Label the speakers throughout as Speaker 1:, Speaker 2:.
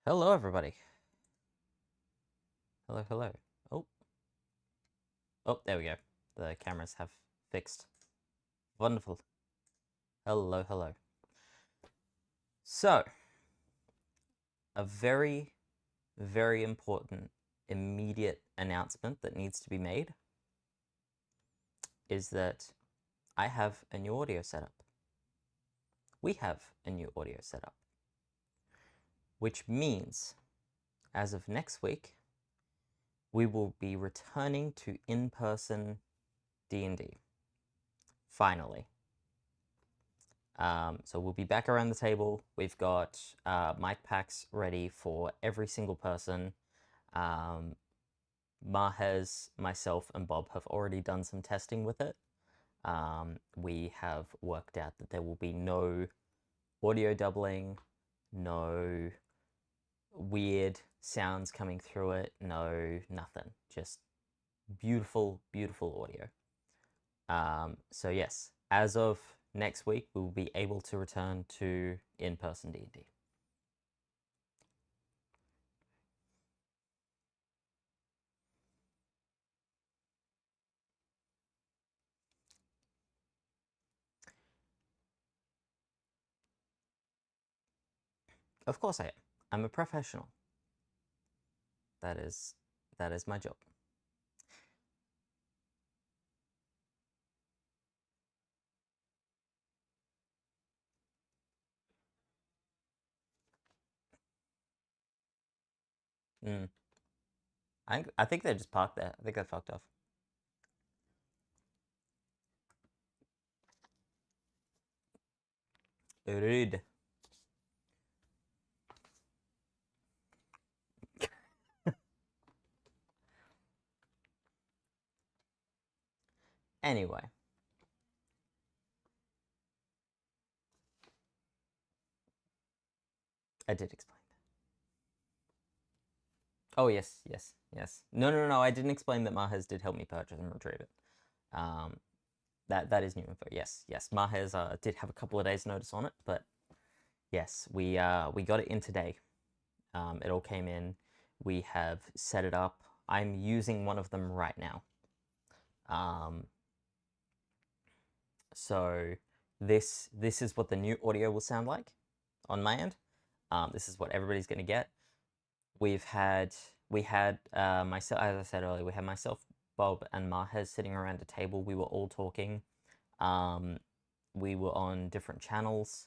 Speaker 1: Hello, everybody. Hello, hello. Oh, there we go. The cameras have fixed. Wonderful. Hello, hello. So, a very, very important immediate announcement that needs to be made is that I have a new audio setup. We have a new audio setup. Which means, as of next week, we will be returning to in-person D&D. Finally. So we'll be back around the table. We've got mic packs ready for every single person. Mahez, myself, and Bob have already done some testing with it. We have worked out that there will be no audio doubling, no weird sounds coming through it, no nothing. Just beautiful, beautiful audio. So yes, as of next week, we will be able to return to in-person D&D. Of course I am. I'm a professional. That is my job. I think they just parked there. I think they fucked off. Rude. Anyway. I did explain that. Oh, yes. No, I didn't explain that Mahez did help me purchase and retrieve it. That is new info. Yes. Mahez did have a couple of days notice on it, but yes, we got it in today. It all came in. We have set it up. I'm using one of them right now. So this is what the new audio will sound like on my end. This is what everybody's going to get. We had myself, as I said earlier, we had myself, Bob, and Mahez sitting around a table. We were all talking. We were on different channels.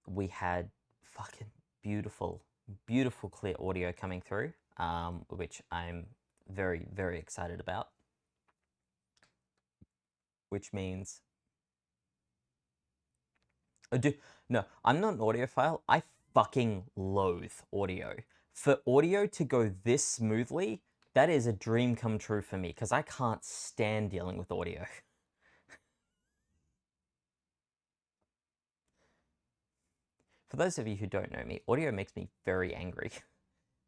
Speaker 1: We had fucking beautiful clear audio coming through, which I'm very, very excited about. Which means no, I'm not an audiophile. I fucking loathe audio. For audio to go this smoothly, that is a dream come true for me, because I can't stand dealing with audio. For those of you who don't know me, audio makes me very angry,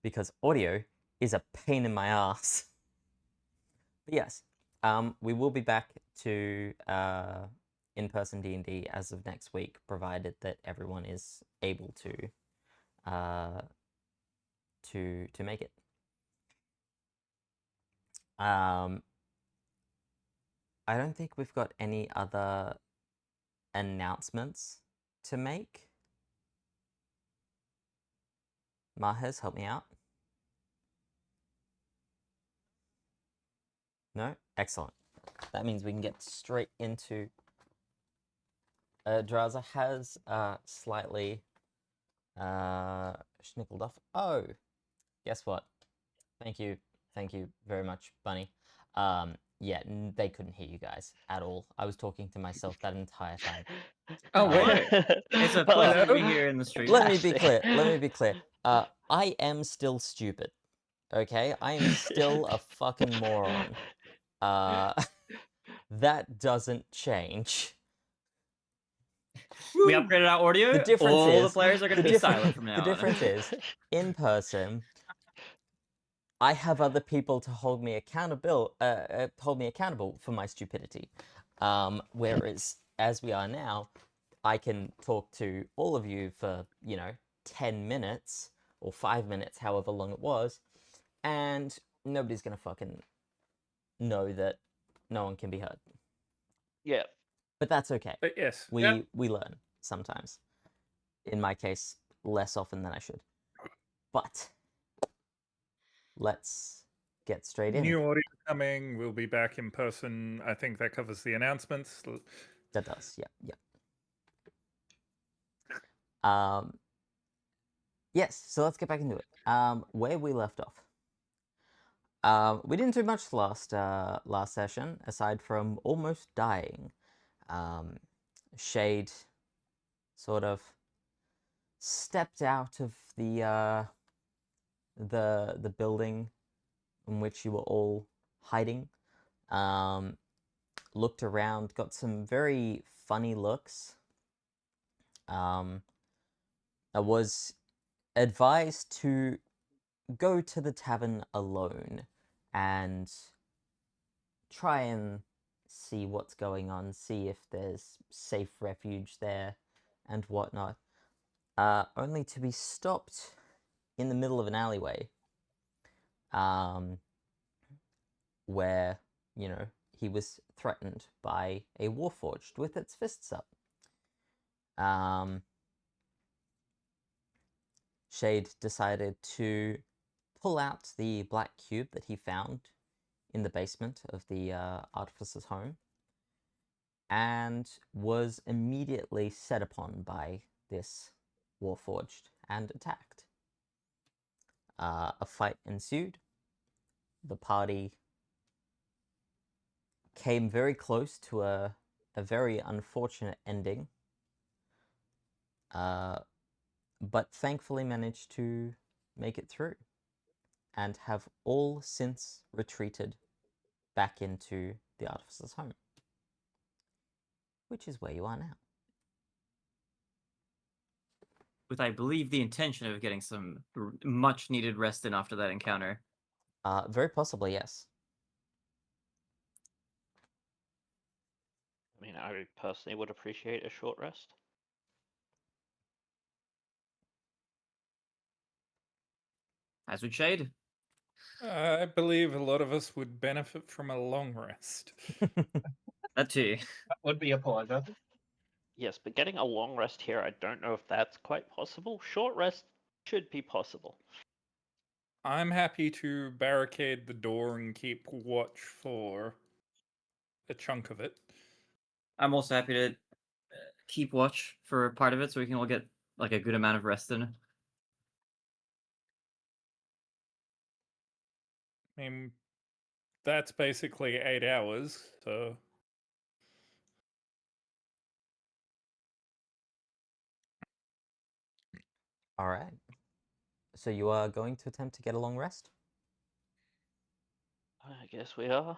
Speaker 1: because audio is a pain in my ass. But yes, we will be back to in-person D&D as of next week, provided that everyone is able to make it. I don't think we've got any other announcements to make. Mahez, help me out. No? Excellent. That means we can get straight into... Draza has slightly schnickled off. Oh, guess what? Thank you very much, Bunny. Yeah, they couldn't hear you guys at all. I was talking to myself that entire time.
Speaker 2: Oh, wait. It's a pleasure here in the street.
Speaker 1: Let me be clear. I am still stupid. Okay? I am still a fucking moron. That doesn't change.
Speaker 2: We upgraded our audio.
Speaker 1: The difference
Speaker 2: all
Speaker 1: is
Speaker 2: the players are going to be silent from now on.
Speaker 1: The difference is, in person, I have other people to hold me accountable for my stupidity. Whereas, as we are now, I can talk to all of you for 10 minutes or 5 minutes, however long it was, and nobody's gonna fucking know that no one can be hurt.
Speaker 3: Yeah.
Speaker 1: But that's okay.
Speaker 4: But yes,
Speaker 1: We learn sometimes. In my case, less often than I should. But let's get straight in.
Speaker 4: New audio coming. We'll be back in person. I think that covers the announcements.
Speaker 1: That does, yeah. Yes, so let's get back into it. Where we left off. We didn't do much last session, aside from almost dying. Shade sort of stepped out of the building in which you were all hiding. Looked around, got some very funny looks. I was advised to go to the tavern alone and try and see what's going on, see if there's safe refuge there and whatnot. Only to be stopped in the middle of an alleyway, where, you know, he was threatened by a warforged with its fists up. Shade decided to pull out the black cube that he found in the basement of the artificer's home, and was immediately set upon by this warforged and attacked. A fight ensued. The party came very close to a very unfortunate ending, but thankfully managed to make it through, and have all since retreated back into the artificer's home, which is where you are now.
Speaker 2: With, I believe, the intention of getting some much needed rest in after that encounter.
Speaker 1: Very possibly, yes.
Speaker 3: I mean, I personally would appreciate a short rest.
Speaker 2: As would Shade.
Speaker 4: I believe a lot of us would benefit from a long rest.
Speaker 2: That too.
Speaker 5: That would be a pleasure.
Speaker 3: Yes, but getting a long rest here, I don't know if that's quite possible. Short rest should be possible.
Speaker 4: I'm happy to barricade the door and keep watch for a chunk of it.
Speaker 2: I'm also happy to keep watch for part of it so we can all get like a good amount of rest in.
Speaker 4: I mean, that's basically 8 hours, so...
Speaker 1: All right. So you are going to attempt to get a long rest?
Speaker 3: I guess we are.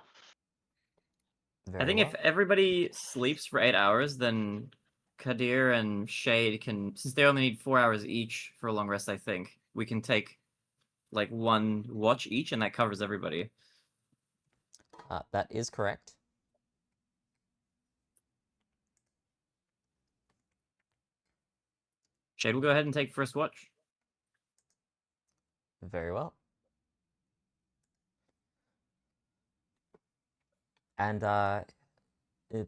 Speaker 1: Very
Speaker 2: I think
Speaker 1: well.
Speaker 2: if everybody sleeps for 8 hours, then Kadir and Shade can, since they only need 4 hours each for a long rest, I think we can take like one watch each, and that covers everybody.
Speaker 1: That is correct.
Speaker 2: Shade will go ahead and take first watch.
Speaker 1: Very well. And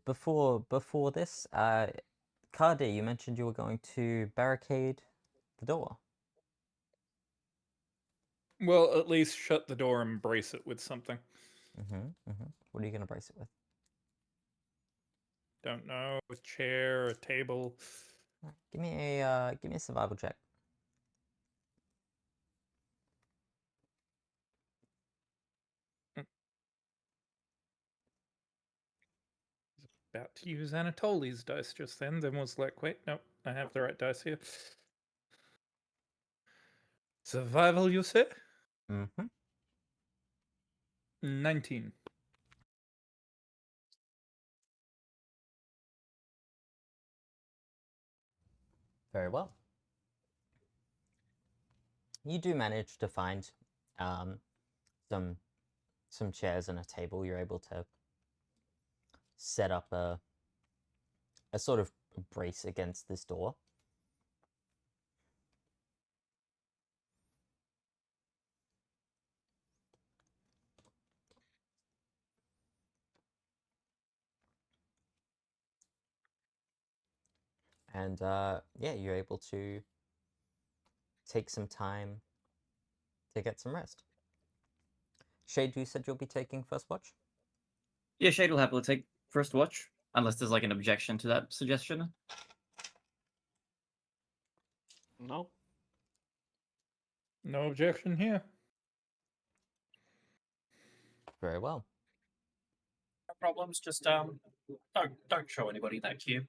Speaker 1: before this, Cardi, you mentioned you were going to barricade the door.
Speaker 4: Well, at least shut the door and brace it with something.
Speaker 1: What are you going to brace it with?
Speaker 4: Don't know, a chair, a table.
Speaker 1: Right, give me a survival check.
Speaker 4: About to use Anatoly's dice just then was like, wait, nope, I have the right dice here. Survival, you say? 19.
Speaker 1: Very well. You do manage to find some chairs and a table. You're able to set up a sort of brace against this door. And yeah, you're able to take some time to get some rest. Shade, you said you'll be taking first watch?
Speaker 2: Yeah, Shade will happily take first watch, unless there's like an objection to that suggestion.
Speaker 3: No.
Speaker 4: No objection here.
Speaker 1: Very well.
Speaker 5: No problems. Just don't show anybody that cube.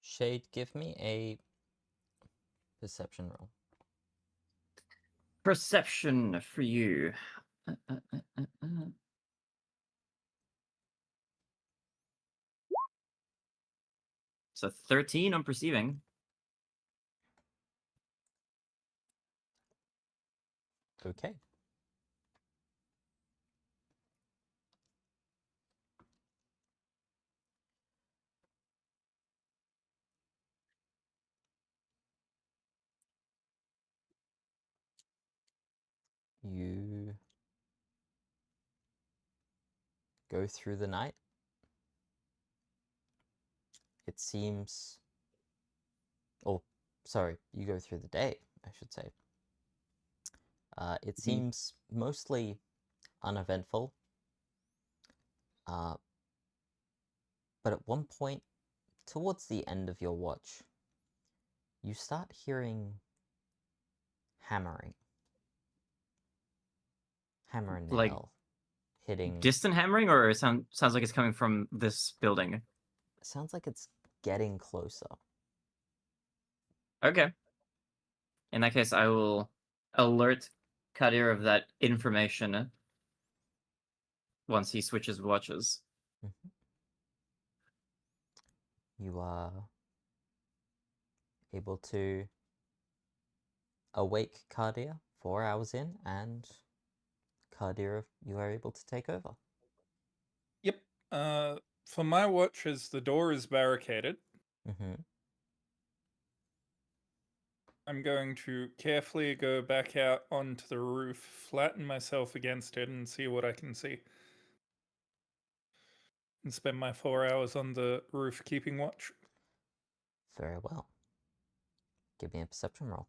Speaker 1: Shade, give me a perception roll.
Speaker 2: Perception for you. So 13 on perceiving.
Speaker 1: Okay. You go through the night. It seems... Oh, sorry, you go through the day, I should say. It seems mostly uneventful. But at one point, towards the end of your watch, you start hearing hammering. Hammer and
Speaker 2: Like,
Speaker 1: nail hitting.
Speaker 2: Distant hammering, or it sounds like it's coming from this building?
Speaker 1: Sounds like it's getting closer.
Speaker 2: Okay. In that case, I will alert Kadir of that information once he switches watches.
Speaker 1: You are able to awake Cardia 4 hours in, and Cardia, you are able to take over.
Speaker 4: Yep. For my watches, the door is barricaded.
Speaker 1: Mm-hmm.
Speaker 4: I'm going to carefully go back out onto the roof, flatten myself against it, and see what I can see. And spend my 4 hours on the roof keeping watch.
Speaker 1: Very well. Give me a perception roll.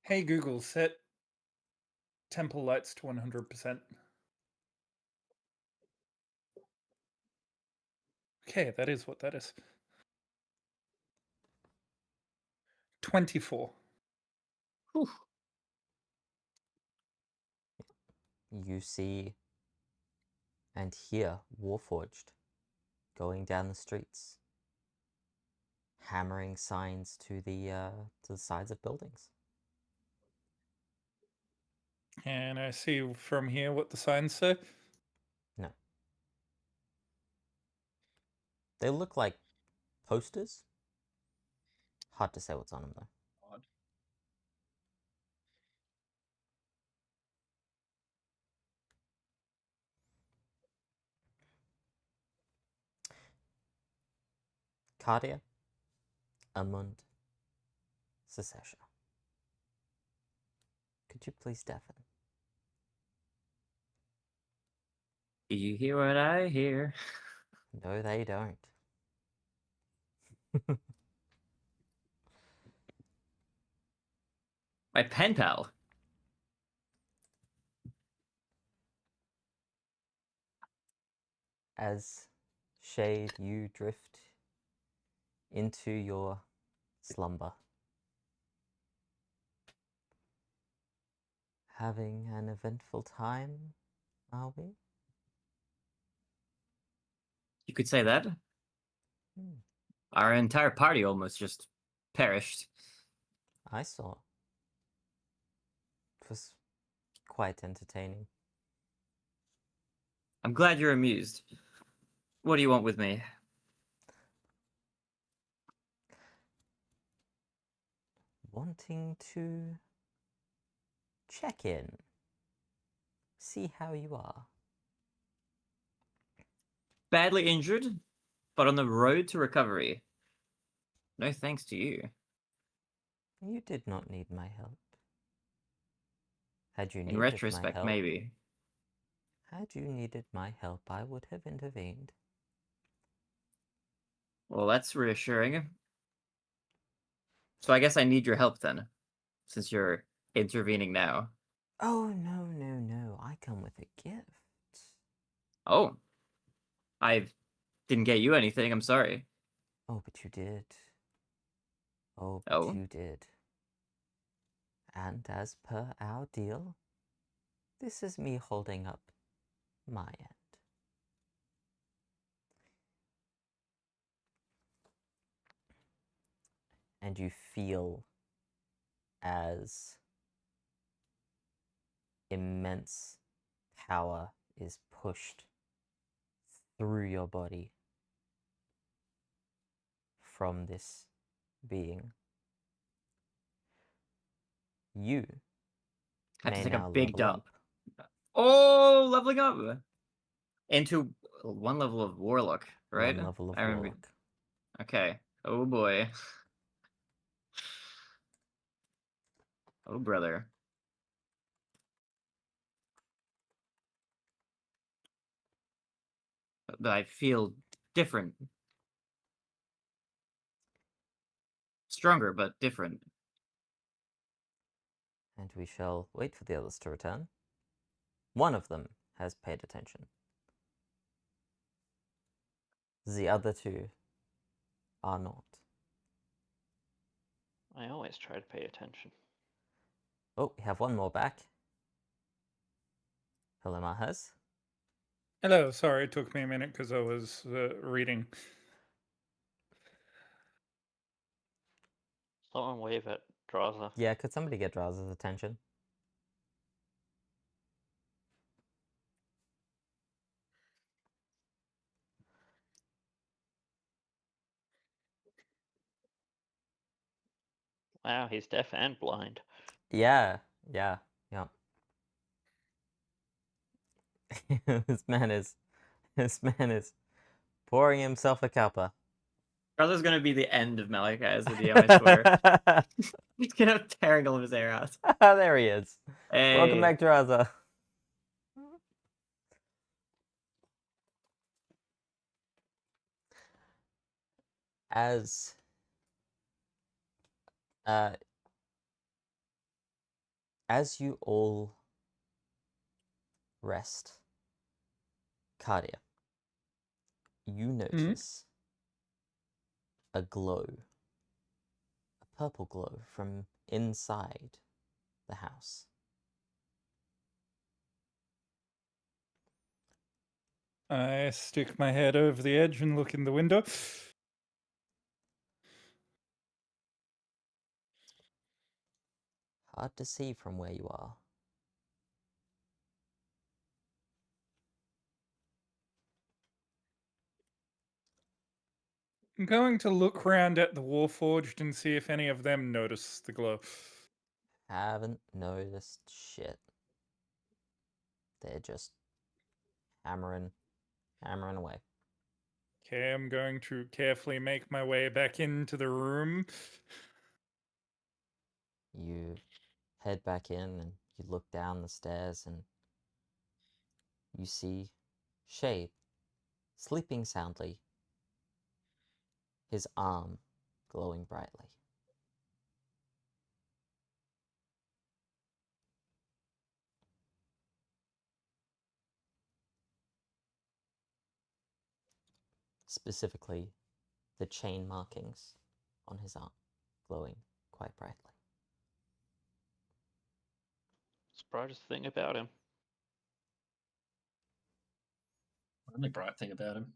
Speaker 4: Hey Google, set temple lights to 100%. Okay, that is what that is. 24.
Speaker 2: Whew.
Speaker 1: You see and hear Warforged going down the streets, hammering signs to the sides of buildings.
Speaker 4: And I see from here what the signs say.
Speaker 1: No. They look like posters. Hard to say what's on them, though.
Speaker 5: Odd.
Speaker 1: Cardia, Amund, Secession. Could you please deafen?
Speaker 2: Do you hear what I hear?
Speaker 1: No, they don't.
Speaker 2: My pen pal.
Speaker 1: As Shade, you drift into your slumber. Having an eventful time, are we?
Speaker 2: You could say that. Our entire party almost just perished.
Speaker 1: I saw. It was quite entertaining.
Speaker 2: I'm glad you're amused. What do you want with me?
Speaker 1: Wanting to check in, see how you are.
Speaker 2: Badly injured, but on the road to recovery, no thanks to you.
Speaker 1: You did not need my help. Had you
Speaker 2: In
Speaker 1: needed my
Speaker 2: retrospect,
Speaker 1: help,
Speaker 2: maybe.
Speaker 1: had you needed my help, I would have intervened.
Speaker 2: Well, that's reassuring. So I guess I need your help then, since you're intervening now.
Speaker 1: Oh, no, no, no. I come with a gift.
Speaker 2: Oh, I didn't get you anything. I'm sorry.
Speaker 1: Oh, but you did. Oh, but
Speaker 2: Oh,
Speaker 1: you did. And as per our deal, this is me holding up my end. And you feel as immense power is pushed through your body from this being. You
Speaker 2: had to
Speaker 1: may
Speaker 2: take a
Speaker 1: now
Speaker 2: big
Speaker 1: level
Speaker 2: dump.
Speaker 1: up.
Speaker 2: Oh, leveling up into one level of warlock, right?
Speaker 1: One level of
Speaker 2: I remember.
Speaker 1: warlock.
Speaker 2: Okay. Oh boy. Oh brother. But I feel different. Stronger, but different.
Speaker 1: And we shall wait for the others to return. One of them has paid attention. The other two are not.
Speaker 3: I always try to pay attention.
Speaker 1: Oh, we have one more back. Hello, Mahez.
Speaker 4: Hello, sorry, it took me a minute because I was reading.
Speaker 3: Someone wave at Draza.
Speaker 1: Yeah, could somebody get Draz's attention?
Speaker 3: Wow, he's deaf and blind.
Speaker 1: Yeah. this man is pouring himself a cuppa.
Speaker 2: Brother's gonna be the end of Malachi as the DM, I swear. He's gonna have tearing all of his hair out.
Speaker 1: There he is.
Speaker 2: Hey.
Speaker 1: Welcome back, Draza. As you all rest, Cardia, you notice a glow, a purple glow from inside the house.
Speaker 4: I stick my head over the edge and look in the window.
Speaker 1: Hard to see from where you are.
Speaker 4: I'm going to look round at the Warforged and see if any of them notice the glow.
Speaker 1: Haven't noticed shit. They're just hammering away.
Speaker 4: Okay, I'm going to carefully make my way back into the room.
Speaker 1: You head back in and you look down the stairs and you see Shade sleeping soundly, his arm glowing brightly. Specifically, the chain markings on his arm glowing quite brightly.
Speaker 3: It's the brightest thing about him.
Speaker 5: Only bright thing about him.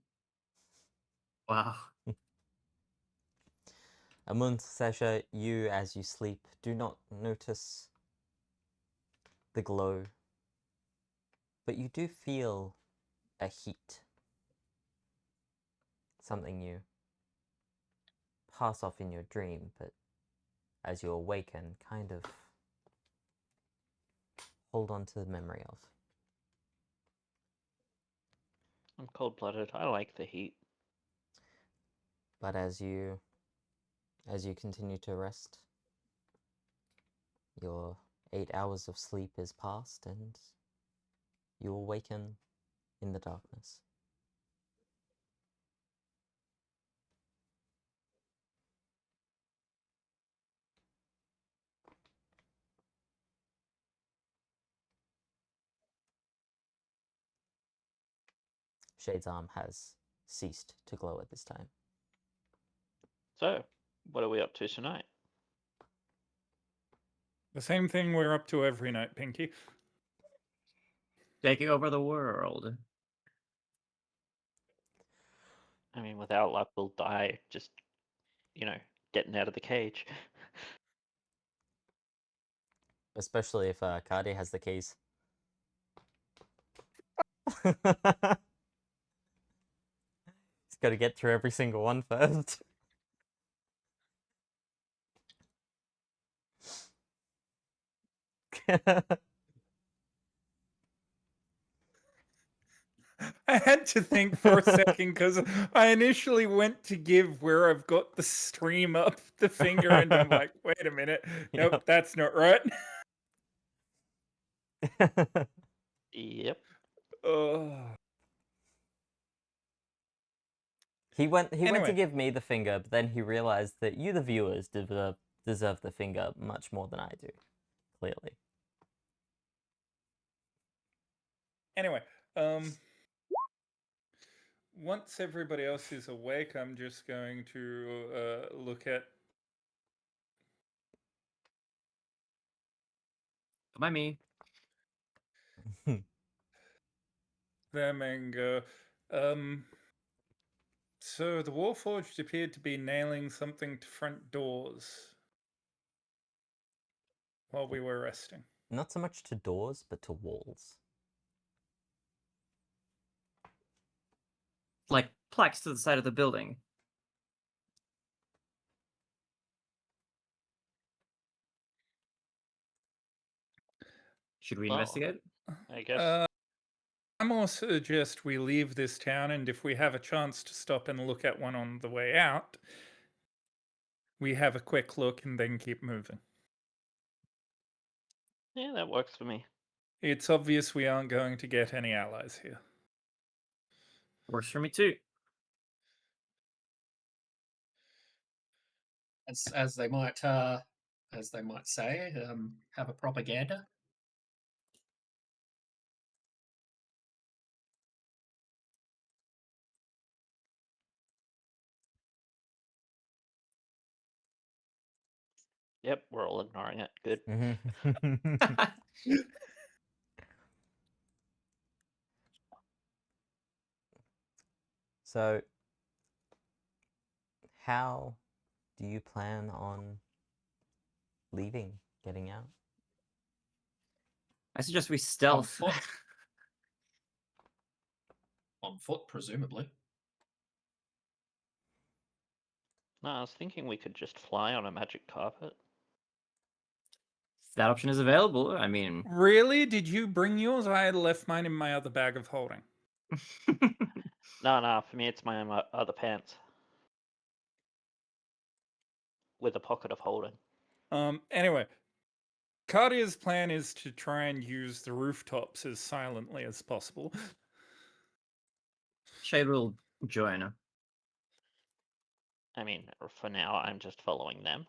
Speaker 2: Wow.
Speaker 1: Amunt, Sasha, you as you sleep do not notice the glow, but you do feel a heat. Something you pass off in your dream, but as you awaken, kind of hold on to the memory of.
Speaker 3: I'm cold-blooded. I like the heat.
Speaker 1: But as you continue to rest, your 8 hours of sleep is past, and you awaken in the darkness. Shade's arm has ceased to glow at this time.
Speaker 3: So, what are we up to tonight?
Speaker 4: The same thing we're up to every night, Pinky.
Speaker 2: Taking over the world.
Speaker 3: I mean, without luck, we'll die just, getting out of the cage.
Speaker 1: Especially if Cardi has the keys. He's got to get through every single one first.
Speaker 4: I had to think for a second because I initially went to give where I've got the stream up the finger, and I'm like, wait a minute. Nope,
Speaker 1: Yep.
Speaker 4: that's not right.
Speaker 3: Yep.
Speaker 4: Oh.
Speaker 1: He went to
Speaker 4: Anyway.
Speaker 1: give me the finger, but then he realized that you, the viewers, deserve the finger much more than I do. Clearly.
Speaker 4: Anyway, once everybody else is awake, I'm just going to look at
Speaker 2: By me.
Speaker 4: them and go, so the Warforged appeared to be nailing something to front doors while we were resting.
Speaker 1: Not so much to doors, but to walls.
Speaker 2: Like plaques to the side of the building. Should we
Speaker 3: Well,
Speaker 2: investigate?
Speaker 3: I guess.
Speaker 4: I'm also suggest we leave this town, and if we have a chance to stop and look at one on the way out, we have a quick look and then keep moving.
Speaker 3: Yeah, that works for me.
Speaker 4: It's obvious we aren't going to get any allies here.
Speaker 2: Works for me too.
Speaker 5: As they might say, have a propaganda.
Speaker 3: Yep, we're all ignoring it. Good.
Speaker 1: So, how do you plan on leaving, getting out?
Speaker 2: I suggest we stealth.
Speaker 5: On foot. On foot, presumably.
Speaker 3: No, I was thinking we could just fly on a magic carpet.
Speaker 2: That option is available. I mean,
Speaker 4: Really? Did you bring yours? I had left mine in my other bag of holding.
Speaker 3: No, for me it's my other pants. With a pocket of holding.
Speaker 4: Anyway, Cardia's plan is to try and use the rooftops as silently as possible.
Speaker 2: Shade will join.
Speaker 3: I mean, for now, I'm just following them.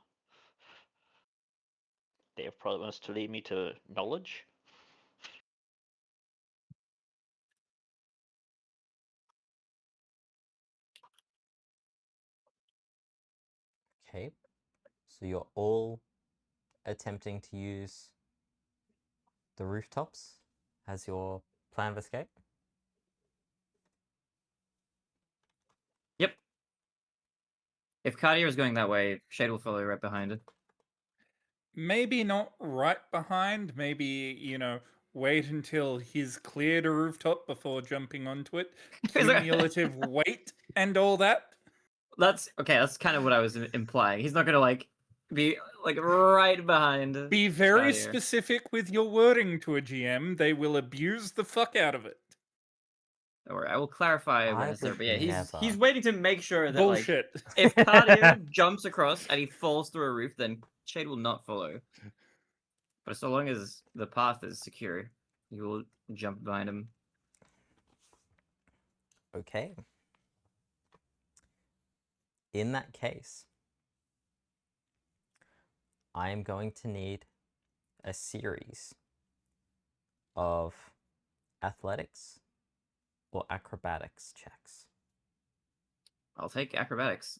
Speaker 3: They have promised to lead me to knowledge.
Speaker 1: Okay. So you're all attempting to use the rooftops as your plan of escape?
Speaker 2: Yep. If Cartier is going that way, Shade will follow right behind it.
Speaker 4: Maybe not right behind. Maybe, wait until he's cleared a rooftop before jumping onto it. Cumulative weight and all that.
Speaker 2: That's okay. That's kind of what I was implying. He's not gonna be right behind.
Speaker 4: Be very
Speaker 2: Cartier.
Speaker 4: specific with your wording to a GM. They will abuse the fuck out of it.
Speaker 2: Or I will clarify when
Speaker 1: I
Speaker 2: necessary.
Speaker 1: would
Speaker 2: But yeah, he's
Speaker 1: never.
Speaker 2: waiting to make sure that
Speaker 4: Bullshit.
Speaker 2: like if Cardio jumps across and he falls through a roof, then Shade will not follow. But so long as the path is secure, he will jump behind him.
Speaker 1: Okay. In that case, I am going to need a series of athletics or acrobatics checks.
Speaker 2: I'll take acrobatics.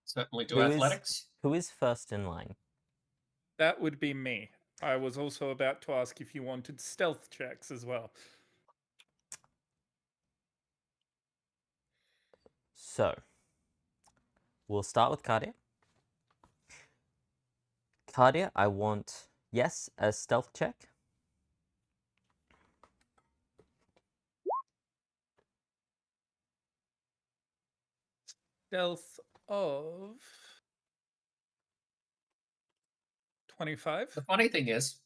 Speaker 5: Certainly do
Speaker 1: Who is-
Speaker 5: athletics.
Speaker 1: Who is first in line?
Speaker 4: That would be me. I was also about to ask if you wanted stealth checks as well.
Speaker 1: So, we'll start with Cardia. Cardia, I want, yes, a stealth check.
Speaker 4: Stealth of 25.
Speaker 5: The funny thing is,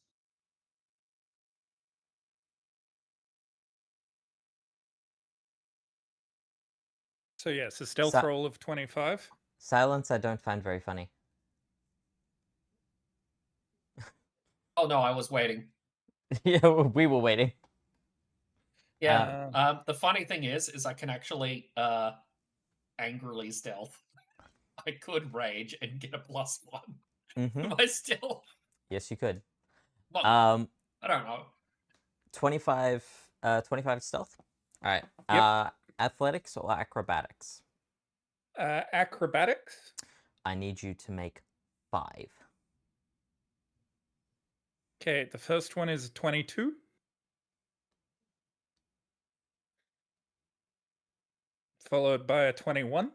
Speaker 4: So yes, a stealth
Speaker 1: Sa-
Speaker 4: roll of 25.
Speaker 1: Silence I don't find very funny.
Speaker 5: oh no, I was waiting.
Speaker 1: Yeah, we were waiting.
Speaker 5: Yeah. The funny thing is I can actually angrily stealth. I could rage and get a +1.
Speaker 1: Mm-hmm.
Speaker 5: Am I still?
Speaker 1: Yes, you could.
Speaker 5: Well,
Speaker 1: Um,
Speaker 5: I don't know.
Speaker 1: 25 stealth. All right.
Speaker 4: Yep.
Speaker 1: Athletics or acrobatics?
Speaker 4: Acrobatics.
Speaker 1: I need you to make 5.
Speaker 4: Okay, the first one is 22. Followed by a 21.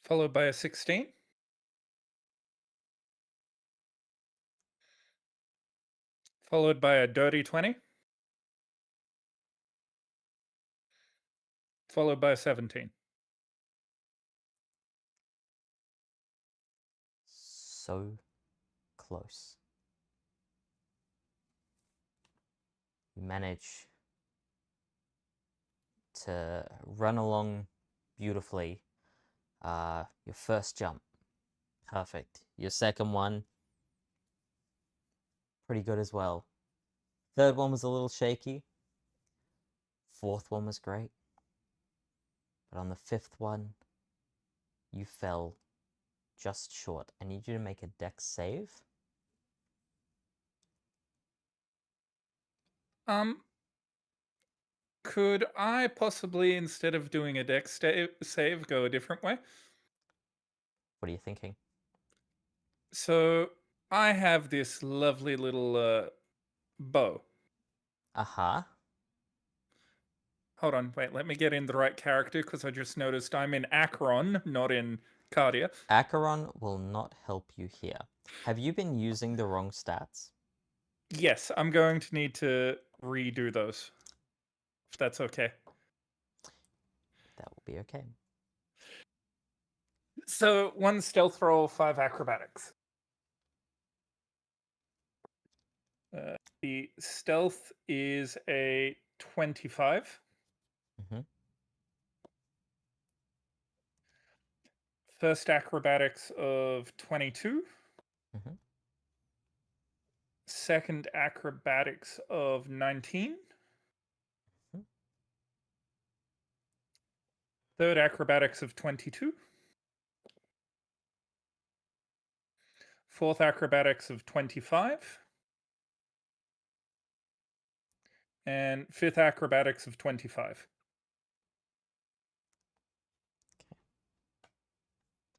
Speaker 4: Followed by a 16. Followed by a dirty 20. Followed by a 17.
Speaker 1: So close. You manage to run along beautifully. Your first jump, perfect. Your second one, pretty good as well. Third one was a little shaky. Fourth one was great. But on the fifth one, you fell just short. I need you to make a dex save.
Speaker 4: Could I possibly, instead of doing a dex save, go a different way?
Speaker 1: What are you thinking?
Speaker 4: So I have this lovely little bow.
Speaker 1: Aha.
Speaker 4: Hold on, wait, let me get in the right character because I just noticed I'm in Akron, not in Cardia.
Speaker 1: Acheron will not help you here. Have you been using the wrong stats?
Speaker 4: Yes, I'm going to need to redo those. If that's okay.
Speaker 1: That will be okay.
Speaker 4: So 1 stealth roll, 5 acrobatics. The stealth is a 25.
Speaker 1: Mm-hmm.
Speaker 4: First acrobatics of 22.
Speaker 1: Mm-hmm.
Speaker 4: Second acrobatics of 19.
Speaker 1: Mhm.
Speaker 4: Third acrobatics of 22. Fourth acrobatics of 25. And fifth acrobatics of 25.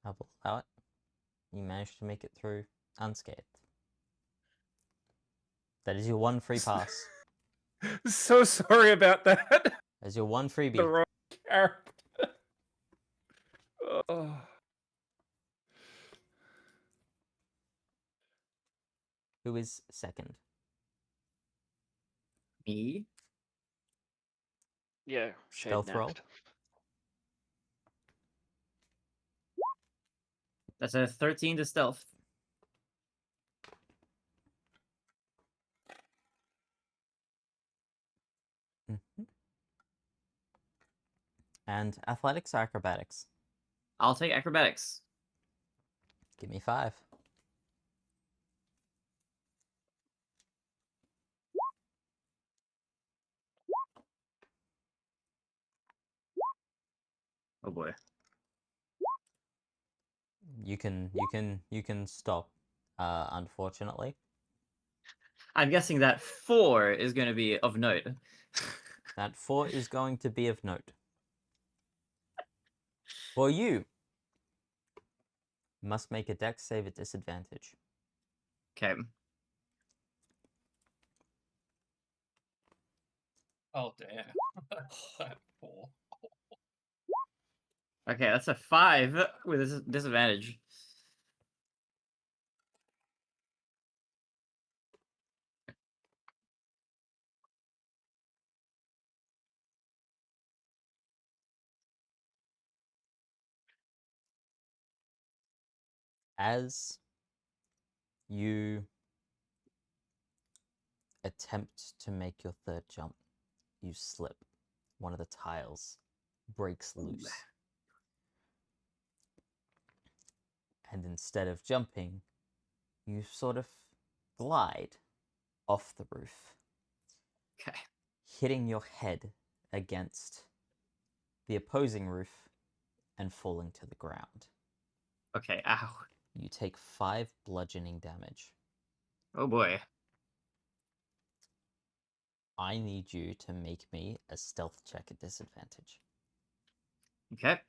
Speaker 1: I will allow it. You managed to make it through unscathed. That is your one free pass.
Speaker 4: So sorry about that.
Speaker 1: That is your one
Speaker 4: The
Speaker 1: freebie.
Speaker 4: wrong character. Oh.
Speaker 1: Who is second?
Speaker 2: Me?
Speaker 3: Yeah, Shade
Speaker 1: Stealth roll.
Speaker 3: next.
Speaker 2: That's a 13 to stealth.
Speaker 1: Mhm. And athletics or acrobatics?
Speaker 2: I'll take acrobatics.
Speaker 1: Give me 5.
Speaker 2: Oh boy.
Speaker 1: You can stop. Unfortunately,
Speaker 2: I'm guessing that 4 is going to be of note.
Speaker 1: that 4 is going to be of note. For you, must make a dex save at disadvantage.
Speaker 2: Okay.
Speaker 5: Oh damn. That 4.
Speaker 2: Okay, that's a 5 with a disadvantage.
Speaker 1: As you attempt to make your third jump, you slip. One of the tiles breaks loose. And instead of jumping, you sort of glide off the roof,
Speaker 2: Okay.
Speaker 1: hitting your head against the opposing roof and falling to the ground.
Speaker 2: Okay, ow.
Speaker 1: You take 5 bludgeoning damage.
Speaker 2: Oh boy.
Speaker 1: I need you to make me a stealth check at disadvantage.
Speaker 2: Okay.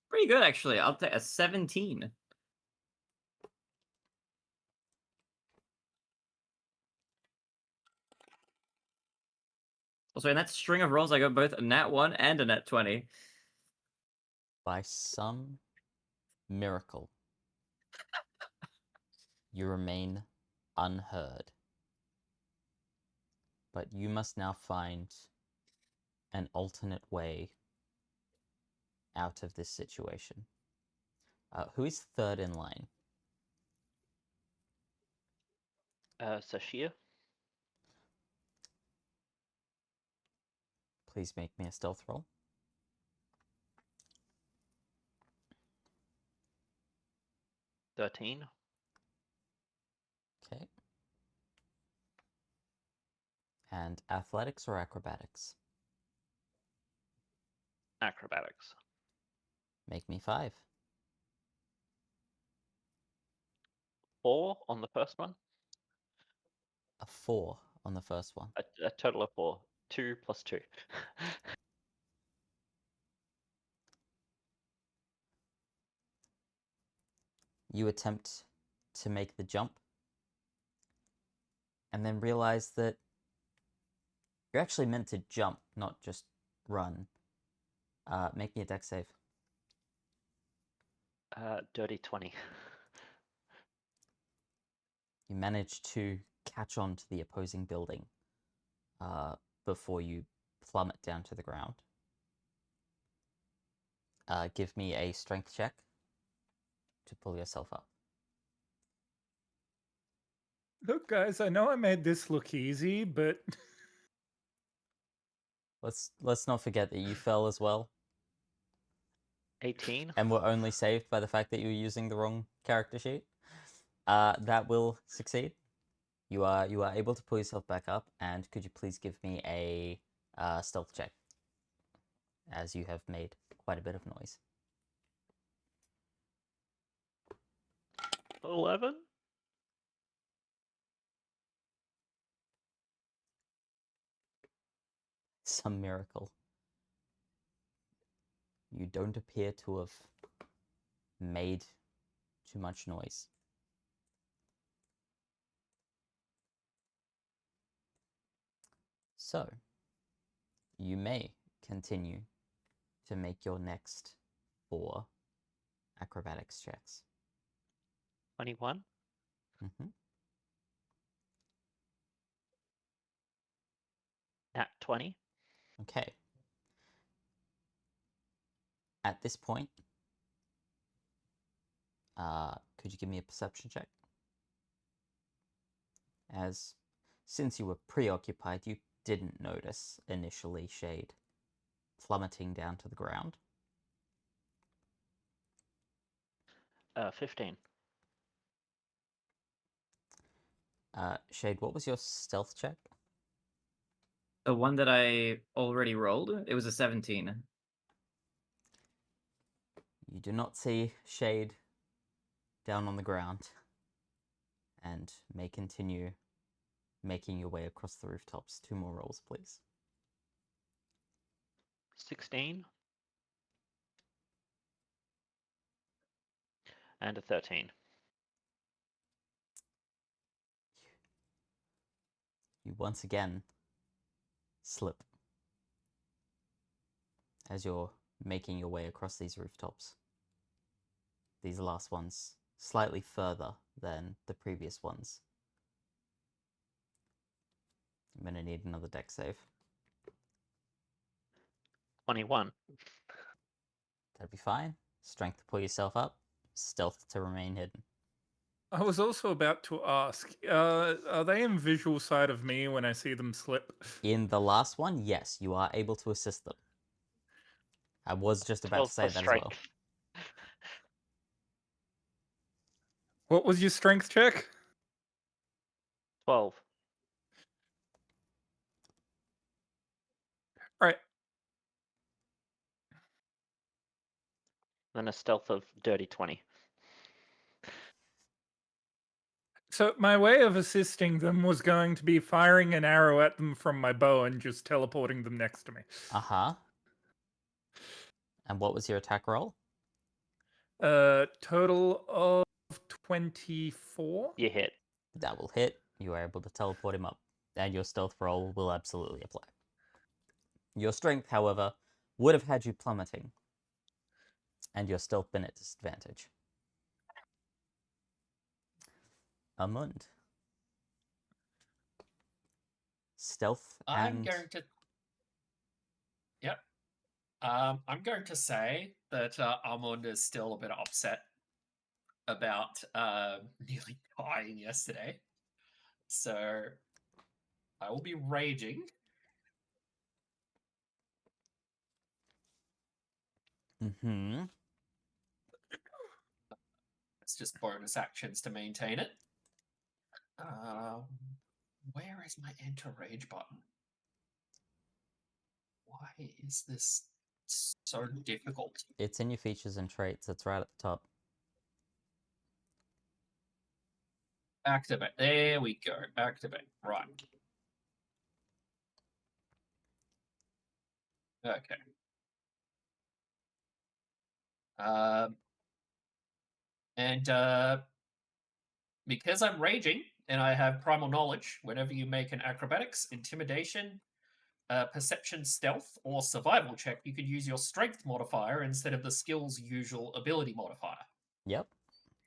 Speaker 2: Pretty good, actually. I'll take a 17. Also, in that string of rolls, I got both a nat 1 and a nat 20.
Speaker 1: By some miracle, you remain unheard. But you must now find an alternate way out of this situation. Who is third in line?
Speaker 3: Sashia.
Speaker 1: Please make me a stealth roll.
Speaker 3: 13.
Speaker 1: Okay. And athletics or acrobatics?
Speaker 3: Acrobatics.
Speaker 1: Make me 5.
Speaker 3: 4 on the first one.
Speaker 1: A 4 on the first one.
Speaker 3: A total of 4. 2 plus 2.
Speaker 1: You attempt to make the jump and then realize that you're actually meant to jump, not just run. Make me a dex save.
Speaker 3: Dirty 20.
Speaker 1: You manage to catch on to the opposing building before you plummet down to the ground. Give me a strength check to pull yourself up.
Speaker 4: Look, guys, I know I made this look easy, but
Speaker 1: Let's not forget that you fell as well,
Speaker 3: 18.
Speaker 1: and were only saved by the fact that you were using the wrong character sheet. That will succeed. You are able to pull yourself back up, and could you please give me a stealth check, as you have made quite a bit of noise.
Speaker 3: 11.
Speaker 1: Some miracle. You don't appear to have made too much noise. So, you may continue to make your next 4 acrobatics checks.
Speaker 3: 21.
Speaker 1: Mm-hmm.
Speaker 3: Nat 20.
Speaker 1: Okay. At this point, could you give me a perception check? as since you were preoccupied, you didn't notice initially Shade plummeting down to the ground.
Speaker 3: 15.
Speaker 1: Shade, what was your stealth check?
Speaker 2: The one that I already rolled, it was a 17.
Speaker 1: You do not see Shade down on the ground and may continue making your way across the rooftops. 2 more rolls, please.
Speaker 3: 16. And a 13.
Speaker 1: You once again slip as you're making your way across these rooftops. These last ones slightly further than the previous ones. I'm going to need another deck save.
Speaker 3: 21.
Speaker 1: That'd be fine. Strength to pull yourself up. Stealth to remain hidden.
Speaker 4: I was also about to ask, are they in visual sight of me when I see them slip?
Speaker 1: In the last one, yes, you are able to assist them. I was just about
Speaker 3: 12
Speaker 1: to say
Speaker 3: plus
Speaker 1: that as well.
Speaker 3: strength.
Speaker 4: What was your strength check?
Speaker 3: 12.
Speaker 4: Right.
Speaker 3: Then a stealth of dirty 20.
Speaker 4: So my way of assisting them was going to be firing an arrow at them from my bow and just teleporting them next to me.
Speaker 1: Uh-huh. And what was your attack roll?
Speaker 4: Total of 24.
Speaker 3: You hit.
Speaker 1: That will hit. You are able to teleport him up. And your stealth roll will absolutely apply. Your strength, however, would have had you plummeting. And your stealth been at disadvantage. Amund. Stealth
Speaker 5: I'm
Speaker 1: and...
Speaker 5: going to. Yep. I'm going to say that Armand is still a bit upset about nearly dying yesterday. So I will be raging.
Speaker 1: Mm-hmm.
Speaker 5: It's just bonus actions to maintain it. Where is my enter rage button? Why is this so difficult?
Speaker 1: It's in your features and traits. It's right at the top.
Speaker 5: Activate. There we go. Activate. Right. Okay. And because I'm raging and I have primal knowledge, whenever you make an acrobatics, intimidation, perception, stealth, or survival check, you could use your strength modifier instead of the skill's usual ability modifier.
Speaker 1: Yep.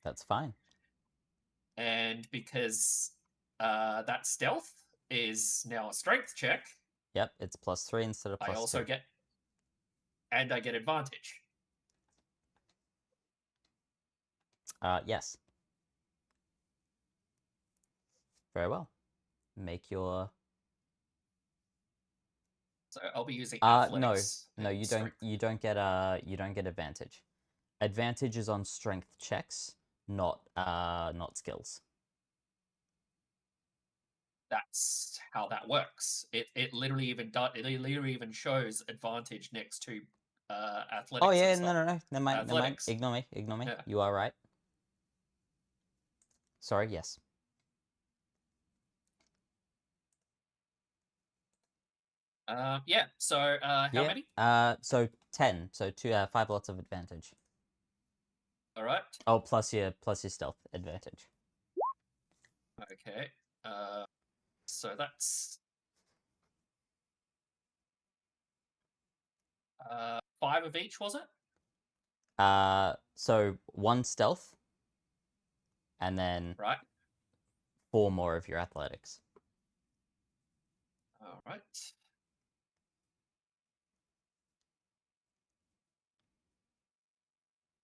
Speaker 1: That's fine.
Speaker 5: And because that stealth is now a strength check,
Speaker 1: Yep, it's +3 instead of +2.
Speaker 5: I also get, and I get advantage.
Speaker 1: Yes. Very well. Make your...
Speaker 5: So I'll be using
Speaker 1: no,
Speaker 5: athletics.
Speaker 1: no,
Speaker 5: and
Speaker 1: you
Speaker 5: strength.
Speaker 1: don't get advantage. Advantage is on strength checks, not skills.
Speaker 5: That's how that works. It literally even it literally even shows advantage next to athletics.
Speaker 1: Oh yeah,
Speaker 5: and stuff.
Speaker 1: no. Never mind.
Speaker 5: Athletics.
Speaker 1: Ignore me.
Speaker 5: Yeah.
Speaker 1: You are right. Sorry, yes.
Speaker 5: Yeah. So how many?
Speaker 1: So 10. So 5 lots of advantage.
Speaker 5: All right.
Speaker 1: Oh, plus your stealth advantage.
Speaker 5: Okay. So that's 5 of each, was it?
Speaker 1: So 1 stealth, and then
Speaker 5: Right.
Speaker 1: 4 more of your athletics.
Speaker 5: All right.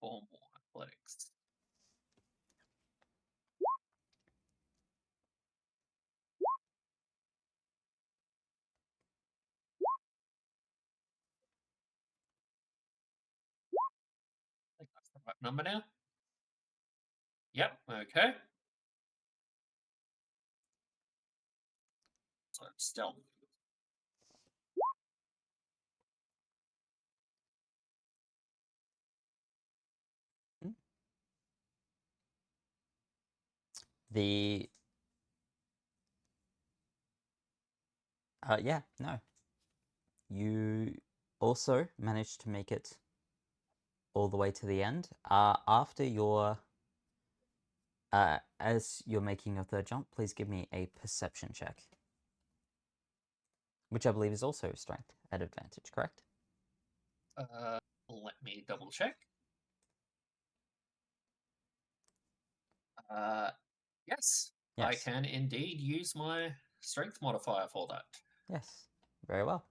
Speaker 5: Four more athletics. What number now? Yep, okay. So stealth.
Speaker 1: The yeah, no. You also managed to make it all the way to the end. After your as you're making your third jump, please give me a perception check, which I believe is also strength at advantage, correct?
Speaker 5: Let me double check. Yes, I
Speaker 1: Yes.
Speaker 5: can indeed use my strength modifier for that.
Speaker 1: Yes, very well.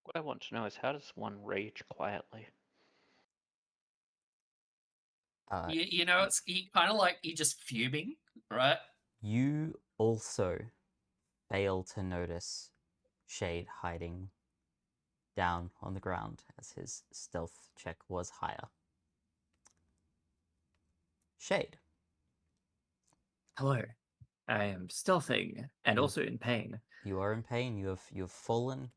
Speaker 3: What I want to know is how does one rage quietly?
Speaker 5: You know, it's kind of like you're just fuming, right?
Speaker 1: You also fail to notice Shade hiding down on the ground as his stealth check was higher. Shade.
Speaker 2: Hello. I am stealthing and
Speaker 1: You-
Speaker 2: also in pain.
Speaker 1: You are in pain. You've fallen.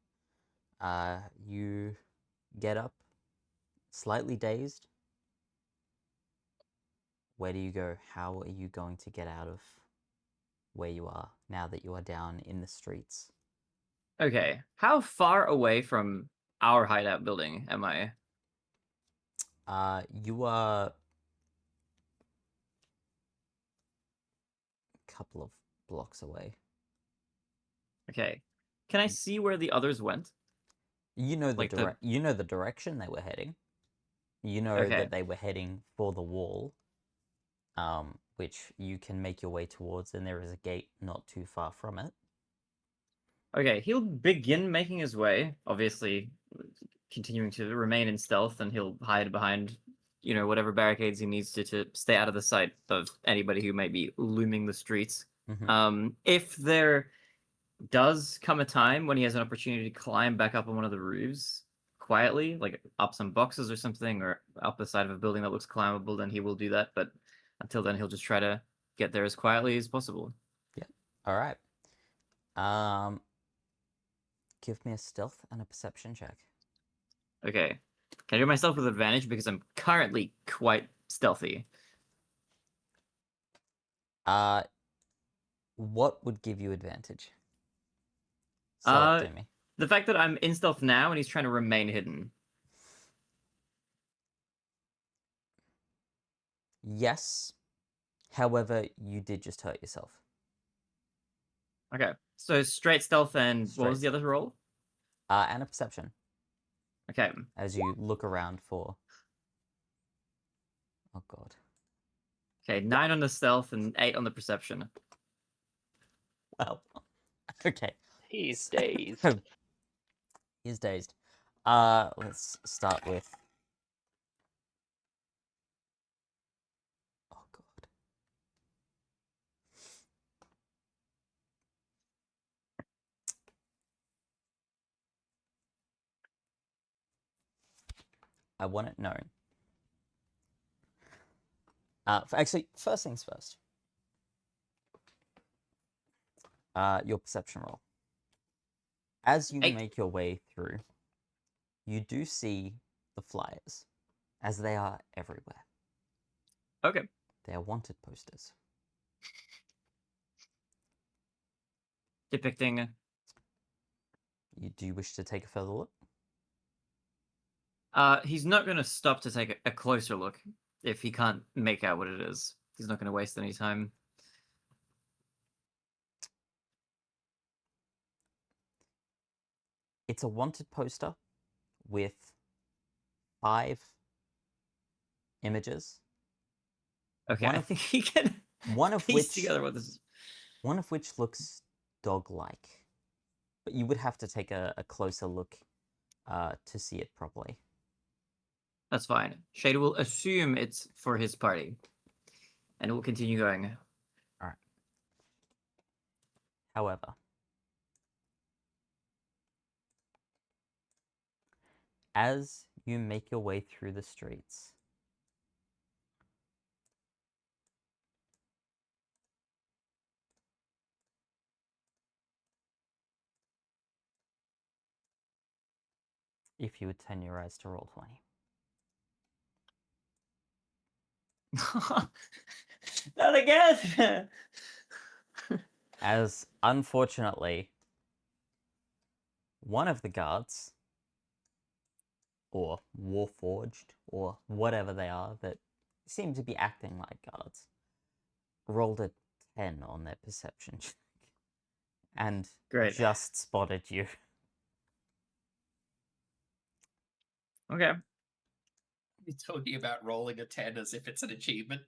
Speaker 1: You get up, slightly dazed. Where do you go? How are you going to get out of where you are now that you are down in the streets?
Speaker 2: Okay, how far away from our hideout building am I?
Speaker 1: You are a couple of blocks away.
Speaker 2: Okay. Can I see where the others went?
Speaker 1: You know
Speaker 2: Like the-
Speaker 1: you know the direction they were heading. You know
Speaker 2: Okay.
Speaker 1: that they were heading for the wall, which you can make your way towards, and there is a gate not too far from it.
Speaker 2: Okay, he'll begin making his way, obviously continuing to remain in stealth, and he'll hide behind, whatever barricades he needs to stay out of the sight of anybody who might be looming the streets.
Speaker 1: Mhm.
Speaker 2: If there does come a time when he has an opportunity to climb back up on one of the roofs quietly, like up some boxes or something, or up the side of a building that looks climbable, then he will do that. But until then, he'll just try to get there as quietly as possible.
Speaker 1: Yeah. All right. Give me a stealth and a perception check.
Speaker 2: Okay. Can I do myself with advantage because I'm currently quite stealthy?
Speaker 1: What would give you advantage? Sell it to me.
Speaker 2: The fact that I'm in stealth now and he's trying to remain hidden.
Speaker 1: Yes. However, you did just hurt yourself.
Speaker 2: Okay. So straight stealth and what was
Speaker 1: Straight
Speaker 2: the other roll?
Speaker 1: And a perception
Speaker 2: Okay.
Speaker 1: as you look around for. Oh god.
Speaker 2: Okay, 9 on the stealth and 8 on the perception.
Speaker 1: Well. Okay.
Speaker 3: He's dazed.
Speaker 1: He's dazed. Let's start with. Oh god. I want it known. Actually, first things first. Your perception roll. As you
Speaker 2: 8.
Speaker 1: make your way through, you do see the flyers, as they are everywhere.
Speaker 2: Okay.
Speaker 1: They are wanted posters.
Speaker 2: Depicting.
Speaker 1: Do you wish to take a further look?
Speaker 2: He's not going to stop to take a closer look if he can't make out what it is. He's not going to waste any time.
Speaker 1: It's a wanted poster with 5 images.
Speaker 2: Okay,
Speaker 1: One
Speaker 2: I
Speaker 1: of-
Speaker 2: think he can.
Speaker 1: One of
Speaker 2: piece
Speaker 1: which
Speaker 2: together what this is.
Speaker 1: One of which looks dog-like, but you would have to take a closer look to see it properly.
Speaker 2: That's fine. Shade will assume it's for his party, and it will continue going.
Speaker 1: However, as you make your way through the streets, if you would turn your eyes to roll 20.
Speaker 2: Not again!
Speaker 1: As, unfortunately, one of the guards, or warforged, or whatever they are, that seem to be acting like guards, rolled a 10 on their perception check, and
Speaker 2: Great.
Speaker 1: just spotted you.
Speaker 2: Okay.
Speaker 5: You're talking about rolling a 10 as if it's an achievement.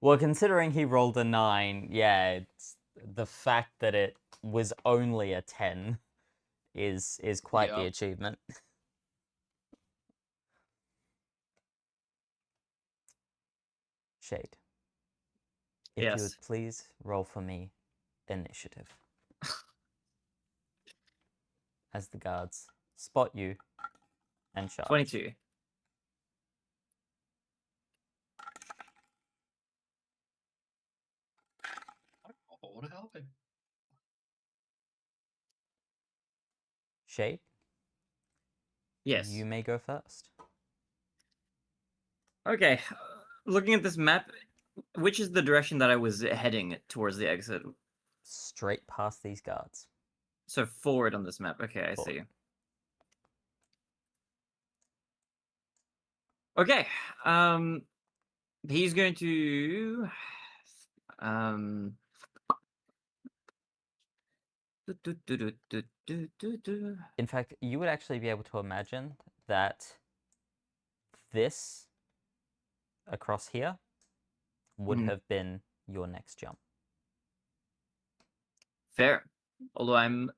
Speaker 1: Well, considering he rolled a 9, yeah, it's the fact that it was only a 10 is quite the
Speaker 5: Yeah.
Speaker 1: achievement. Shade. If you
Speaker 2: Yes.
Speaker 1: would please roll for me initiative. As the guards spot you and charge.
Speaker 2: 22.
Speaker 5: I want to help him.
Speaker 1: Shade,
Speaker 2: Yes.
Speaker 1: you may go first.
Speaker 2: Okay. Looking at this map, which is the direction that I was heading towards the exit?
Speaker 1: Straight past these guards.
Speaker 2: So forward on this map. Okay, I
Speaker 1: Forward.
Speaker 2: see. Okay. He's going to um
Speaker 1: In fact, you would actually be able to imagine that this across here would
Speaker 2: Mhm.
Speaker 1: have been your next jump.
Speaker 2: Fair. Although I'm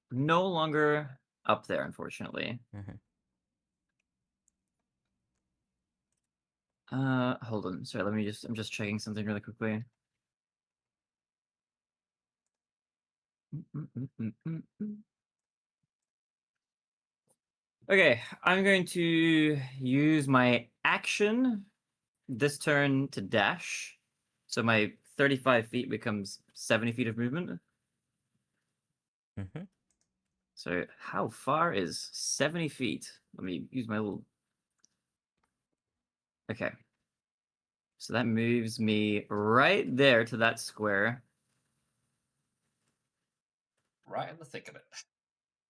Speaker 2: no longer up there, unfortunately.
Speaker 1: Mhm.
Speaker 2: Hold on. Sorry, I'm just checking something really quickly. Okay, I'm going to use my action this turn to dash. So my 35 feet becomes 70 feet of movement.
Speaker 1: Mhm.
Speaker 2: So how far is 70 feet? Let me use my little... Okay. So that moves me right there to that square.
Speaker 5: Right in the thick of it.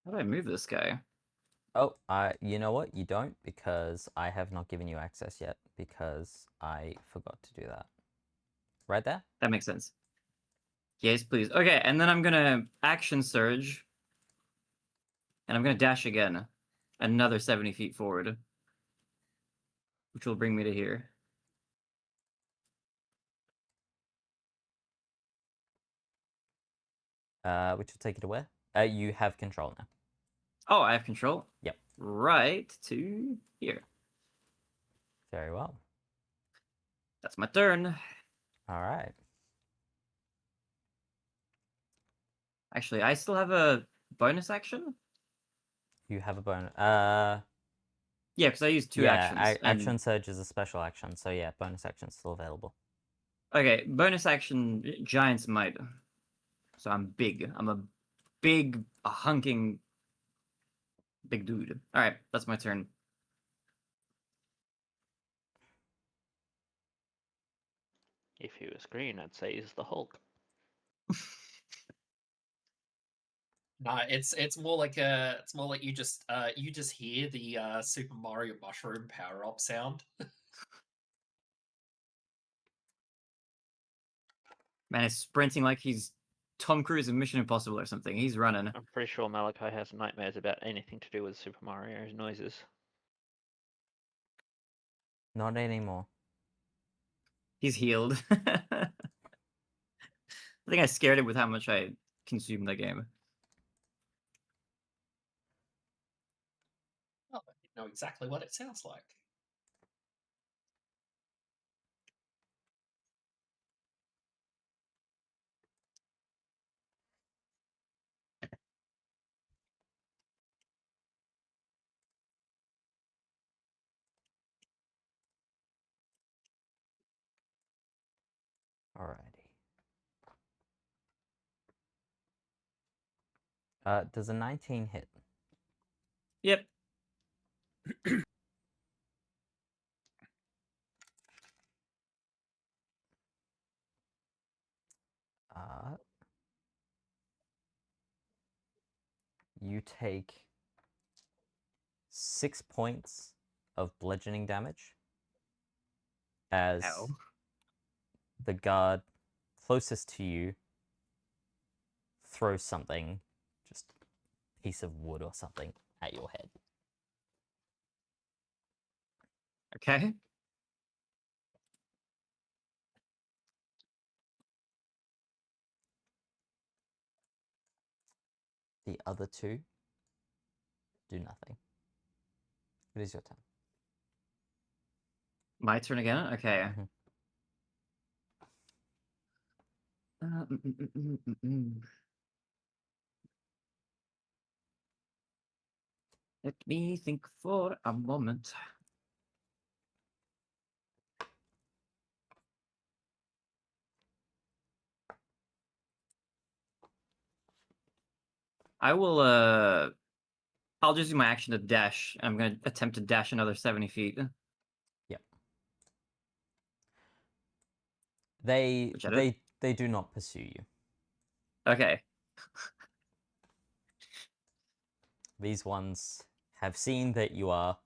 Speaker 2: How do I move this guy?
Speaker 1: Oh, you know what? You don't, because I have not given you access yet, because I forgot to do that. Right there?
Speaker 2: That makes sense. Yes, please. Okay, and then I'm gonna action surge. And I'm gonna dash again. Another 70 feet forward. Which will bring me to here.
Speaker 1: Which will take you to where? You have control now.
Speaker 2: Oh, I have control?
Speaker 1: Yep.
Speaker 2: Right to here.
Speaker 1: Very well.
Speaker 2: That's my turn.
Speaker 1: All right.
Speaker 2: Actually, I still have a bonus action?
Speaker 1: You have a bonus.
Speaker 2: Yeah, because I used two actions. and-
Speaker 1: Action surge is a special action, so yeah, bonus action is still available.
Speaker 2: Okay, bonus action, Giant's Might. So I'm big. I'm a big, hunking, big dude. Alright, that's my turn.
Speaker 3: If he was green, I'd say he's the Hulk.
Speaker 5: No, it's more like you just hear the Super Mario mushroom power up sound.
Speaker 2: Man is sprinting like he's Tom Cruise in Mission Impossible or something. He's running.
Speaker 3: I'm pretty sure Malachi has nightmares about anything to do with Super Mario's noises.
Speaker 1: Not anymore.
Speaker 2: He's healed. I think I scared him with how much I consumed that game.
Speaker 5: Oh, I know exactly what it sounds like.
Speaker 1: Alrighty. Does a 19 hit?
Speaker 2: Yep.
Speaker 1: You take 6 points of bludgeoning damage as
Speaker 2: Ow.
Speaker 1: the guard closest to you throws something, just a piece of wood or something, at your head.
Speaker 2: Okay.
Speaker 1: The other two do nothing. It is your turn.
Speaker 2: My turn again? Okay.
Speaker 1: Mhm.
Speaker 2: Let me think for a moment. I will, I'll just use my action to dash. I'm going to attempt to dash another 70 feet.
Speaker 1: Yep. They
Speaker 2: Which I did.
Speaker 1: they do not pursue you.
Speaker 2: Okay.
Speaker 1: These ones have seen that you are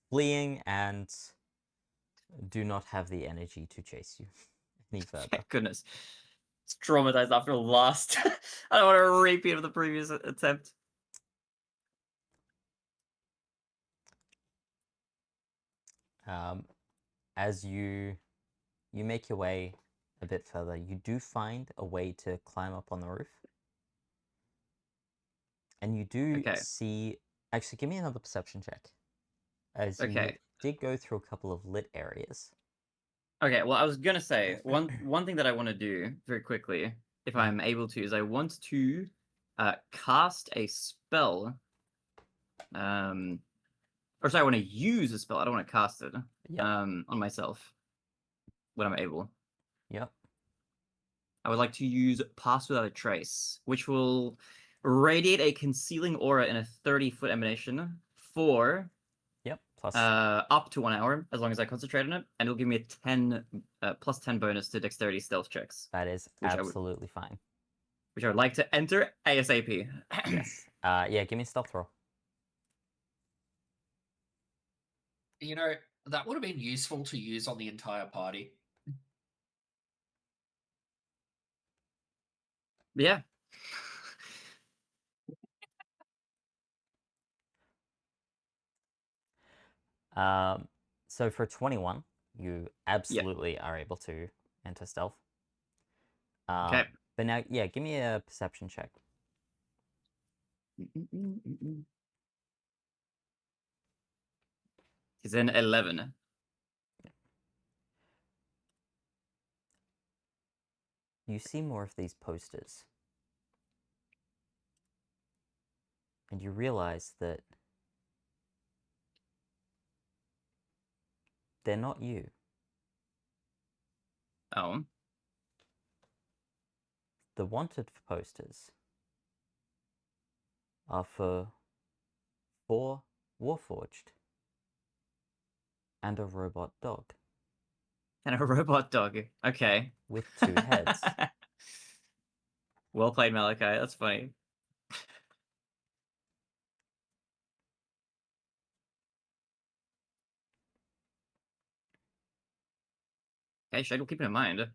Speaker 1: fleeing and do not have the energy to chase you any further.
Speaker 2: Thank goodness. It's traumatized after the last. I don't want a repeat of the previous attempt.
Speaker 1: As you make your way a bit further, you do find a way to climb up on the roof. And you do
Speaker 2: Okay.
Speaker 1: see... Actually, give me another perception check. As you
Speaker 2: Okay.
Speaker 1: did go through a couple of lit areas.
Speaker 2: Okay, well, I was gonna say one thing that I want to do very quickly, if I'm able to, is I want to cast a spell. Or sorry, I want to use a spell. I don't want to cast it.
Speaker 1: Yep.
Speaker 2: On myself when I'm able.
Speaker 1: Yep.
Speaker 2: I would like to use Pass Without a Trace, which will radiate a concealing aura in a 30-foot emanation for
Speaker 1: Yep. Plus...
Speaker 2: up to 1 hour, as long as I concentrate on it, and it'll give me a 10 plus 10 bonus to dexterity stealth checks,
Speaker 1: that is
Speaker 2: which
Speaker 1: absolutely fine.
Speaker 2: which I would like to enter ASAP.
Speaker 1: Yes. Yeah, give me a stealth roll.
Speaker 5: You know, that would have been useful to use on the entire party.
Speaker 2: Yeah.
Speaker 1: So for 21, you absolutely are able to enter stealth.
Speaker 2: Okay.
Speaker 1: But now, yeah, give me a perception check.
Speaker 2: He's in 11.
Speaker 1: You see more of these posters. And you realize that they're not you.
Speaker 2: Oh.
Speaker 1: The wanted posters are for 4 Warforged and a robot dog
Speaker 2: And a robot dog. Okay.
Speaker 1: with 2 heads.
Speaker 2: Well played, Malachi. That's funny. Okay, Shade will keep it in mind.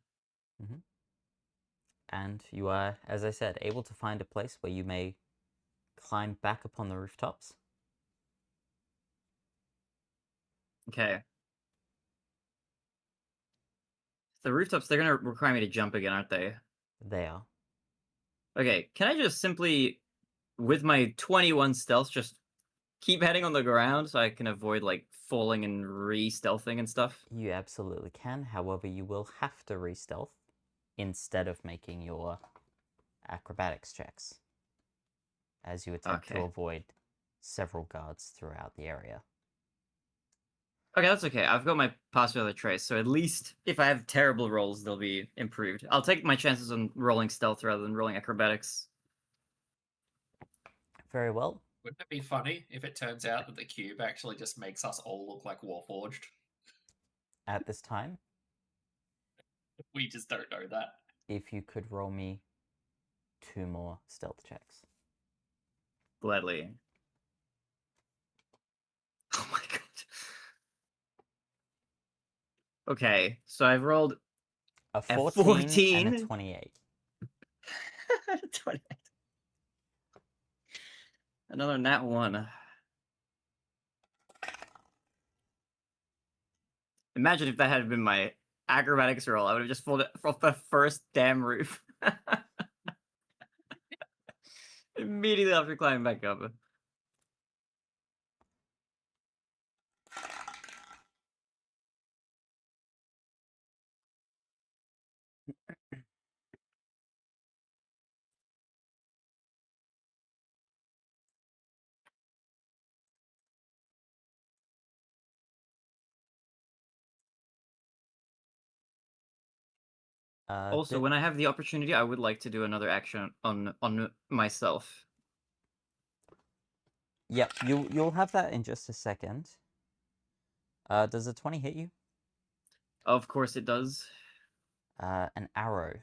Speaker 1: And you are, as I said, able to find a place where you may climb back upon the rooftops.
Speaker 2: Okay. The rooftops, they're gonna require me to jump again, aren't they?
Speaker 1: They are.
Speaker 2: Okay, can I just simply, with my 21 stealth, just keep heading on the ground so I can avoid, like, falling and re-stealthing and stuff?
Speaker 1: You absolutely can. However, you will have to re-stealth instead of making your acrobatics checks, as you attempt to
Speaker 2: Okay.
Speaker 1: avoid several guards throughout the area.
Speaker 2: Okay, that's okay. I've got my pass without a trace, so at least if I have terrible rolls, they'll be improved. I'll take my chances on rolling stealth rather than rolling acrobatics.
Speaker 1: Very well.
Speaker 5: Wouldn't it be funny if it turns out that the cube actually just makes us all look like Warforged?
Speaker 1: At this time,
Speaker 5: We just don't know that.
Speaker 1: if you could roll me 2 more stealth checks.
Speaker 2: Gladly. Oh my god. Okay, so I've rolled
Speaker 1: A
Speaker 2: a
Speaker 1: 14 and a
Speaker 2: 14.
Speaker 1: 28.
Speaker 2: 28. Another nat 1. Imagine if that had been my acrobatics roll. I would have just fallen off the first damn roof. Immediately after climbing back up. Also,
Speaker 1: Did-
Speaker 2: when I have the opportunity, I would like to do another action on myself.
Speaker 1: Yep, you'll have that in just a second. Does a 20 hit you?
Speaker 2: Of course it does.
Speaker 1: An arrow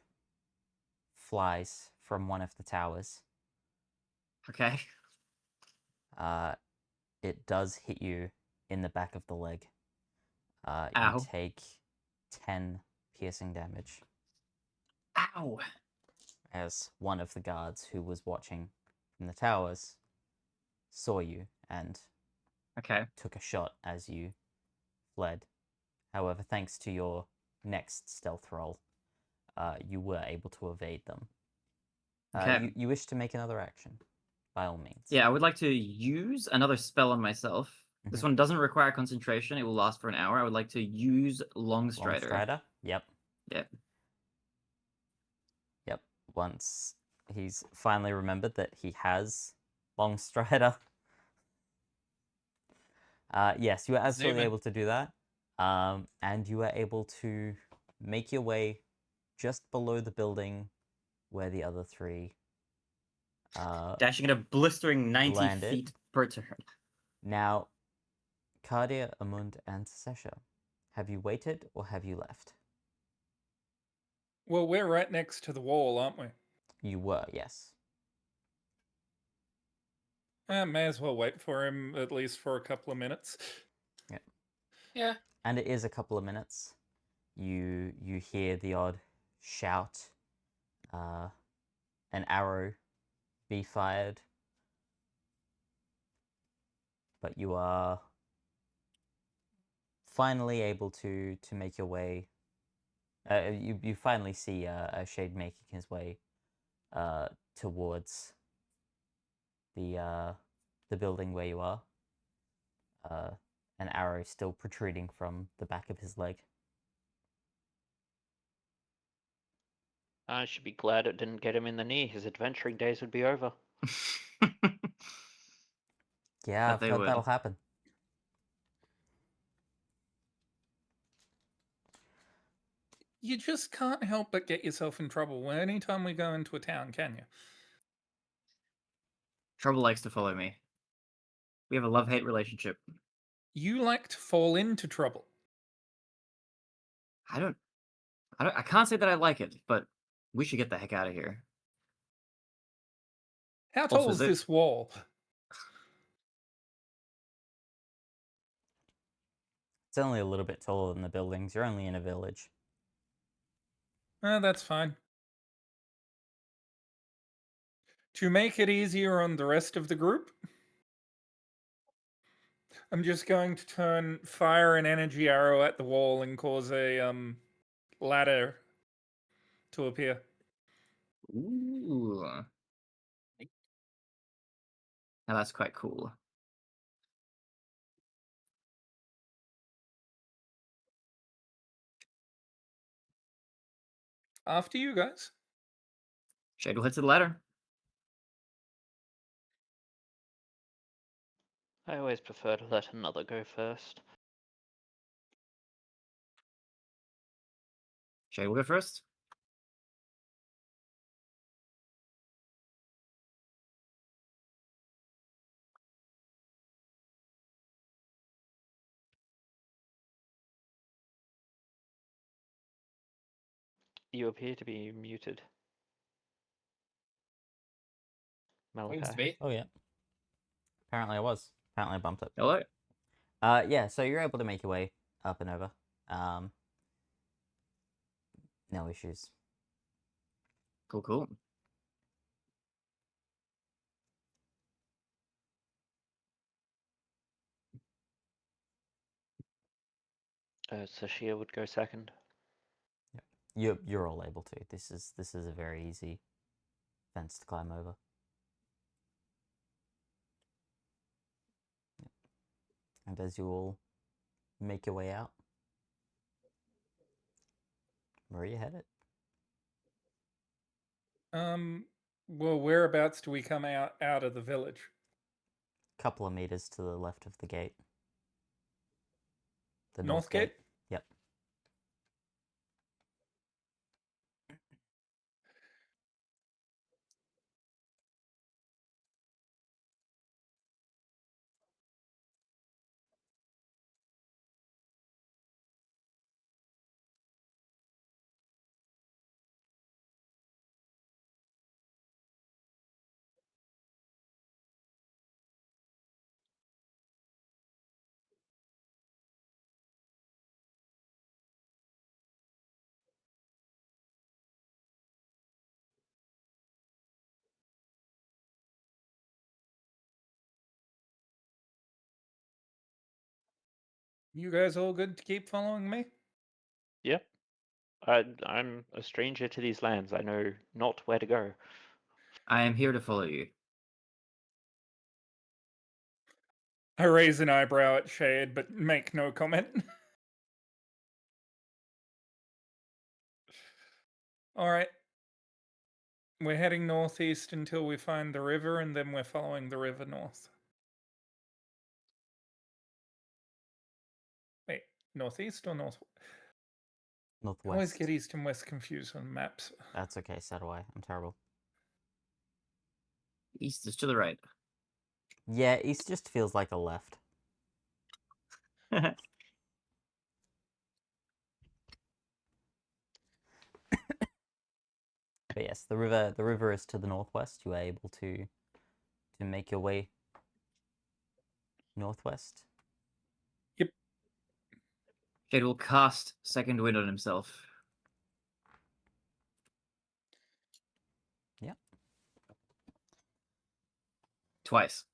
Speaker 1: flies from one of the towers.
Speaker 2: Okay.
Speaker 1: It does hit you in the back of the leg. You
Speaker 2: Ow.
Speaker 1: take 10 piercing damage
Speaker 2: Ow.
Speaker 1: as one of the guards who was watching from the towers saw you and
Speaker 2: Okay.
Speaker 1: took a shot as you fled. However, thanks to your next stealth roll, you were able to evade them.
Speaker 2: Okay.
Speaker 1: You wish to make another action, by all means.
Speaker 2: Yeah, I would like to use another spell on myself. This one doesn't require concentration. It will last for an hour. I would like to use Long Strider.
Speaker 1: Long Strider? Yep.
Speaker 2: Yep.
Speaker 1: Yep. Once he's finally remembered that he has Long Strider. Yes, you were absolutely
Speaker 5: Zoom in.
Speaker 1: able to do that. And you were able to make your way just below the building where the other three
Speaker 2: Dashing at a blistering 90
Speaker 1: landed.
Speaker 2: feet per turn.
Speaker 1: Now, Cardia, Amund, and Sesha, have you waited or have you left?
Speaker 4: Well, we're right next to the wall, aren't we?
Speaker 1: You were, yes.
Speaker 4: May as well wait for him at least for a couple of minutes.
Speaker 5: Yeah.
Speaker 1: And it is a couple of minutes. You hear the odd shout, an arrow be fired, but you are finally able to make your way. You finally see Shade making his way towards the building where you are. An arrow still protruding from the back of his leg.
Speaker 3: I should be glad it didn't get him in the knee. His adventuring days would be over.
Speaker 1: Yeah, I've
Speaker 2: they
Speaker 1: heard
Speaker 2: would.
Speaker 1: that'll happen.
Speaker 4: You just can't help but get yourself in trouble anytime we go into a town, can you?
Speaker 2: Trouble likes to follow me. We have a love-hate relationship.
Speaker 4: You like to fall into trouble.
Speaker 2: I can't say that I like it, but we should get the heck out of here.
Speaker 4: How tall
Speaker 2: Also,
Speaker 4: is
Speaker 2: is it-
Speaker 4: this wall?
Speaker 1: It's only a little bit taller than the buildings. You're only in a village.
Speaker 4: That's fine. To make it easier on the rest of the group, I'm just going to turn fire and energy arrow at the wall and cause a ladder to appear.
Speaker 2: Ooh. Now that's quite cool.
Speaker 4: After you guys.
Speaker 2: Shade will head to the ladder.
Speaker 3: I always prefer to let another go first.
Speaker 2: Shade will go first.
Speaker 3: You appear to be muted.
Speaker 5: Seems to
Speaker 3: Malachi.
Speaker 5: be.
Speaker 1: Oh yeah. Apparently I was. Apparently I bumped it.
Speaker 2: Hello.
Speaker 1: Yeah, so you're able to make your way up and over. No issues.
Speaker 2: Cool, cool.
Speaker 3: Sashia would go second.
Speaker 1: You're all able to. This is a very easy fence to climb over. And as you all make your way out, where are you headed?
Speaker 4: Well, whereabouts do we come out of the village?
Speaker 1: Couple of meters to the left of the gate. The
Speaker 4: North gate?
Speaker 1: Yep.
Speaker 4: You guys all good to keep following me?
Speaker 3: Yep. I'm a stranger to these lands. I know not where to go.
Speaker 2: I am here to follow you.
Speaker 4: I raise an eyebrow at Shade, but make no comment. All right. We're heading northeast until we find the river, and then we're following the river north. Wait, northeast or north? I always
Speaker 1: Northwest.
Speaker 4: get east and west confused on maps.
Speaker 1: That's okay, so do I. I'm terrible.
Speaker 2: East is to the right.
Speaker 1: Yeah, east just feels like a left. But yes, the river is to the northwest. You are able to make your way northwest.
Speaker 2: Shade will cast Second Wind on himself.
Speaker 1: Yep.
Speaker 2: Twice.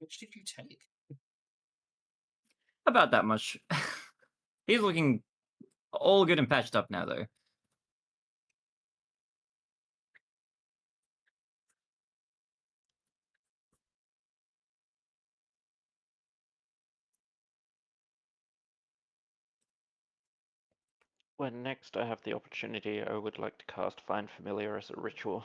Speaker 5: Which did you take?
Speaker 2: About that much. He's looking all good and patched up now, though.
Speaker 3: When next I have the opportunity, I would like to cast Find Familiar as a ritual.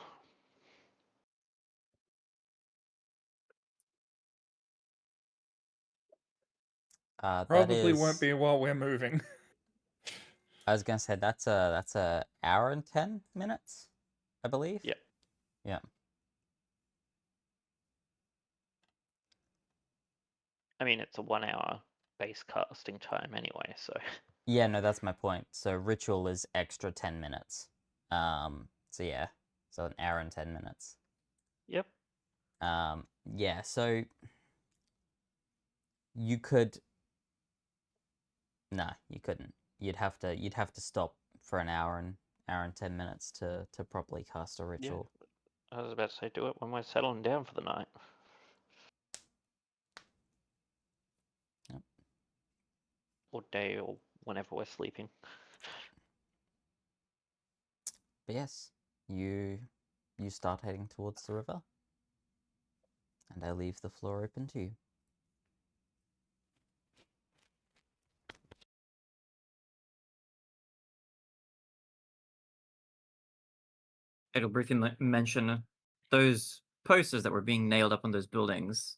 Speaker 1: That
Speaker 4: Probably
Speaker 1: is.
Speaker 4: won't be while we're moving.
Speaker 1: I was gonna say that's a hour and 10 minutes, I believe.
Speaker 3: Yep.
Speaker 1: Yeah.
Speaker 3: I mean, it's a 1 hour base casting time anyway, so.
Speaker 1: Yeah, no, that's my point. So ritual is extra 10 minutes. So yeah, so an hour and 10 minutes.
Speaker 3: Yep.
Speaker 1: Yeah. So you could. Nah, you couldn't. You'd have to stop for an hour hour and 10 minutes to properly cast a ritual.
Speaker 3: I was about to say, do it when we're settling down for the night.
Speaker 1: Yep.
Speaker 3: Or day, or whenever we're sleeping.
Speaker 1: But yes, you start heading towards the river, and I leave the floor open to you.
Speaker 2: It'll briefly mention those posters that were being nailed up on those buildings.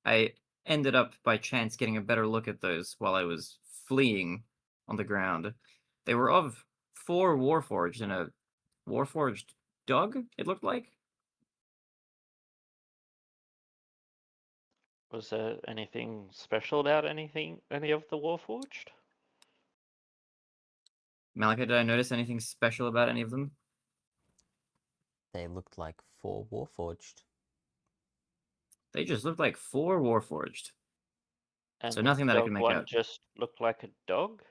Speaker 2: I ended up by chance getting a better look at those while I was fleeing on the ground. They were of 4 Warforged and a Warforged dog, it looked like.
Speaker 3: Was there anything special about any of the Warforged?
Speaker 2: Malika, did I notice anything special about any of them?
Speaker 1: They looked like 4 Warforged.
Speaker 2: They just looked like 4 Warforged.
Speaker 3: And
Speaker 2: So
Speaker 3: the
Speaker 2: nothing that I
Speaker 3: dog
Speaker 2: could make
Speaker 3: one
Speaker 2: out.
Speaker 3: just looked like a dog?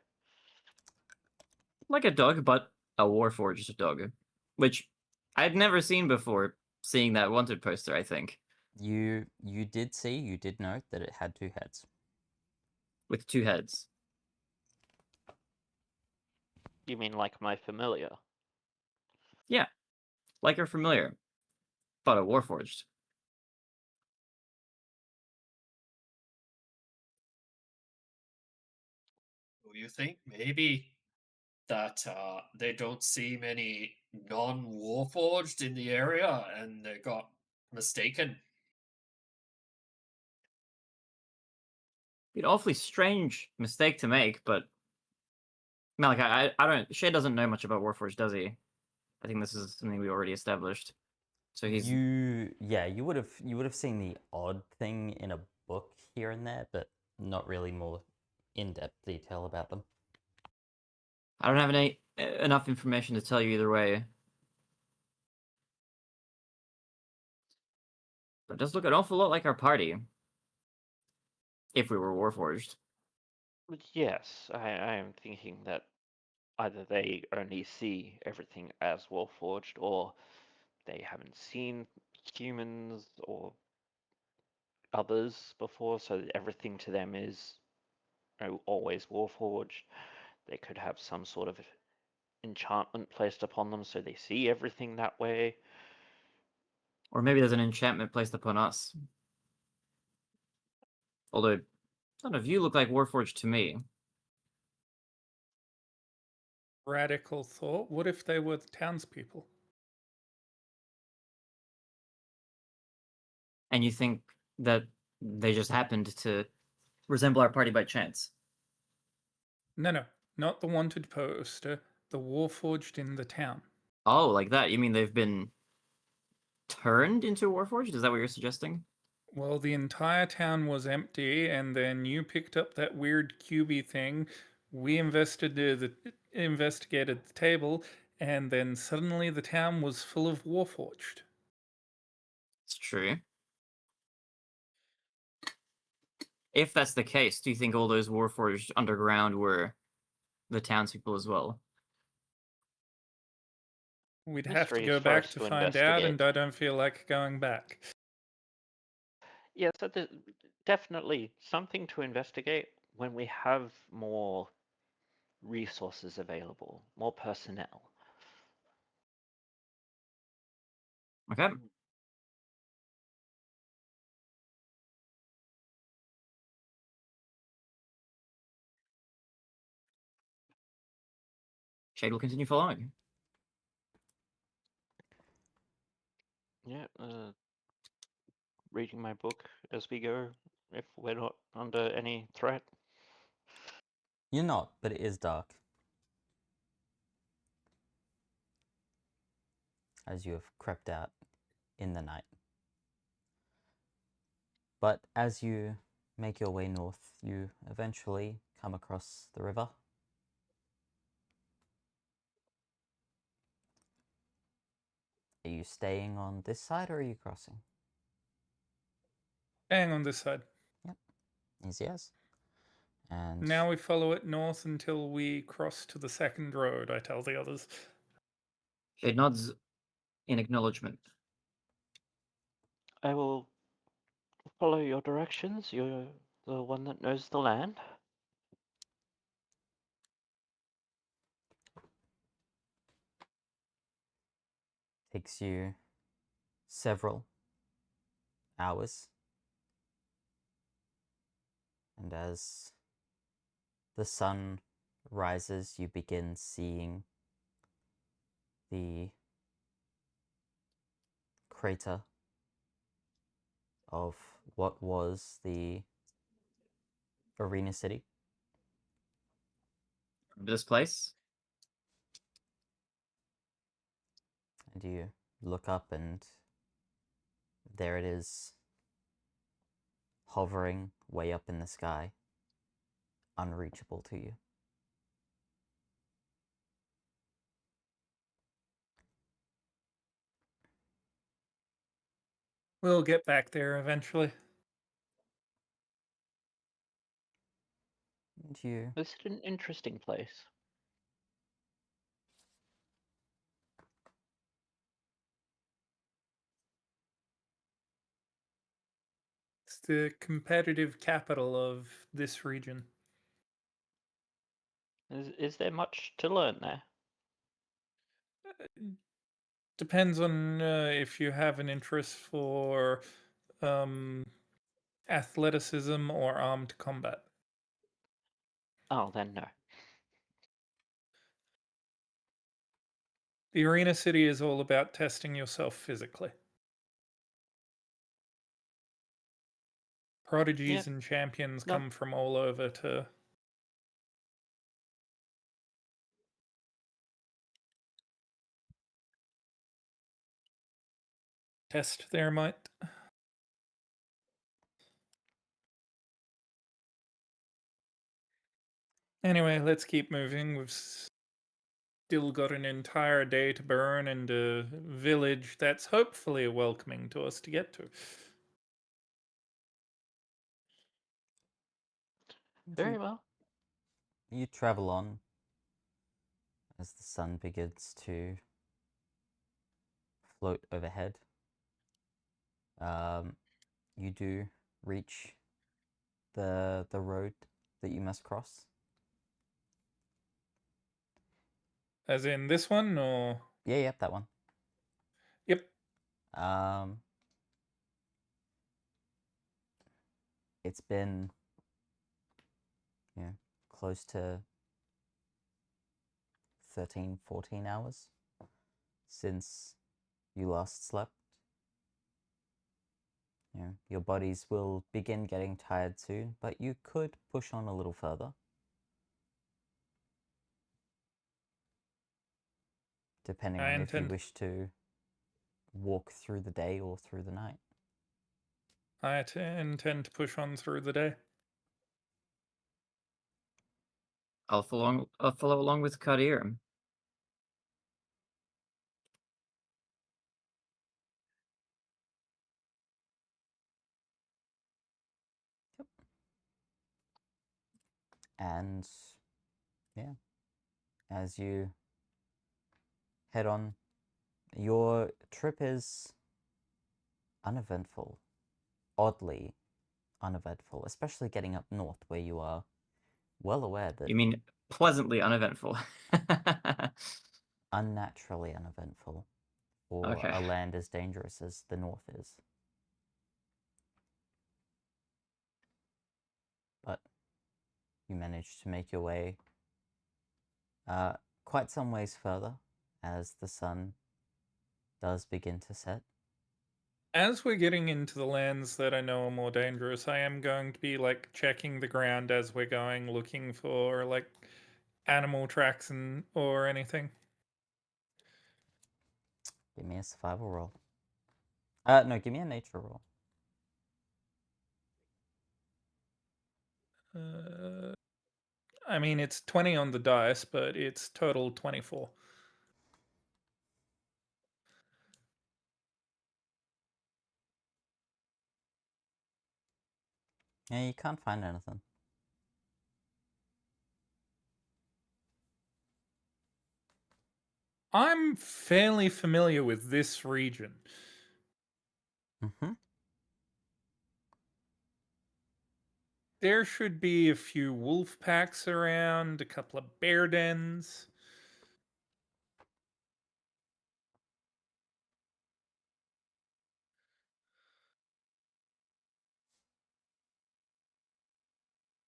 Speaker 2: Like a dog, but a Warforged dog. Which I'd never seen before, seeing that wanted poster, I think.
Speaker 1: You did note that it had 2 heads.
Speaker 2: With 2 heads.
Speaker 3: You mean like my familiar?
Speaker 2: Yeah, like your familiar, but a Warforged.
Speaker 5: Do you think maybe that they don't see many non-warforged in the area and they got mistaken?
Speaker 2: Be an awfully strange mistake to make, but Malachi, I don't. Shay doesn't know much about Warforged, does he? I think this is something we already established. So he's
Speaker 1: You would have seen the odd thing in a book here and there, but not really more in-depth detail about them.
Speaker 2: I don't have any enough information to tell you either way. But it does look an awful lot like our party. If we were Warforged.
Speaker 3: Yes, I am thinking that either they only see everything as Warforged, or they haven't seen humans or others before, so that everything to them is always Warforged. They could have some sort of enchantment placed upon them, so they see everything that way.
Speaker 2: Or maybe there's an enchantment placed upon us. Although, none of you look like Warforged to me.
Speaker 4: Radical thought. What if they were the townspeople?
Speaker 2: And you think that they just happened to resemble our party by chance?
Speaker 4: No, not the wanted poster. The Warforged in the town.
Speaker 2: Oh, like that? You mean they've been turned into Warforged? Is that what you're suggesting?
Speaker 4: Well, the entire town was empty, and then you picked up that weird cubey thing. We investigated the table, and then suddenly the town was full of Warforged.
Speaker 2: It's true. If that's the case, do you think all those Warforged underground were the townspeople as well?
Speaker 4: We'd have to
Speaker 3: Mysteries
Speaker 4: go
Speaker 3: for
Speaker 4: back
Speaker 3: us
Speaker 4: to
Speaker 3: to
Speaker 4: find out,
Speaker 3: investigate.
Speaker 4: and I don't feel like going back.
Speaker 3: Yes, that is definitely something to investigate when we have more resources available, more personnel.
Speaker 2: Okay. Shade will continue following.
Speaker 3: Yeah, reading my book as we go, if we're not under any threat.
Speaker 1: You're not, but it is dark. As you have crept out in the night. But as you make your way north, you eventually come across the river. Are you staying on this side or are you crossing?
Speaker 4: Hang on this side.
Speaker 1: Yep, easy as. And
Speaker 4: Now we follow it north until we cross to the second road, I tell the others.
Speaker 2: Shade nods in acknowledgement.
Speaker 3: I will follow your directions. You're the one that knows the land.
Speaker 1: Takes you several hours. And as the sun rises, you begin seeing the crater of what was the Arena City.
Speaker 2: This place?
Speaker 1: And you look up, and there it is, hovering way up in the sky, unreachable to you.
Speaker 4: We'll get back there eventually.
Speaker 1: And you
Speaker 3: This is an interesting place.
Speaker 4: It's the competitive capital of this region.
Speaker 3: Is there much to learn there?
Speaker 4: Depends on if you have an interest for athleticism or armed combat.
Speaker 3: Oh, then no.
Speaker 4: The Arena City is all about testing yourself physically. Prodigies and champions
Speaker 3: No.
Speaker 4: come from all over to test their might. Anyway, let's keep moving. We've still got an entire day to burn and a village that's hopefully welcoming to us to get to.
Speaker 3: Very well.
Speaker 1: You travel on as the sun begins to float overhead. You do reach the road that you must cross.
Speaker 4: As in this one, or
Speaker 1: Yeah, yep, that one.
Speaker 4: yep.
Speaker 1: It's been close to 13, 14 hours since you last slept. Your bodies will begin getting tired soon, but you could push on a little further. Depending on if you wish to walk through the day or through the night.
Speaker 4: I intend to push on through the day.
Speaker 2: I'll follow along with Kadir.
Speaker 1: Yep. And yeah, as you head on, your trip is uneventful, oddly uneventful, especially getting up north where you are well aware that
Speaker 2: You mean pleasantly uneventful?
Speaker 1: unnaturally uneventful for
Speaker 2: Okay.
Speaker 1: a land as dangerous as the north is. But you manage to make your way quite some ways further as the sun does begin to set.
Speaker 4: As we're getting into the lands that I know are more dangerous, I am going to be like checking the ground as we're going, looking for like animal tracks and or anything.
Speaker 1: Give me a survival roll. No, give me a nature roll.
Speaker 4: I mean, it's 20 on the dice, but it's total 24.
Speaker 1: Yeah, you can't find anything.
Speaker 4: I'm fairly familiar with this region.
Speaker 1: Mm-hmm.
Speaker 4: There should be a few wolf packs around, a couple of bear dens.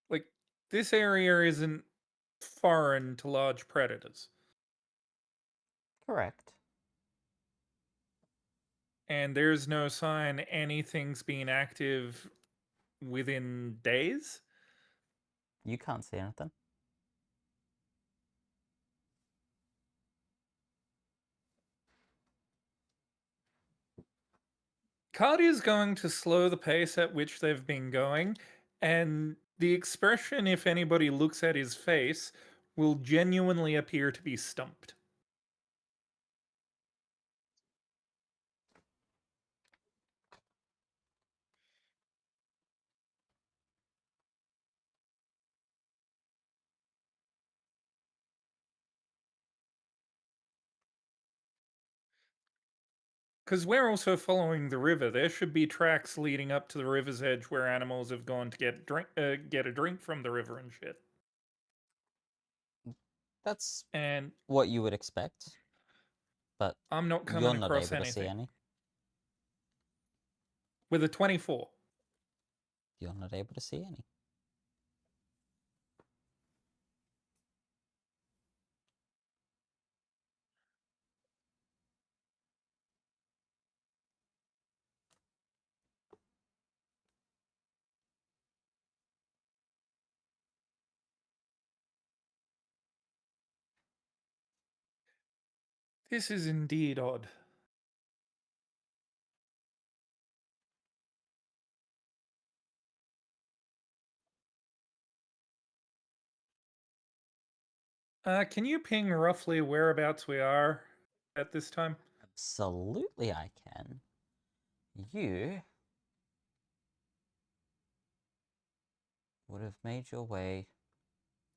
Speaker 4: Like, this area isn't foreign to large predators.
Speaker 1: Correct.
Speaker 4: And there's no sign anything's been active within days.
Speaker 1: You can't see anything.
Speaker 4: Cardia's going to slow the pace at which they've been going, and the expression, if anybody looks at his face, will genuinely appear to be stumped. Because we're also following the river. There should be tracks leading up to the river's edge where animals have gone to get a drink from the river and shit.
Speaker 1: That's
Speaker 4: And
Speaker 1: what you would expect, but
Speaker 4: I'm not
Speaker 1: you're
Speaker 4: coming
Speaker 1: not
Speaker 4: across
Speaker 1: able to see
Speaker 4: anything.
Speaker 1: any.
Speaker 4: With a 24.
Speaker 1: You're not able to see any.
Speaker 4: This is indeed odd. Can you ping roughly whereabouts we are at this time?
Speaker 1: Absolutely, I can. You would have made your way.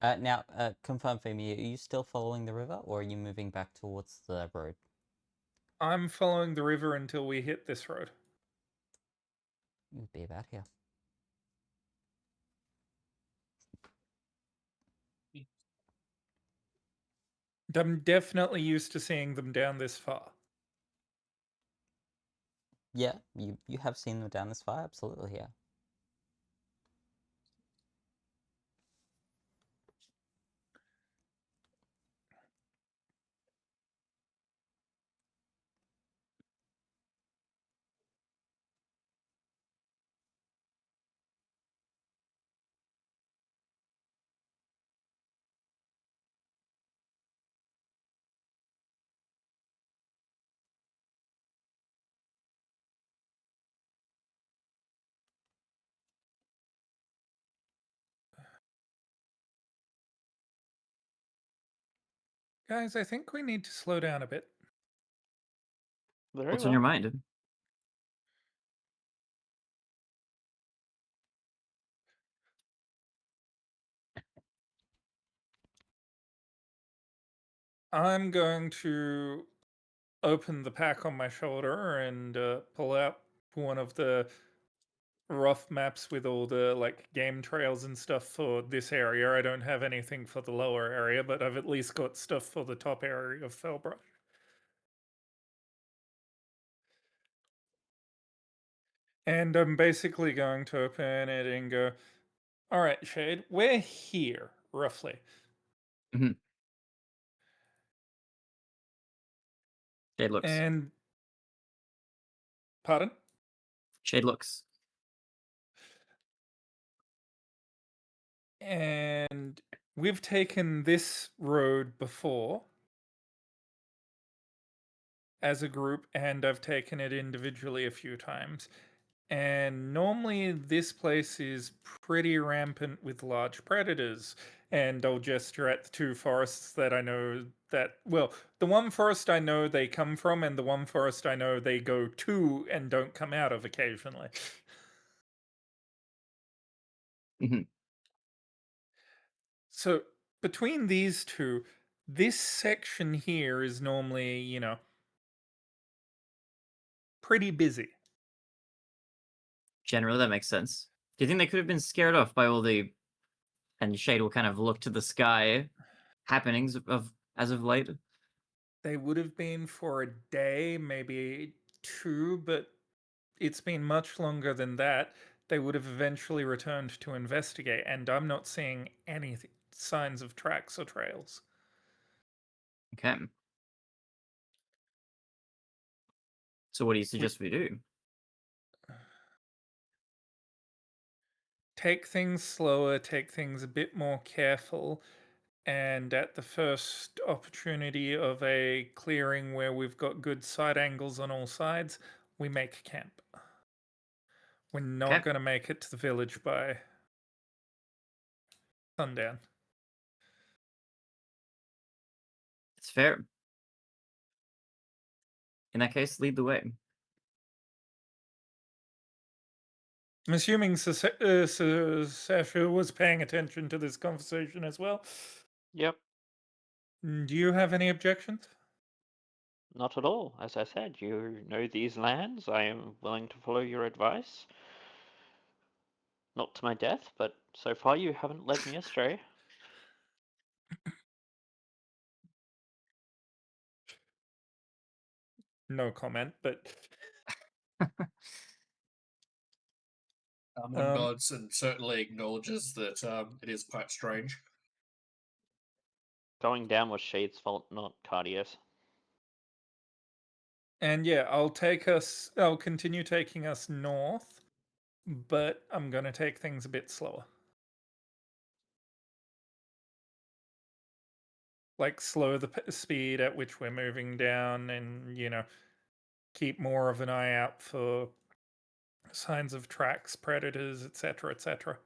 Speaker 1: Now, confirm for me, are you still following the river, or are you moving back towards the road?
Speaker 4: I'm following the river until we hit this road.
Speaker 1: You would be about here.
Speaker 4: I'm definitely used to seeing them down this far.
Speaker 1: Yeah, you have seen them down this far, absolutely, yeah.
Speaker 4: Guys, I think we need to slow down a bit.
Speaker 3: Very
Speaker 2: What's
Speaker 3: well.
Speaker 2: on your mind?
Speaker 4: I'm going to open the pack on my shoulder and pull out one of the rough maps with all the like game trails and stuff for this area. I don't have anything for the lower area, but I've at least got stuff for the top area of Fellbrush. And I'm basically going to open it and go, all right, Shade, we're here, roughly.
Speaker 2: Shade looks.
Speaker 4: And, pardon?
Speaker 2: Shade looks.
Speaker 4: And we've taken this road before as a group, and I've taken it individually a few times. And normally this place is pretty rampant with large predators. And I'll gesture at the two forests that I know that, well, the one forest I know they come from, and the one forest I know they go to and don't come out of occasionally.
Speaker 2: Mhm.
Speaker 4: So between these two, This section here is normally, pretty busy.
Speaker 2: Generally, that makes sense. Do you think they could have been scared off by all the, and Shade will kind of look to the sky, happenings of as of late?
Speaker 4: They would have been for a day, maybe 2, but it's been much longer than that. They would have eventually returned to investigate, and I'm not seeing any signs of tracks or trails.
Speaker 2: Okay. So what do you suggest we do?
Speaker 4: Take things slower, take things a bit more careful, and at the first opportunity of a clearing where we've got good side angles on all sides, we make camp. We're not
Speaker 2: Okay.
Speaker 4: going to make it to the village by sundown.
Speaker 2: It's fair. In that case, lead the way.
Speaker 4: I'm assuming Sasha was paying attention to this conversation as well.
Speaker 3: Yep,
Speaker 4: Do you have any objections?
Speaker 3: not at all. As I said, you know these lands. I am willing to follow your advice. Not to my death, but so far you haven't led me astray.
Speaker 4: No comment, but
Speaker 5: One nods and certainly acknowledges that it is quite strange.
Speaker 3: Going down was Shade's fault, not Cardio's.
Speaker 4: and yeah, I'll continue taking us north, but I'm going to take things a bit slower. Like slow the speed at which we're moving down, and keep more of an eye out for signs of tracks, predators, etc., etc.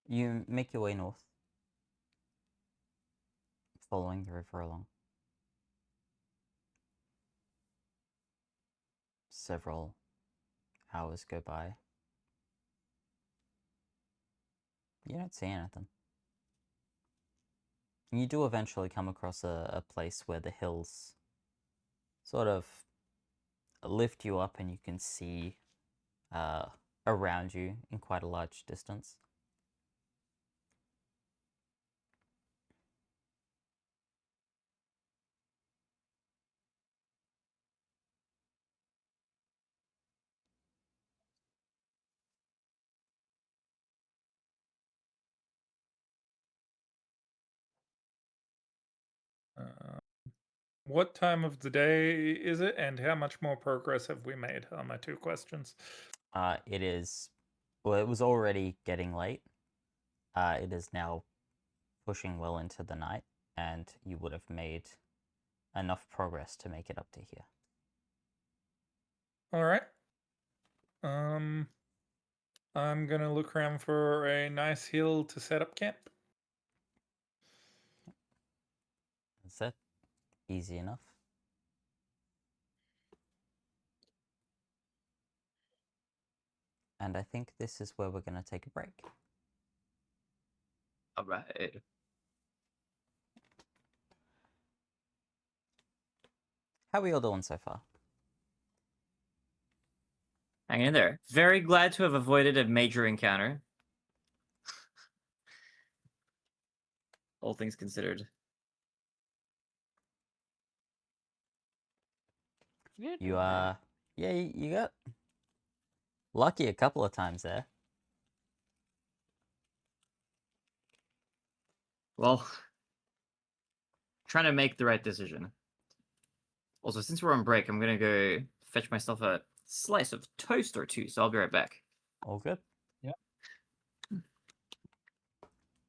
Speaker 1: You make your way north, following the river along. Several hours go by. You don't see anything. You do eventually come across a place where the hills sort of lift you up and you can see around you in quite a large distance.
Speaker 4: What time of the day is it, and how much more progress have we made? Are my 2 questions.
Speaker 1: It is, well, it was already getting late. It is now pushing well into the night, and you would have made enough progress to make it up to here.
Speaker 4: All right. I'm gonna look around for a nice hill to set up camp.
Speaker 1: That's it. Easy enough. And I think this is where we're going to take a break.
Speaker 2: All right.
Speaker 1: How are we all doing so far?
Speaker 2: Hang in there. Very glad to have avoided a major encounter. All things considered.
Speaker 1: You yeah, you got lucky a couple of times there.
Speaker 2: Well, trying to make the right decision. Also, since we're on break, I'm gonna go fetch myself a slice of toast or two, so I'll be right back.
Speaker 1: All good.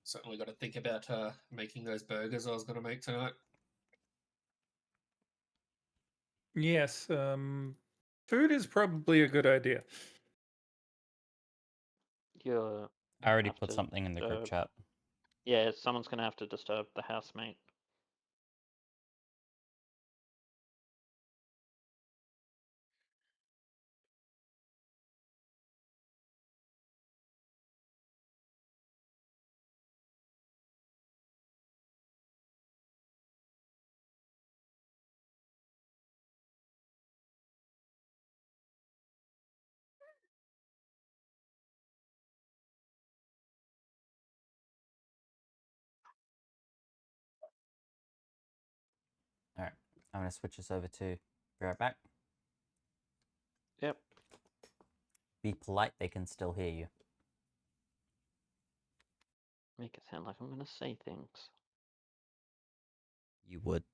Speaker 5: Certainly got to think about making those burgers I was going to make tonight.
Speaker 4: Yes, food is probably a good idea.
Speaker 3: You're
Speaker 1: I already
Speaker 3: have
Speaker 1: put
Speaker 3: to,
Speaker 1: something in the group chat.
Speaker 3: Yeah, someone's gonna have to disturb the housemate.
Speaker 1: I'm going to switch this over to be right back.
Speaker 3: Yep.
Speaker 1: Be polite, they can still hear you.
Speaker 3: Make it sound like I'm going to say things.
Speaker 1: You would.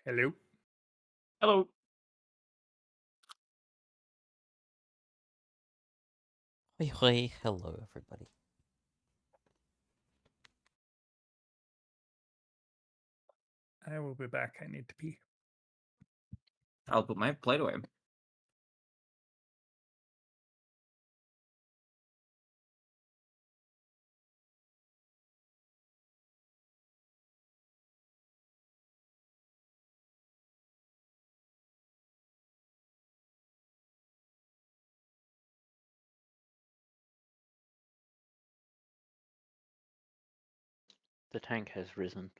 Speaker 4: Hello.
Speaker 2: Hello.
Speaker 1: Hoi, hello everybody.
Speaker 4: I will be back. I need to pee.
Speaker 2: I'll put my plate away.
Speaker 3: The tank has risen.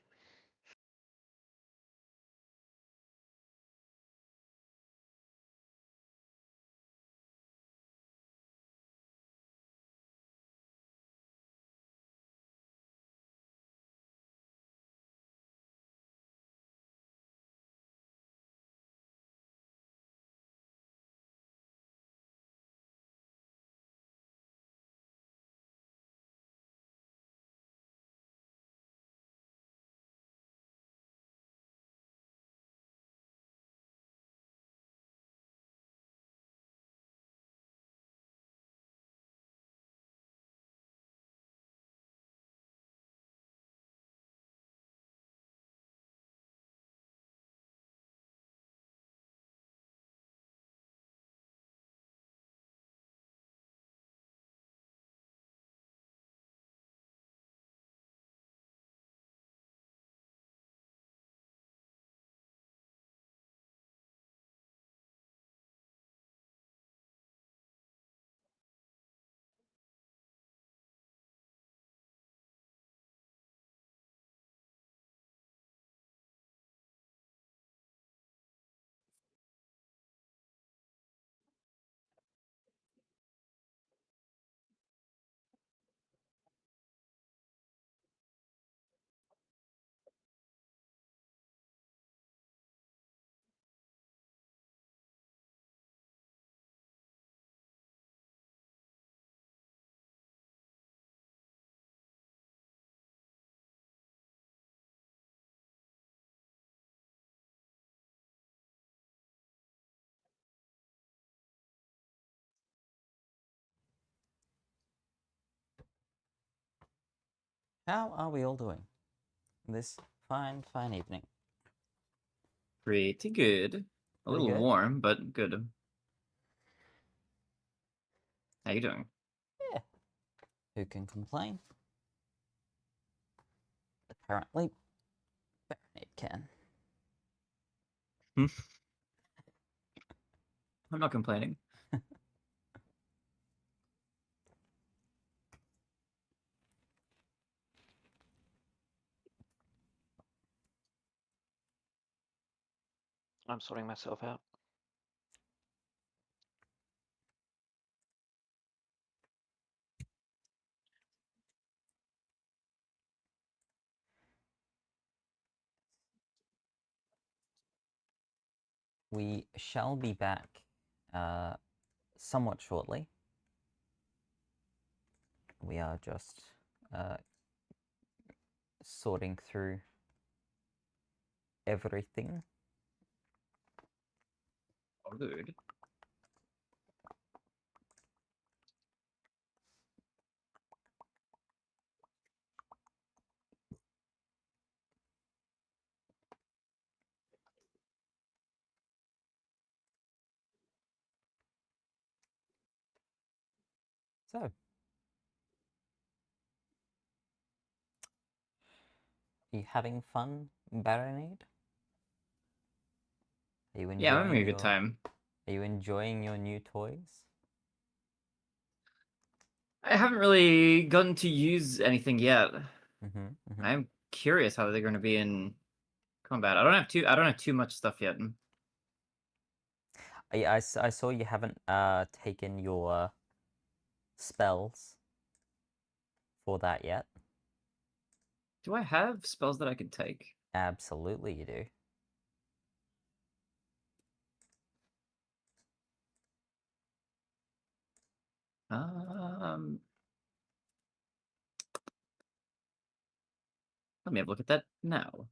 Speaker 1: How are we all doing this fine evening?
Speaker 2: Pretty good. A
Speaker 1: Pretty
Speaker 2: little
Speaker 1: good?
Speaker 2: warm, but good. How you doing?
Speaker 1: Yeah. Who can complain? Apparently, Baronet can.
Speaker 2: I'm not complaining.
Speaker 3: I'm sorting myself out.
Speaker 1: We shall be back somewhat shortly. We are just sorting through everything.
Speaker 2: Oh, good.
Speaker 1: So, are you having fun, Baronet? Are you
Speaker 2: Yeah, I'm having
Speaker 1: enjoying
Speaker 2: a good time.
Speaker 1: Are you enjoying your new toys?
Speaker 2: I haven't really gotten to use anything yet.
Speaker 1: Mm-hmm.
Speaker 2: I'm curious how they're going to be in combat. I don't have too much stuff yet.
Speaker 1: I saw you haven't taken your spells for that yet.
Speaker 2: Do I have spells that I could take?
Speaker 1: Absolutely, you do.
Speaker 2: Let me have a look at that now.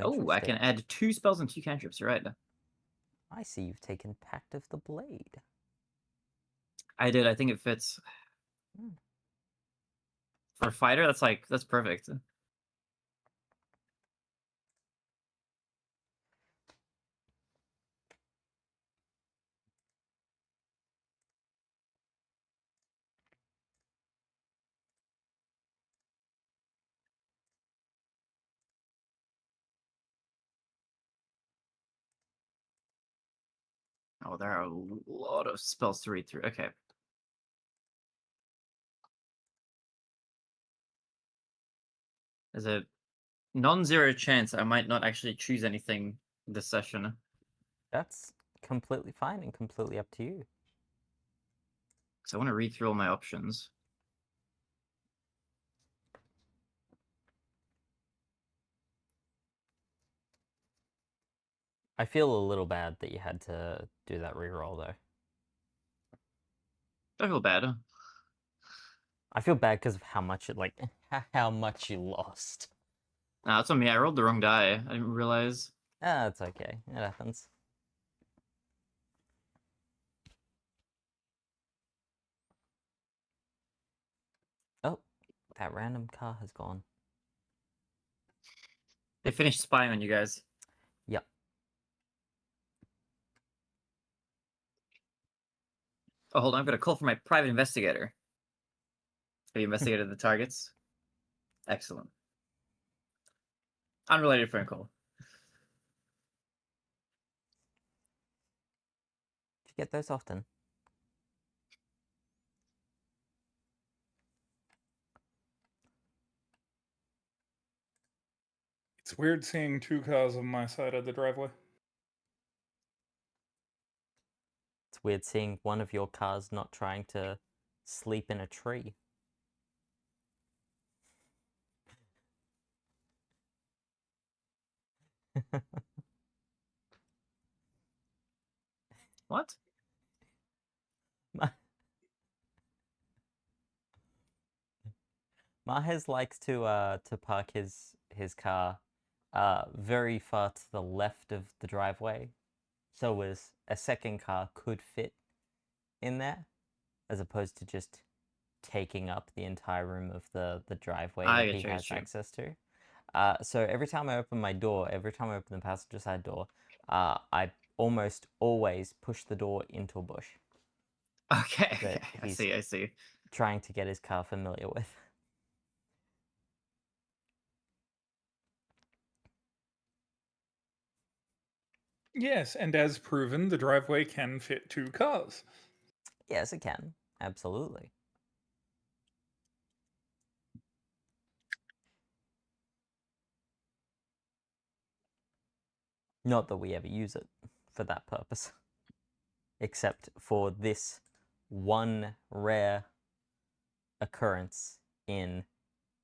Speaker 1: Oh,
Speaker 2: Oh, I can
Speaker 1: interesting.
Speaker 2: add 2 spells and 2 cantrips, you're right.
Speaker 1: I see you've taken Pact of the Blade.
Speaker 2: I did, I think it fits.
Speaker 1: Hmm.
Speaker 2: For a fighter, that's perfect. Oh, there are a lot of spells to read through. Okay. There's a non-zero chance I might not actually choose anything this session.
Speaker 1: That's completely fine and completely up to you.
Speaker 2: So I want to read through all my options.
Speaker 1: I feel a little bad that you had to do that reroll, though.
Speaker 2: Don't feel bad.
Speaker 1: I feel bad because of how much it, like, how much you lost.
Speaker 2: Nah, that's on me. I rolled the wrong die. I didn't realize.
Speaker 1: Ah, it's okay. It happens. Oh, that random car has gone.
Speaker 2: They finished spying on you guys.
Speaker 1: Yep.
Speaker 2: Oh, hold on. I've got a call from my private investigator. Have you investigated the targets? Excellent. Unrelated phone call.
Speaker 1: Do you get those often?
Speaker 4: It's weird seeing 2 cars on my side of the driveway.
Speaker 1: It's weird seeing one of your cars not trying to sleep in a tree.
Speaker 2: What?
Speaker 1: Mahez likes to park his car very far to the left of the driveway, so as a second car could fit in there, as opposed to just taking up the entire room of the driveway
Speaker 2: I
Speaker 1: that
Speaker 2: get
Speaker 1: he
Speaker 2: you,
Speaker 1: has
Speaker 2: get you.
Speaker 1: access to. So every time I open my door, every time I open the passenger side door, I almost always push the door into a bush
Speaker 2: Okay,
Speaker 1: that
Speaker 2: okay. I
Speaker 1: he's
Speaker 2: see, I see.
Speaker 1: trying to get his car familiar with.
Speaker 4: Yes, and as proven, the driveway can fit 2 cars.
Speaker 1: Yes, it can. Absolutely. Not that we ever use it for that purpose. Except for this one rare occurrence in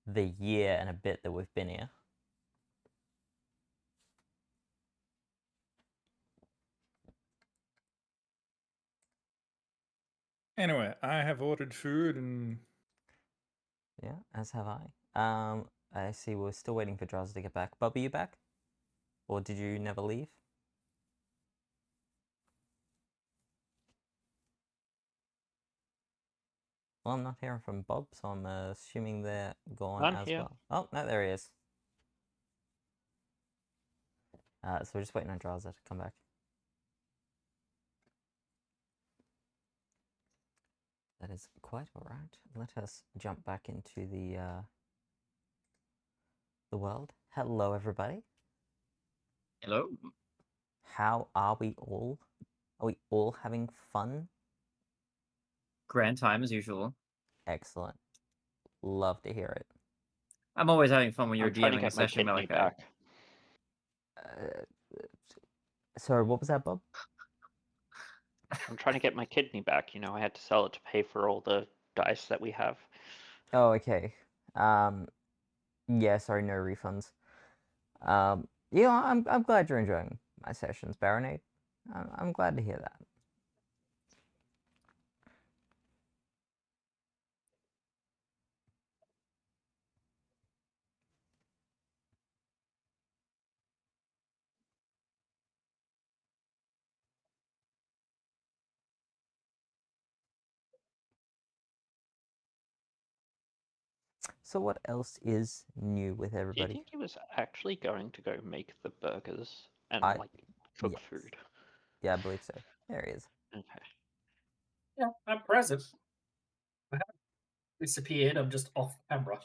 Speaker 1: the year and a bit that we've been here.
Speaker 4: Anyway, I have ordered food and
Speaker 1: Yeah, as have I. I see we're still waiting for Drowser to get back. Bubba, you back? Or did you never leave? Well, I'm not hearing from Bob, so I'm assuming they're gone
Speaker 3: I'm
Speaker 1: as
Speaker 3: here.
Speaker 1: well. Oh, no, there he is. So we're just waiting on Drowser to come back. That is quite alright. Let us jump back into the world. Hello, everybody.
Speaker 2: Hello?
Speaker 1: How are we all? Are we all having fun?
Speaker 2: Grand time as usual.
Speaker 1: Excellent. Love to hear it.
Speaker 2: I'm always having fun when you're
Speaker 3: I'm trying to
Speaker 2: DMing a
Speaker 3: get my
Speaker 2: session,
Speaker 3: kidney
Speaker 2: Malachi.
Speaker 3: back.
Speaker 1: Sorry, what was that, Bob?
Speaker 3: I'm trying to get my kidney back. You know, I had to sell it to pay for all the dice that we have.
Speaker 1: Oh, okay. Yeah, sorry, no refunds. Yeah, I'm glad you're enjoying my sessions, Baronade. I'm glad to hear that. So what else is new with
Speaker 3: Do you
Speaker 1: everybody?
Speaker 3: think he was actually going to go make the burgers and
Speaker 1: I-
Speaker 3: like cook
Speaker 1: yes.
Speaker 3: food?
Speaker 1: Yeah, I believe so. There he is.
Speaker 3: Okay.
Speaker 5: Yeah, I'm present. I haven't disappeared. I'm just off camera.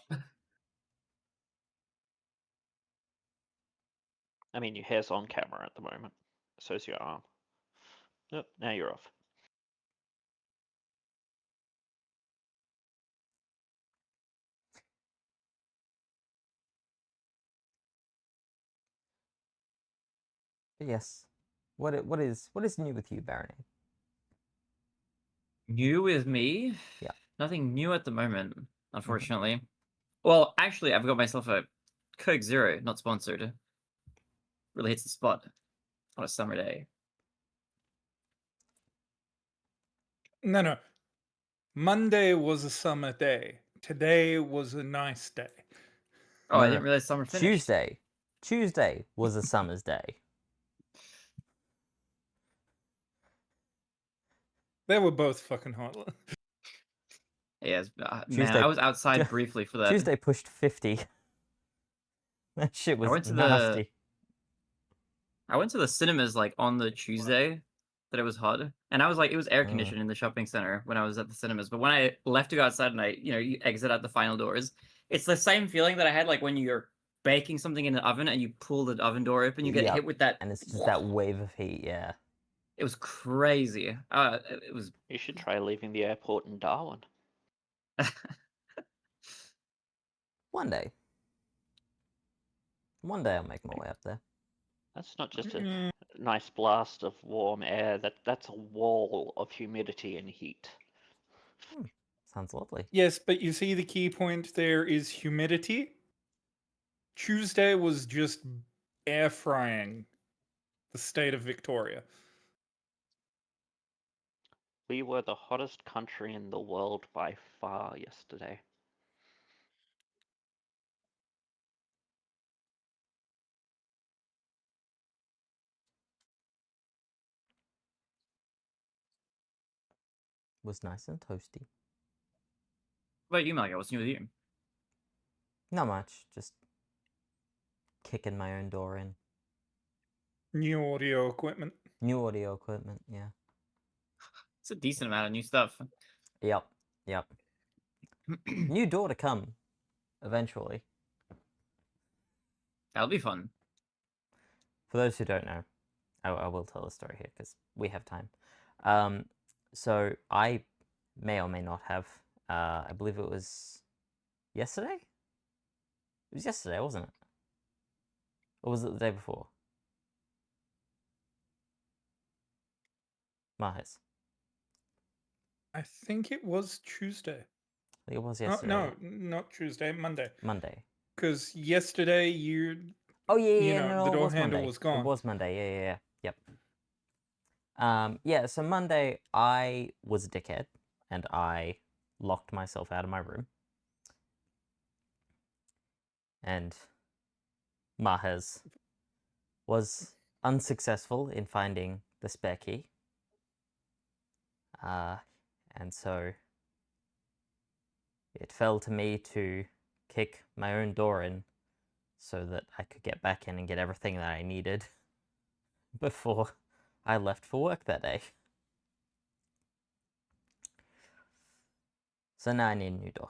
Speaker 3: I mean, your hair's on camera at the moment. So's your arm. Nope, now you're off.
Speaker 1: But yes. What is new with you, Baronade?
Speaker 2: New with me?
Speaker 1: Yeah.
Speaker 2: Nothing new at the moment, unfortunately. Well, actually, I've got myself a Coke Zero, not sponsored. Really hits the spot on a summer day.
Speaker 4: No. Monday was a summer day. Today was a nice day.
Speaker 2: Oh,
Speaker 1: No,
Speaker 2: I
Speaker 1: no,
Speaker 2: didn't realize summer finished.
Speaker 1: Tuesday was a summer's day.
Speaker 4: They were both fucking hot.
Speaker 2: Yes, man,
Speaker 1: Tuesday-
Speaker 2: I was outside
Speaker 1: Tu-
Speaker 2: briefly for that.
Speaker 1: Tuesday pushed 50. That shit was
Speaker 2: went to
Speaker 1: nasty.
Speaker 2: I went to the cinemas like on the Tuesday that it was hot, and I was like, it was air conditioned in the shopping center when I was at the cinemas. But when I left to go outside and you exit out the final doors, it's the same feeling that I had like when you're baking something in the oven and you pull the oven door open, you get
Speaker 1: Yep.
Speaker 2: hit with that,
Speaker 1: And it's just that wave of heat, yeah.
Speaker 2: It was crazy. It was.
Speaker 3: You should try leaving the airport in Darwin.
Speaker 1: One day. One day I'll make my way up there.
Speaker 3: That's not just
Speaker 4: Mm,
Speaker 3: a nice blast of warm air. That's a wall of humidity and heat.
Speaker 1: Sounds lovely.
Speaker 4: yes, but you see the key point there is humidity. Tuesday was just air frying the state of Victoria.
Speaker 3: We were the hottest country in the world by far yesterday.
Speaker 1: Was nice and toasty.
Speaker 2: What about you, Malika? What's new with you?
Speaker 1: Not much. Just kicking my own door in.
Speaker 4: New audio equipment.
Speaker 1: New audio equipment, yeah.
Speaker 2: It's a decent amount of new stuff.
Speaker 1: Yep. New door to come. Eventually.
Speaker 2: That'll be fun.
Speaker 1: For those who don't know, I will tell a story here because we have time. So I may or may not have, I believe it was yesterday? It was yesterday, wasn't it? Or was it the day before? Mahes.
Speaker 4: I think it was Tuesday.
Speaker 1: I think it was
Speaker 4: Oh,
Speaker 1: yesterday.
Speaker 4: no, not Tuesday, Monday.
Speaker 1: Monday.
Speaker 4: Because yesterday
Speaker 1: Oh yeah,
Speaker 4: You
Speaker 1: yeah,
Speaker 4: know,
Speaker 1: no,
Speaker 4: the
Speaker 1: it
Speaker 4: door
Speaker 1: was
Speaker 4: handle
Speaker 1: Monday.
Speaker 4: was gone.
Speaker 1: It was Monday, yeah, yep. Yeah, so Monday I was a dickhead and I locked myself out of my room. And Mahes was unsuccessful in finding the spare key. And so it fell to me to kick my own door in so that I could get back in and get everything that I needed before I left for work that day. So now I need a new door.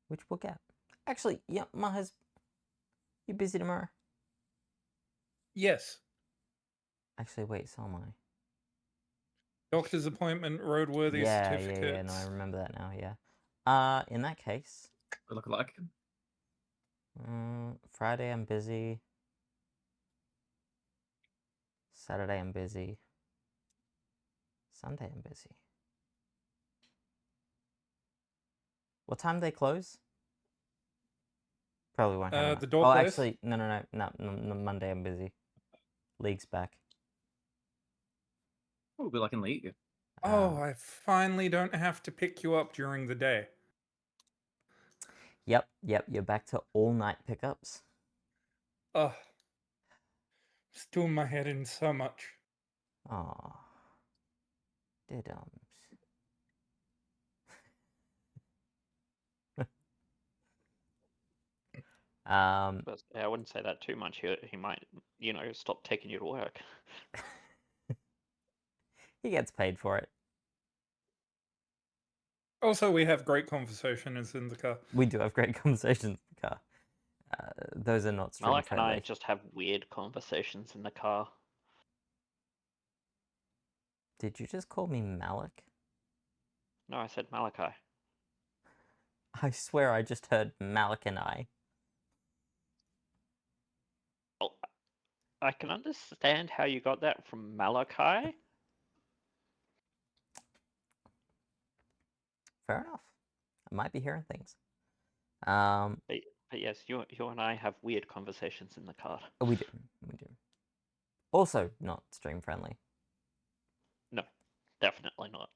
Speaker 1: Which we'll get. Actually, yeah, Mahes, you busy tomorrow?
Speaker 4: Yes.
Speaker 1: Actually, wait, so am I.
Speaker 4: Doctor's appointment, roadworthy certificates.
Speaker 1: Yeah, no, I remember that now, yeah. In that case,
Speaker 2: Good luck.
Speaker 1: Friday I'm busy. Saturday I'm busy. Sunday I'm busy. What time do they close? Probably won't have enough.
Speaker 4: The door
Speaker 1: Oh,
Speaker 4: place?
Speaker 1: actually, no, Monday I'm busy. League's back.
Speaker 2: Oh, good luck in league.
Speaker 4: Oh, I finally don't have to pick you up during the day.
Speaker 1: Yep, you're back to all-night pickups.
Speaker 4: Ugh. It's doing my head in so much.
Speaker 1: Oh.
Speaker 3: But I wouldn't say that too much. He might, stop taking you to work.
Speaker 1: He gets paid for it.
Speaker 4: Also, we have great conversations in the car.
Speaker 1: We do have great conversations in the car. Those are not stream
Speaker 3: Malik and I
Speaker 1: friendly.
Speaker 3: just have weird conversations in the car.
Speaker 1: Did you just call me Malik?
Speaker 3: No, I said Malachi.
Speaker 1: I swear I just heard Malik and I.
Speaker 3: Well, I can understand how you got that from Malachi.
Speaker 1: Fair enough. I might be hearing things. Um,
Speaker 3: But yes, you and I have weird conversations in the car.
Speaker 1: we do. We do. Also not stream friendly.
Speaker 3: No, definitely not.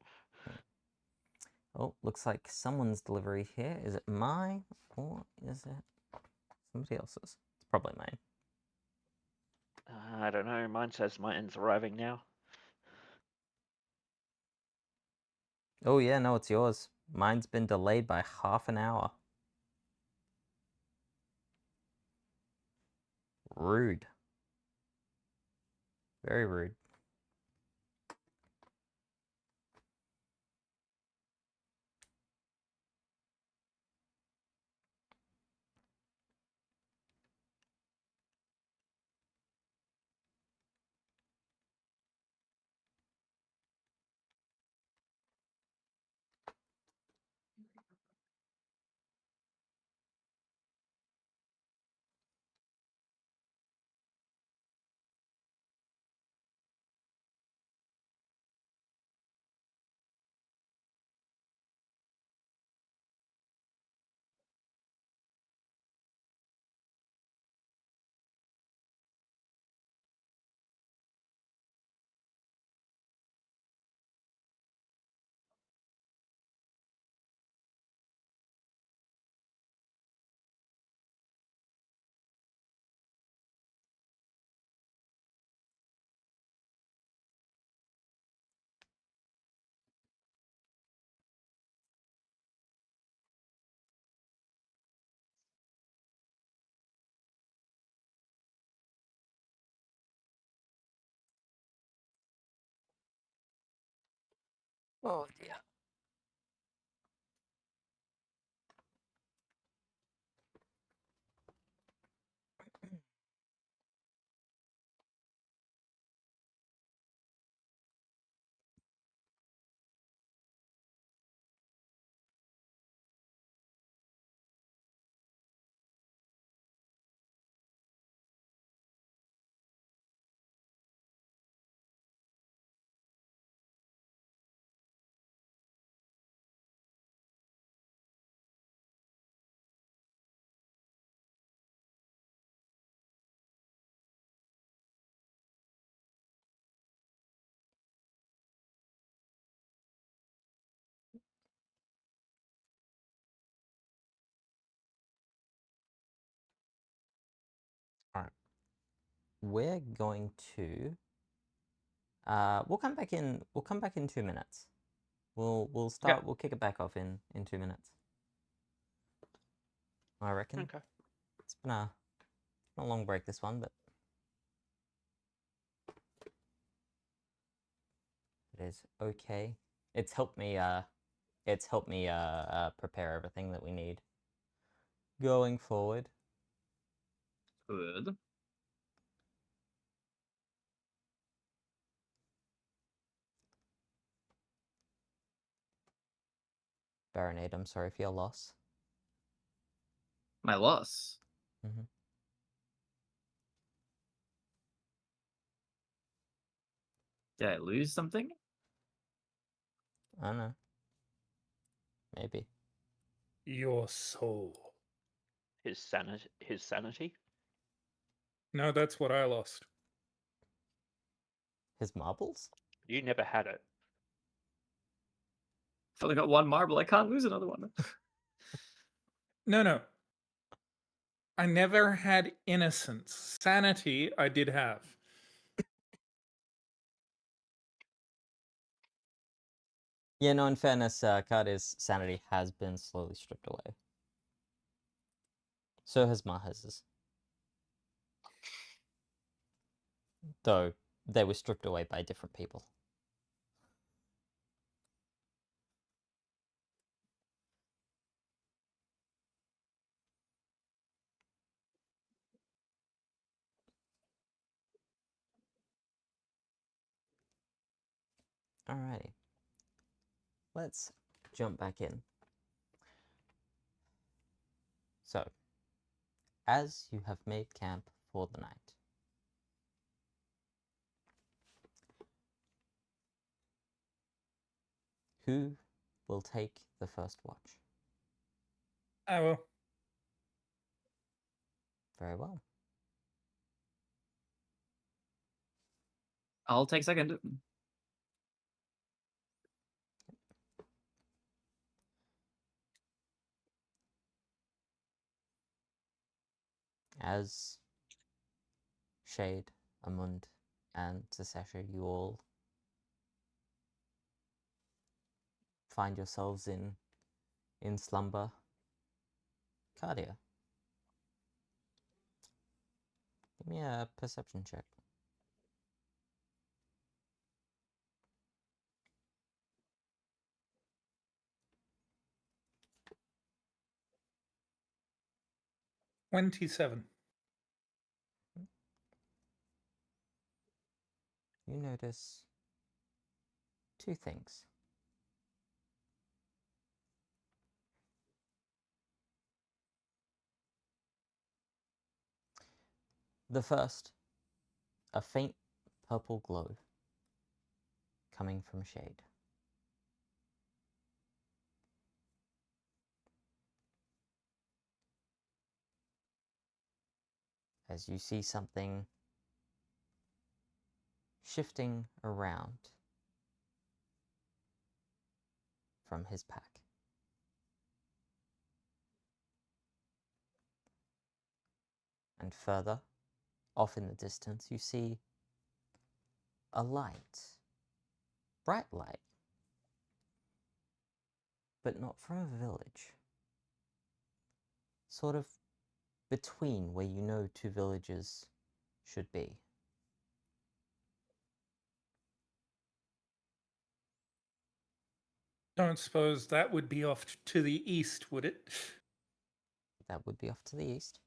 Speaker 1: Oh, looks like someone's delivery here. Is it mine or is it somebody else's? It's probably mine.
Speaker 3: I don't know. Mine says mine's arriving now.
Speaker 1: Oh yeah, no, it's yours. Mine's been delayed by half an hour. Rude. Very rude. Oh dear. All right. We're going to. We'll come back in. We'll come back in 2 minutes. We'll start. We'll kick it back off in 2 minutes. I reckon.
Speaker 3: Okay.
Speaker 1: It's been a long break, this one, but it is okay. It's helped me. Prepare everything that we need going forward.
Speaker 2: Good.
Speaker 1: Baronade, I'm sorry for your loss.
Speaker 2: My loss.
Speaker 1: Mm-hmm.
Speaker 2: Did I lose something?
Speaker 1: I don't know. Maybe.
Speaker 4: Your soul.
Speaker 3: His sanity.
Speaker 4: No, that's what I lost.
Speaker 1: His marbles?
Speaker 3: You never had it.
Speaker 2: I've only got one marble. I can't lose another one.
Speaker 4: No. I never had innocence. Sanity, I did have.
Speaker 1: Yeah, no, in fairness, Kadir's sanity has been slowly stripped away. So has Mahaz's. Though they were stripped away by different people. Alrighty. Let's jump back in. So, as you have made camp for the night, who will take the first watch?
Speaker 4: I will.
Speaker 1: Very well.
Speaker 2: I'll take second.
Speaker 1: As Shade, Amund, and Sasasha, you all find yourselves in slumber. Cardia, give me a perception check.
Speaker 4: $27.
Speaker 1: You notice two things. The first, a faint purple glow coming from Shade. As you see something shifting around from his pack. And further, off in the distance, you see a light, bright light, but not from a village. Sort of between where you know two villages should be.
Speaker 4: Don't suppose that would be off to the east, would it?
Speaker 1: That would be off to the east.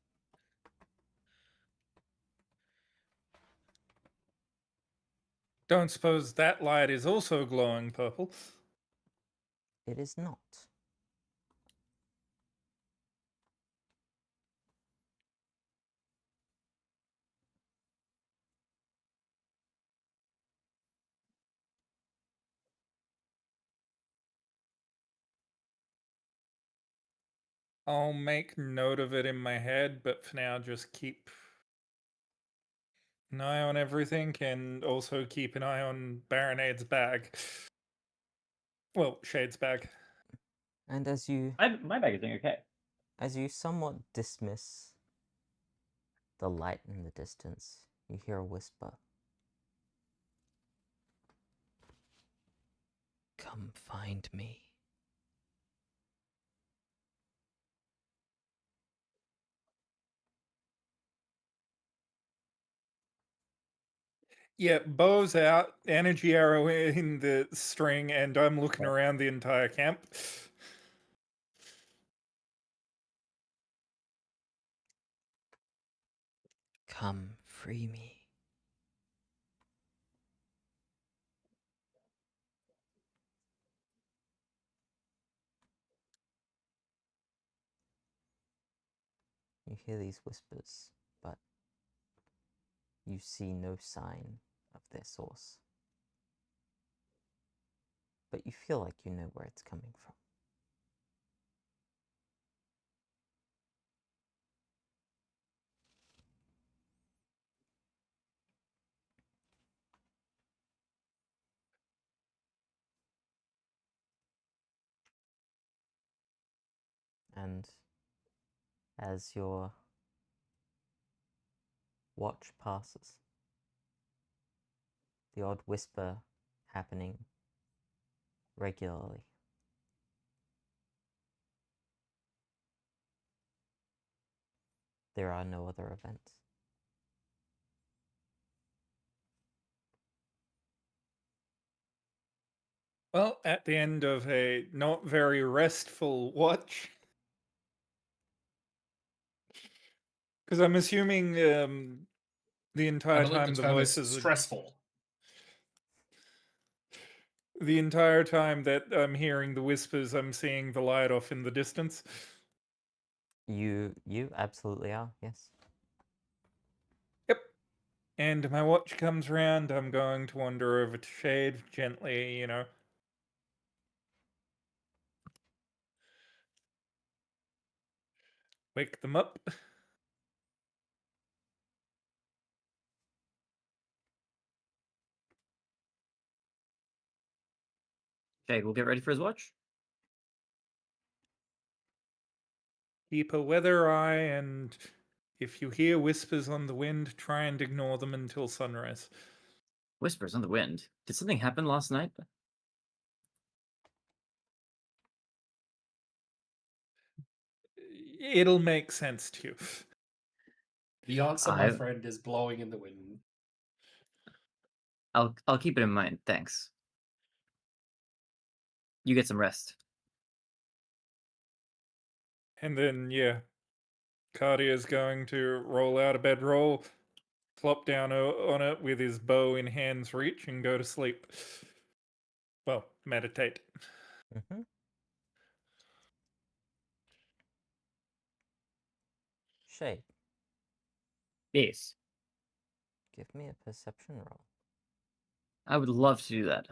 Speaker 4: Don't suppose that light is also glowing purple?
Speaker 1: It is not.
Speaker 4: I'll make note of it in my head, but for now, just keep an eye on everything and also keep an eye on Baronade's bag. Well, Shade's bag.
Speaker 1: And as you
Speaker 2: My bag is doing okay.
Speaker 1: As you somewhat dismiss the light in the distance, you hear a whisper. Come find me.
Speaker 4: Yeah, bow's out, energy arrow in the string, and I'm looking
Speaker 2: Okay.
Speaker 4: around the entire camp.
Speaker 1: Come free me. You hear these whispers, but you see no sign of their source. But you feel like you know where it's coming from. And as your watch passes, the odd whisper happening regularly. There are no other events.
Speaker 4: Well, at the end of a not very restful watch, because I'm assuming the
Speaker 5: I
Speaker 4: entire
Speaker 5: believe the
Speaker 4: time the
Speaker 5: term is
Speaker 4: voices are
Speaker 5: stressful.
Speaker 4: the entire time that I'm hearing the whispers, I'm seeing the light off in the distance.
Speaker 1: You absolutely are, yes.
Speaker 4: Yep. And my watch comes round, I'm going to wander over to Shade gently, wake them up.
Speaker 2: Jade will get ready for his watch.
Speaker 4: Keep a weather eye, and if you hear whispers on the wind, try and ignore them until sunrise.
Speaker 2: Whispers on the wind. Did something happen last night?
Speaker 4: It'll make sense to you.
Speaker 5: The answer, my
Speaker 2: I-
Speaker 5: friend, is blowing in the wind.
Speaker 2: I'll keep it in mind. Thanks. You get some rest.
Speaker 4: And then, yeah, Cartier's going to roll out a bedroll, plop down on it with his bow in hand's reach, and go to sleep. Well, meditate.
Speaker 1: Mm-hmm. Shade,
Speaker 2: Yes.
Speaker 1: give me a perception roll.
Speaker 2: I would love to do that.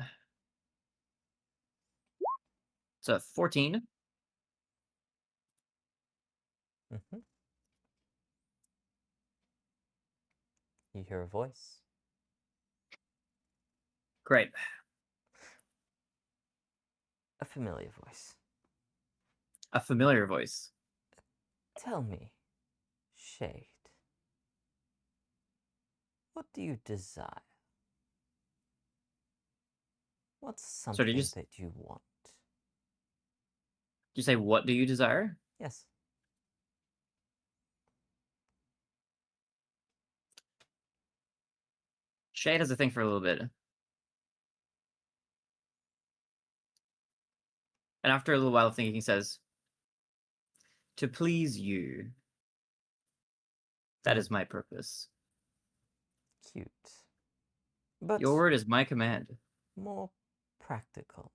Speaker 2: So 14.
Speaker 1: Mm-hmm. You hear a voice.
Speaker 2: Great.
Speaker 1: A familiar voice.
Speaker 2: A familiar voice.
Speaker 1: Tell me, Shade, what do you desire? What's
Speaker 2: So
Speaker 1: something
Speaker 2: did you,
Speaker 1: that you want?
Speaker 2: did you say, what do you desire?
Speaker 1: Yes.
Speaker 2: Shade has a thing for a little bit. And after a little while of thinking, he says, to please you. That is my purpose.
Speaker 1: Cute. But
Speaker 2: Your word is my command.
Speaker 1: more practical.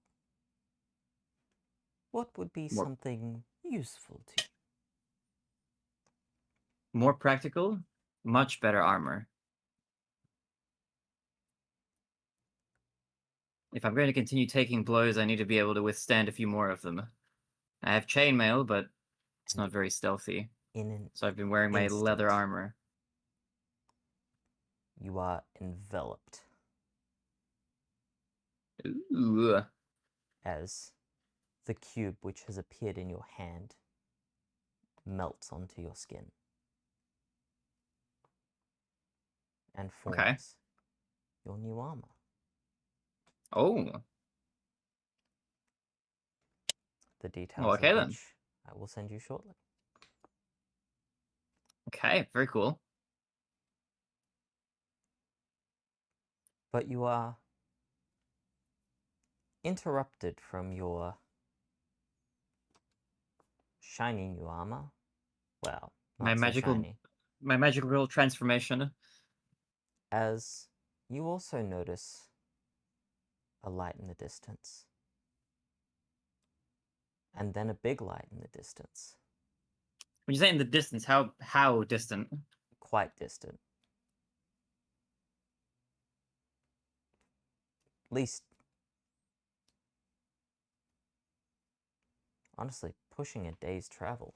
Speaker 1: What would be
Speaker 2: More-
Speaker 1: something useful to you?
Speaker 2: More practical, much better armor. If I'm going to continue taking blows, I need to be able to withstand a few more of them. I have chainmail, but it's not very stealthy.
Speaker 1: In an
Speaker 2: So I've been wearing my leather
Speaker 1: instant.
Speaker 2: armor.
Speaker 1: You are enveloped
Speaker 2: Ooh.
Speaker 1: as the cube which has appeared in your hand melts onto your skin and forms
Speaker 2: Okay.
Speaker 1: your new armor.
Speaker 2: Oh.
Speaker 1: The details
Speaker 2: Well, okay
Speaker 1: of
Speaker 2: then.
Speaker 1: which I will send you shortly.
Speaker 2: Okay, very cool.
Speaker 1: But you are interrupted from your shiny new armor. Well,
Speaker 2: My
Speaker 1: not so
Speaker 2: magical
Speaker 1: shiny.
Speaker 2: my magical transformation.
Speaker 1: As you also notice a light in the distance. And then a big light in the distance.
Speaker 2: When you say in the distance, how distant?
Speaker 1: Quite distant. At least, honestly, pushing a day's travel.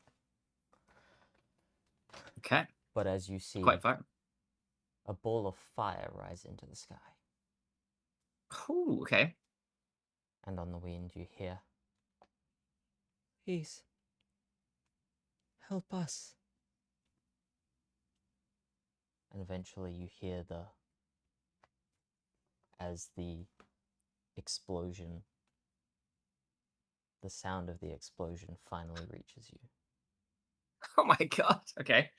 Speaker 2: Okay,
Speaker 1: But as you see
Speaker 2: quite far.
Speaker 1: a ball of fire rise into the sky,
Speaker 2: Ooh, okay.
Speaker 1: and on the wind you hear, "Please, help us." And eventually you hear as the explosion the sound of the explosion finally reaches you.
Speaker 2: Oh my god. Okay.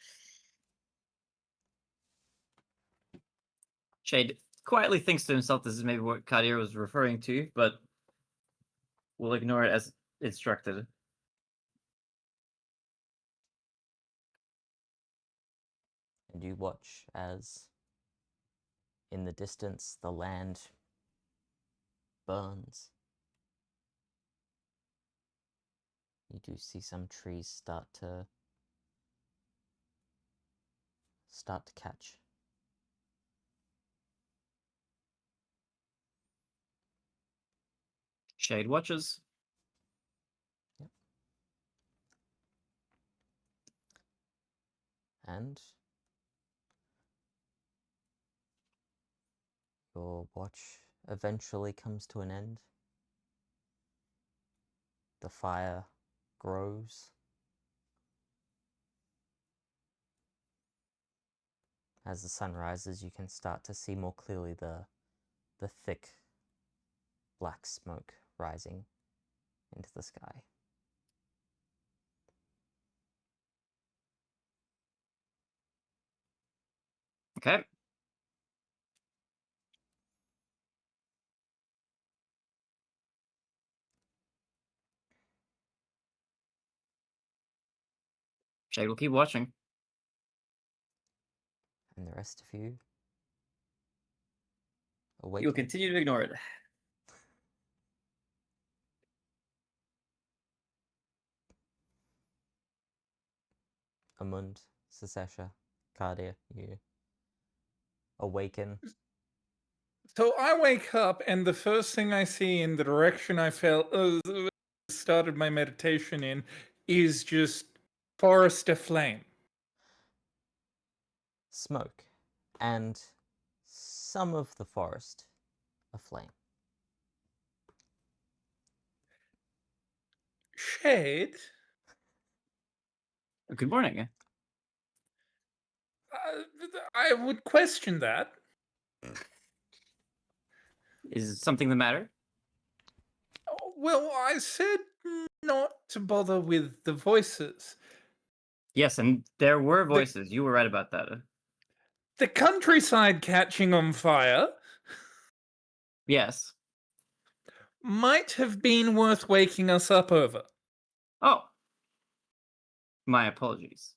Speaker 2: Shade quietly thinks to himself this is maybe what Kadir was referring to, but we'll ignore it as instructed.
Speaker 1: And you watch as, in the distance, the land burns. You do see some trees start to catch.
Speaker 2: Shade watches.
Speaker 1: Yep. And your watch eventually comes to an end. The fire grows. As the sun rises, you can start to see more clearly the thick black smoke rising into the sky.
Speaker 2: Okay. Shade will keep watching.
Speaker 1: And the rest of you
Speaker 2: You'll
Speaker 1: awaken.
Speaker 2: continue to ignore it.
Speaker 1: Amund, Sesesha, Cardia, you awaken.
Speaker 4: So I wake up, and the first thing I see in the direction I started my meditation in is just forest aflame.
Speaker 1: Smoke, and some of the forest aflame.
Speaker 4: Shade?
Speaker 2: Good morning.
Speaker 4: I would question that.
Speaker 2: Is something the matter?
Speaker 4: Well, I said not to bother with the voices.
Speaker 2: Yes, and there were voices. You were right about that.
Speaker 4: The countryside catching on fire
Speaker 2: Yes.
Speaker 4: might have been worth waking us up over.
Speaker 2: Oh. My apologies.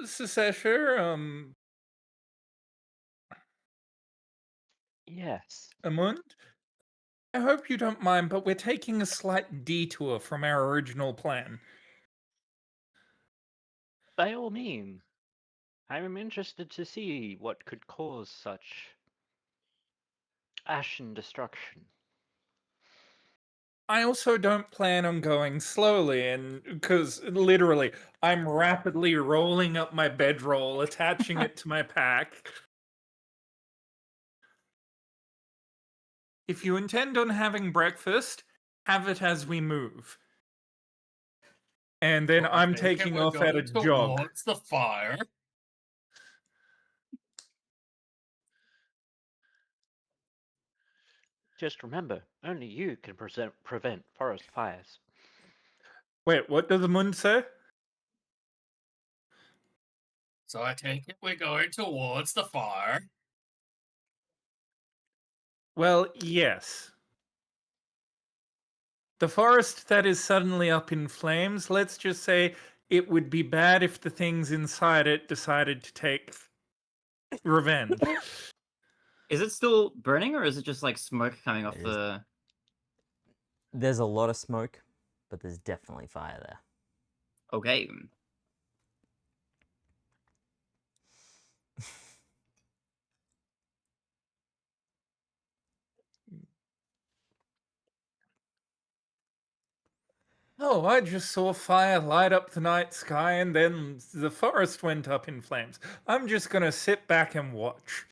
Speaker 4: Sesesha,
Speaker 3: Yes.
Speaker 4: Amund, I hope you don't mind, but we're taking a slight detour from our original plan.
Speaker 3: By all means. I'm interested to see what could cause such ash and destruction.
Speaker 4: I also don't plan on going slowly, and because literally, I'm rapidly rolling up my bedroll, attaching it to my pack. If you intend on having breakfast, have it as we move. And then
Speaker 5: So I
Speaker 4: I'm
Speaker 5: take it
Speaker 4: taking
Speaker 5: we're
Speaker 4: off at a
Speaker 5: going
Speaker 4: jog.
Speaker 5: towards the fire.
Speaker 3: Just remember, only you can prevent forest fires.
Speaker 4: Wait, what does the moon say?
Speaker 5: So I take it we're going towards the fire.
Speaker 4: Well, yes. The forest that is suddenly up in flames, let's just say it would be bad if the things inside it decided to take revenge.
Speaker 2: Is it still burning, or is it just like smoke coming off
Speaker 1: It is.
Speaker 2: the...
Speaker 1: There's a lot of smoke, but there's definitely fire there.
Speaker 2: Okay.
Speaker 4: Oh, I just saw fire light up the night sky and then the forest went up in flames. I'm just gonna sit back and watch.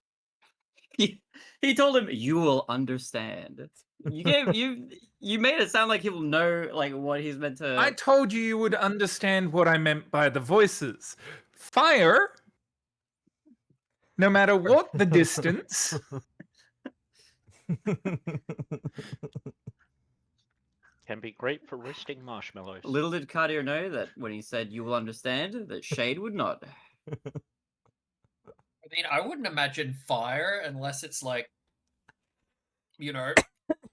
Speaker 2: He told him, "You will understand." You made it sound like he will know like what he's meant to.
Speaker 4: I told you would understand what I meant by the voices. Fire No matter what the distance,
Speaker 3: Can be great for roasting marshmallows.
Speaker 2: Little did Cartier know that when he said you will understand, that Shade would not.
Speaker 5: I mean, I wouldn't imagine fire unless it's like,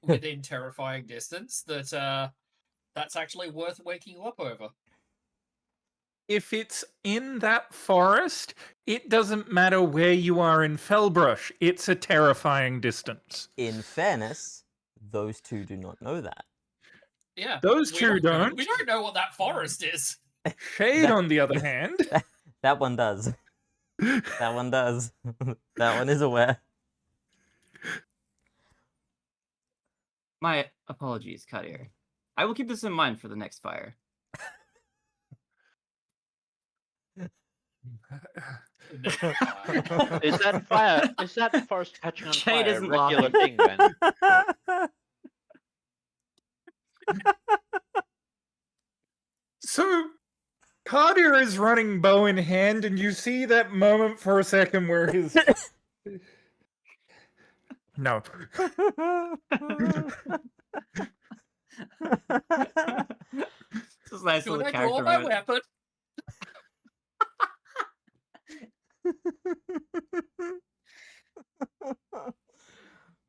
Speaker 5: within terrifying distance. That's actually worth waking you up over.
Speaker 4: if it's in that forest, it doesn't matter where you are in Fellbrush. It's a terrifying distance.
Speaker 1: In fairness, those two do not know that.
Speaker 5: Yeah,
Speaker 4: Those
Speaker 5: we
Speaker 4: two
Speaker 5: don't know-
Speaker 4: don't.
Speaker 5: We don't know what that forest is.
Speaker 4: Shade,
Speaker 1: That-
Speaker 4: on the other hand,
Speaker 1: That one does. That one does. That one is aware.
Speaker 2: My apologies, Cartier. I will keep this in mind for the next fire.
Speaker 5: The next fire.
Speaker 3: Is that fire? Is that forest catching on
Speaker 2: Shade
Speaker 3: fire a
Speaker 2: isn't
Speaker 3: regular
Speaker 2: laughing.
Speaker 3: thing then?
Speaker 4: so Cartier is running bow in hand, and you see that moment for a second where his no.
Speaker 2: This is a nice
Speaker 5: Should
Speaker 2: little
Speaker 5: I
Speaker 2: character
Speaker 5: draw my
Speaker 2: moment.
Speaker 5: weapon?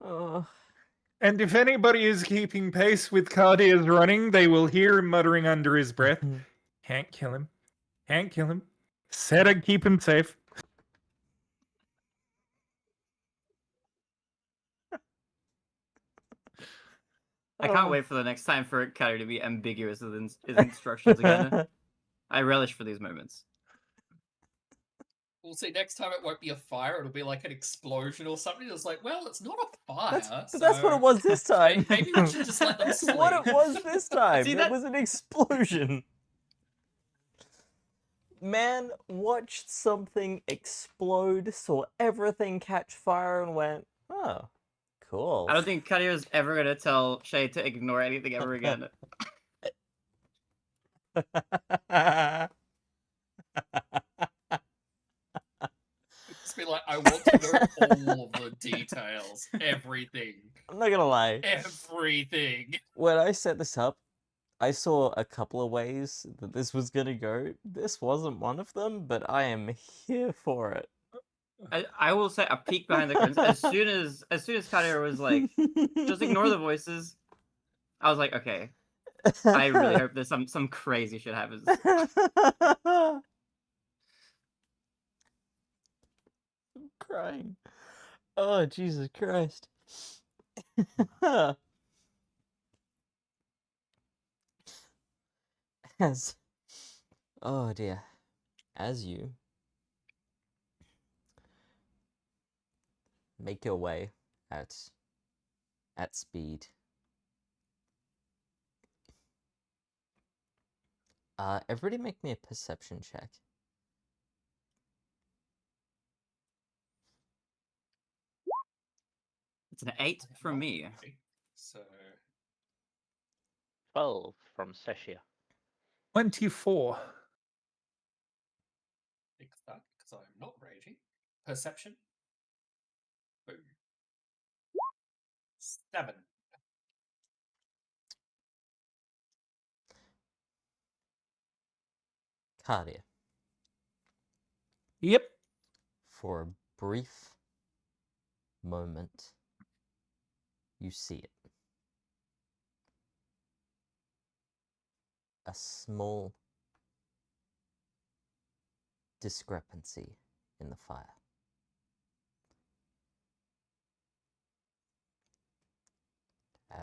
Speaker 1: Oh.
Speaker 4: And if anybody is keeping pace with Cardier's running, they will hear him muttering under his breath, "Can't kill him. Can't kill him. Said I'd keep him safe."
Speaker 2: I can't
Speaker 1: Oh.
Speaker 2: wait for the next time for Cartier to be ambiguous with his instructions again. I relish for these moments.
Speaker 5: We'll see. Next time it won't be a fire; it'll be like an explosion or something. It's like, well, it's not a fire.
Speaker 1: But that's what it was this time.
Speaker 5: Maybe we should just let them
Speaker 1: That's what it
Speaker 5: sleep.
Speaker 1: was this time.
Speaker 2: See,
Speaker 1: It
Speaker 2: that-
Speaker 1: was an explosion. Man watched something explode, saw everything catch fire, and went, "Oh, cool."
Speaker 2: I don't think Cartier is ever gonna tell Shade to ignore anything ever again.
Speaker 5: Just be like, I want to know all of the details, everything,
Speaker 1: I'm not gonna lie.
Speaker 5: everything.
Speaker 1: When I set this up, I saw a couple of ways that this was gonna go. This wasn't one of them, but I am here for it.
Speaker 2: I will say a peek behind the curtains. As soon as Cartier was like, just ignore the voices, I was like, okay. I really hope there's some crazy shit happens.
Speaker 1: I'm crying. Oh, Jesus Christ. As oh dear. As you make your way at speed. Everybody make me a perception check.
Speaker 2: It's an 8 from me.
Speaker 5: So
Speaker 3: 12 from Seshia.
Speaker 4: 24.
Speaker 5: fix that because I'm not raging. Perception. Boom. 7.
Speaker 1: Cardia.
Speaker 4: Yep.
Speaker 1: For a brief moment, you see it. A small discrepancy in the fire.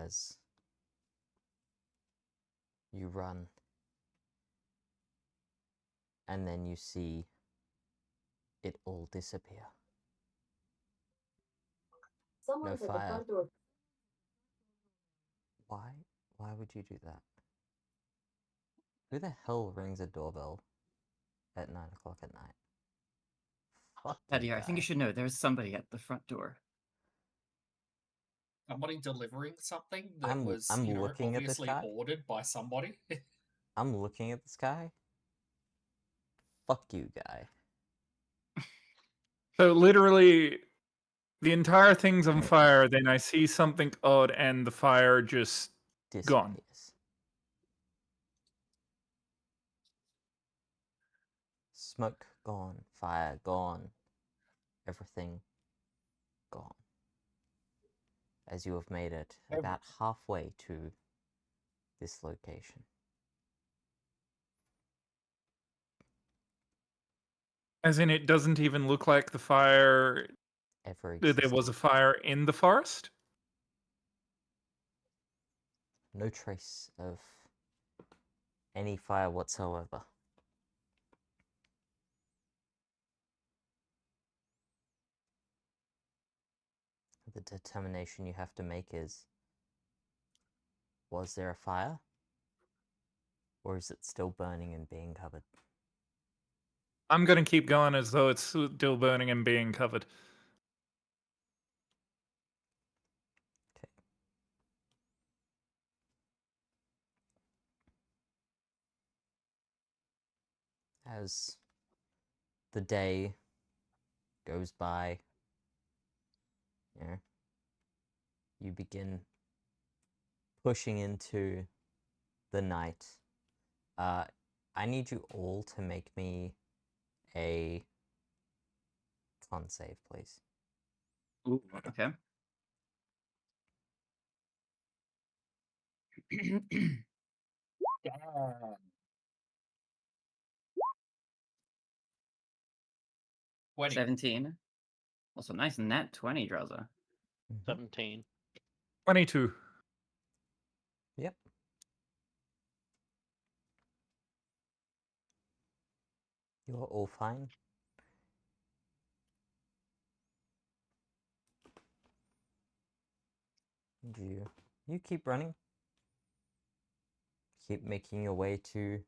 Speaker 1: As you run, and then you see it all disappear.
Speaker 6: Someone's at the
Speaker 1: fire.
Speaker 6: front door.
Speaker 1: Why would you do that? Who the hell rings a doorbell at 9 o'clock at night? Fuck you,
Speaker 2: Cartier, I think you
Speaker 1: guy.
Speaker 2: should know there's somebody at the front door.
Speaker 5: Somebody delivering something that
Speaker 1: I'm-
Speaker 5: was,
Speaker 1: I'm looking at this
Speaker 5: obviously
Speaker 1: guy.
Speaker 5: ordered by somebody.
Speaker 1: I'm looking at this guy. Fuck you, guy.
Speaker 4: So literally, the entire thing's on fire. Then I see something odd, and the fire just gone.
Speaker 1: Disappears. Smoke gone, fire gone, everything gone. As you have made it about halfway to this location.
Speaker 4: As in, it doesn't even look like the fire.
Speaker 1: Ever
Speaker 4: There
Speaker 1: existed.
Speaker 4: was a fire in the forest.
Speaker 1: No trace of any fire whatsoever. The determination you have to make is, was there a fire? Or is it still burning and being covered?
Speaker 4: I'm gonna keep going as though it's still burning and being covered.
Speaker 1: Okay. As the day goes by, you begin pushing into the night. I need you all to make me a con save, please.
Speaker 2: Ooh, okay.
Speaker 5: Damn. 20.
Speaker 2: 17. Also, nice nat 20, Draza.
Speaker 3: 17.
Speaker 4: 22.
Speaker 1: Yep. You're all fine. And you keep running. Keep making your way to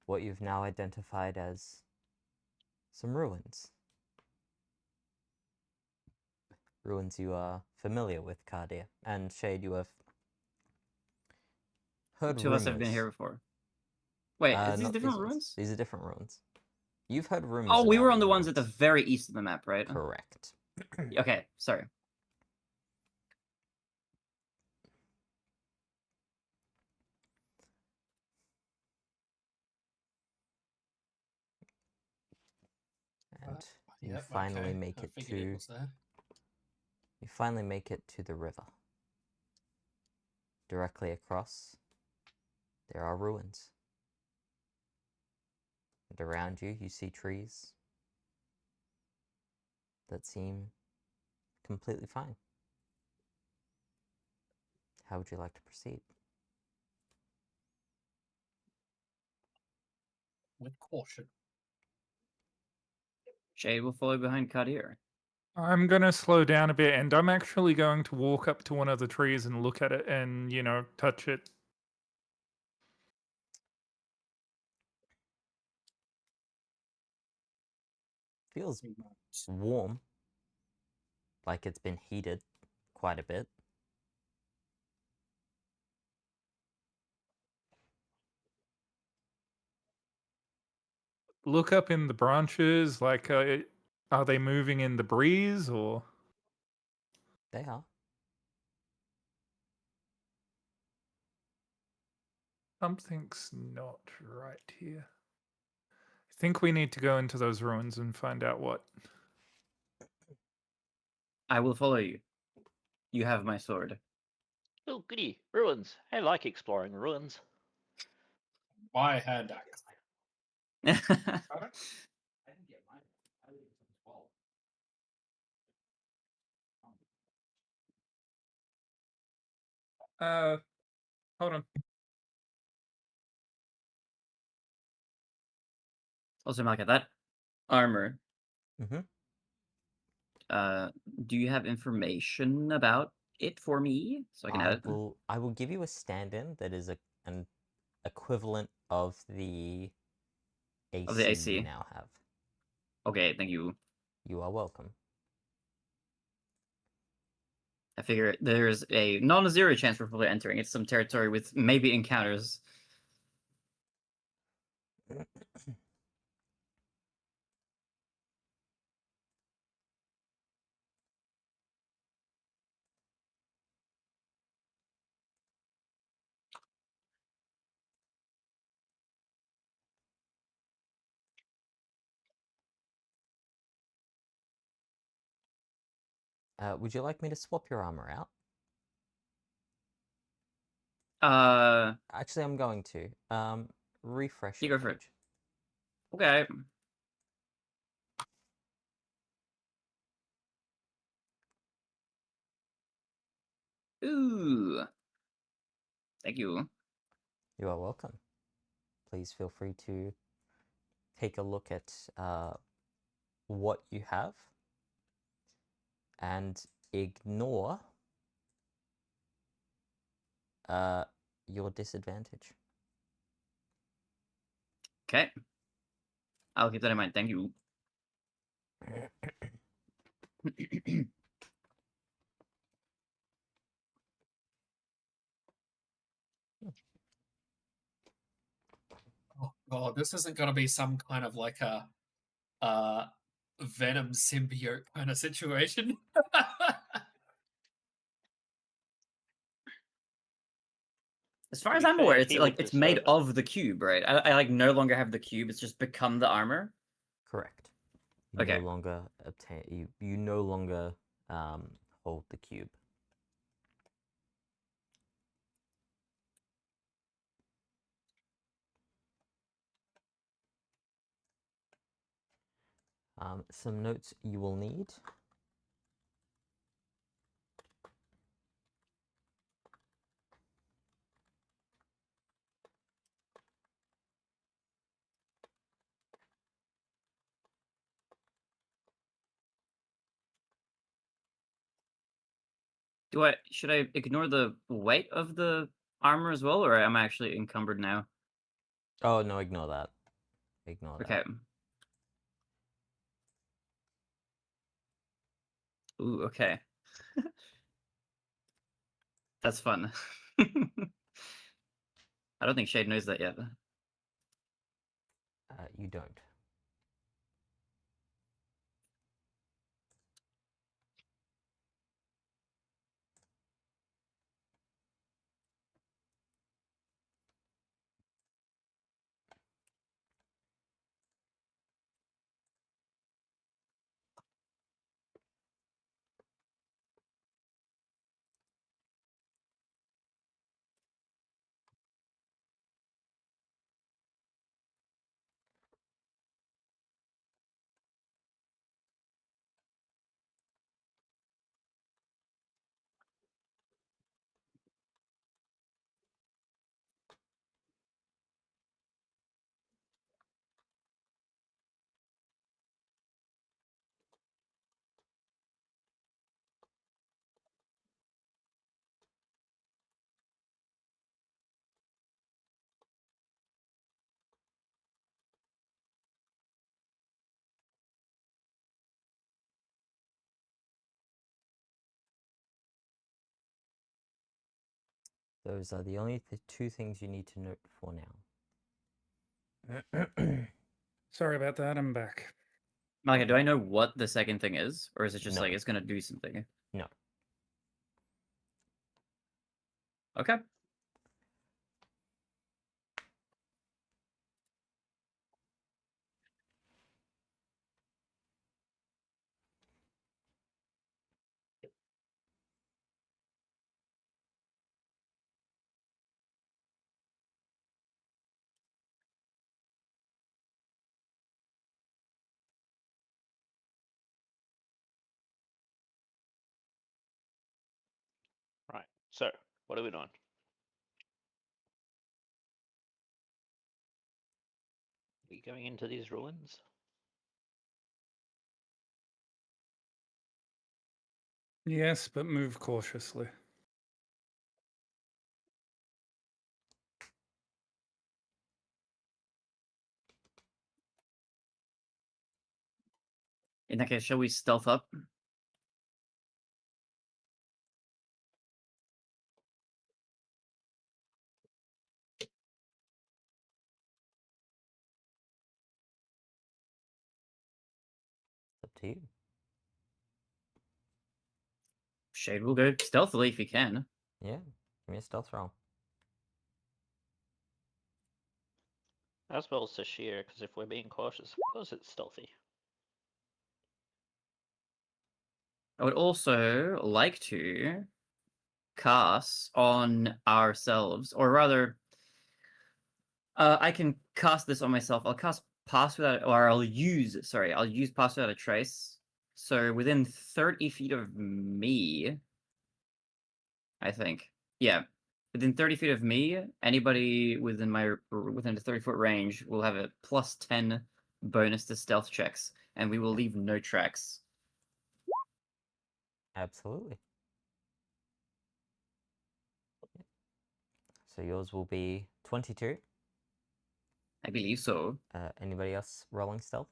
Speaker 1: what you've now identified as some ruins. Ruins you are familiar with, Cardia. And Shade, you have heard
Speaker 2: Two of us have been
Speaker 1: rumors.
Speaker 2: here before. Wait, is these
Speaker 1: Not
Speaker 2: different
Speaker 1: ones.
Speaker 2: ruins?
Speaker 1: These are different ruins. You've heard rumors.
Speaker 2: Oh, we
Speaker 1: about
Speaker 2: were on the
Speaker 1: these
Speaker 2: ones at the
Speaker 1: ruins.
Speaker 2: very east of the map, right?
Speaker 1: Correct.
Speaker 2: Okay, sorry.
Speaker 1: And you
Speaker 5: Yep,
Speaker 1: finally
Speaker 5: okay.
Speaker 1: make
Speaker 5: I
Speaker 1: it
Speaker 5: figured it
Speaker 1: to.
Speaker 5: was there.
Speaker 1: You finally make it to the river. Directly across, there are ruins. And around you, you see trees that seem completely fine. How would you like to proceed?
Speaker 5: With caution.
Speaker 2: Shade will follow behind Kadir.
Speaker 4: I'm gonna slow down a bit, and I'm actually going to walk up to one of the trees and look at it and, touch it.
Speaker 1: Feels warm, like it's been heated quite a bit.
Speaker 4: Look up in the branches, like, are they moving in the breeze, or?
Speaker 1: They are.
Speaker 4: Something's not right here. I think we need to go into those ruins and find out what.
Speaker 2: I will follow you. You have my sword.
Speaker 3: Oh, goody. Ruins. I like exploring ruins.
Speaker 5: My hand axe.
Speaker 4: Hold on.
Speaker 2: Also, Malika, that armor.
Speaker 1: Mm-hmm.
Speaker 2: Do you have information about it for me so I can add it?
Speaker 1: I will give you a stand-in that is an equivalent of the AC,
Speaker 2: Of the AC.
Speaker 1: you now have.
Speaker 2: Okay, thank you.
Speaker 1: You are welcome.
Speaker 2: I figure there's a non-zero chance we're probably entering. It's some territory with maybe encounters.
Speaker 1: Would you like me to swap your armor out? Actually, I'm going to. Refresh
Speaker 2: You
Speaker 1: your
Speaker 2: go for it.
Speaker 1: page.
Speaker 2: Okay. Ooh. Thank you.
Speaker 1: You are welcome. Please feel free to take a look at what you have and ignore your disadvantage.
Speaker 2: Okay. I'll keep that in mind. Thank you.
Speaker 5: Oh god, this isn't gonna be some kind of like a Venom symbiote kind of situation.
Speaker 2: As far
Speaker 3: To
Speaker 2: as
Speaker 3: be
Speaker 2: I'm
Speaker 3: fair,
Speaker 2: aware, it's
Speaker 3: he
Speaker 2: like
Speaker 3: would
Speaker 2: it's made
Speaker 3: deserve it.
Speaker 2: of the cube, right? I like no longer have the cube. It's just become the armor.
Speaker 1: Correct. You
Speaker 2: Okay.
Speaker 1: no longer obtain. You no longer hold the cube. Some notes you will need.
Speaker 2: Should I ignore the weight of the armor as well, or am I actually encumbered now?
Speaker 1: Oh no, ignore that. Ignore
Speaker 2: Okay.
Speaker 1: that.
Speaker 2: Ooh, okay. That's fun. I don't think Shade knows that yet.
Speaker 1: You don't. Those are the only two things you need to note for now.
Speaker 4: Sorry about that. I'm back.
Speaker 2: Malika, do I know what the second thing is, or is it just
Speaker 1: No.
Speaker 2: like it's gonna do something?
Speaker 1: No.
Speaker 2: Okay.
Speaker 3: Right. So, what are we doing? We going into these ruins?
Speaker 4: Yes, but move cautiously.
Speaker 2: In that case, shall we stealth up?
Speaker 1: Up to you.
Speaker 2: Shade will go stealthily if he can.
Speaker 1: Yeah. Give me a stealth roll.
Speaker 3: As well as Sashir, because if we're being cautious, of course it's stealthy.
Speaker 2: I would also like to cast on ourselves, or rather, I can cast this on myself. I'll cast Pass Without, or I'll use Pass Without a Trace. So within 30 feet of me, I think. Yeah. Within 30 feet of me, anybody within a 30-foot range will have a +10 bonus to stealth checks, and we will leave no tracks.
Speaker 1: Absolutely. So yours will be 22.
Speaker 2: I believe so.
Speaker 1: Anybody else rolling stealth?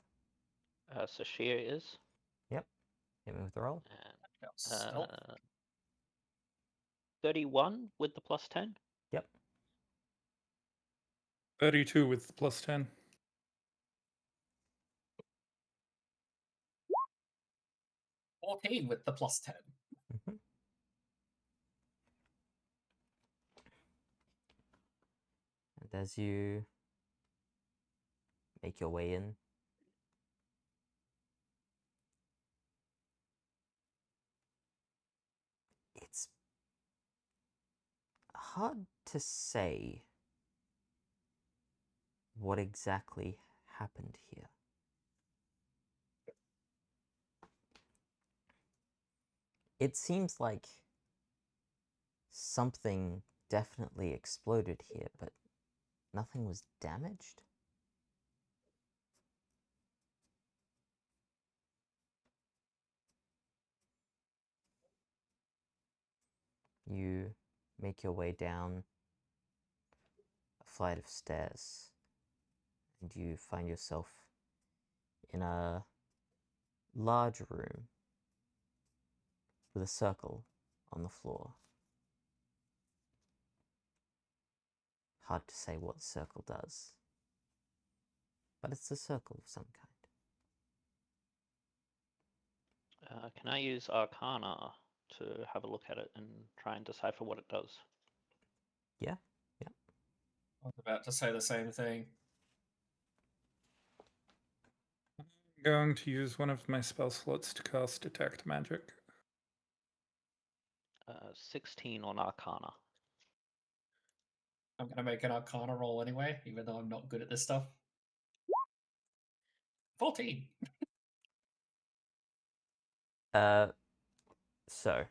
Speaker 3: Sashia is.
Speaker 1: Yep. Hit me with the roll.
Speaker 3: And
Speaker 5: Stealth.
Speaker 3: 31 with the +10.
Speaker 1: Yep.
Speaker 4: 32 with the +10.
Speaker 5: 14 with the +10.
Speaker 1: Mm-hmm. And as you make your way in, it's hard to say what exactly happened here. It seems like something definitely exploded here, but nothing was damaged. You make your way down a flight of stairs, and you find yourself in a large room with a circle on the floor. Hard to say what the circle does, but it's a circle of some kind.
Speaker 3: Can I use Arcana to have a look at it and try and decipher what it does?
Speaker 1: Yeah.
Speaker 5: I was about to say the same thing.
Speaker 4: I'm going to use one of my spell slots to cast Detect Magic.
Speaker 3: 16 on Arcana.
Speaker 5: I'm going to make an Arcana roll anyway, even though I'm not good at this stuff. 14.
Speaker 1: So,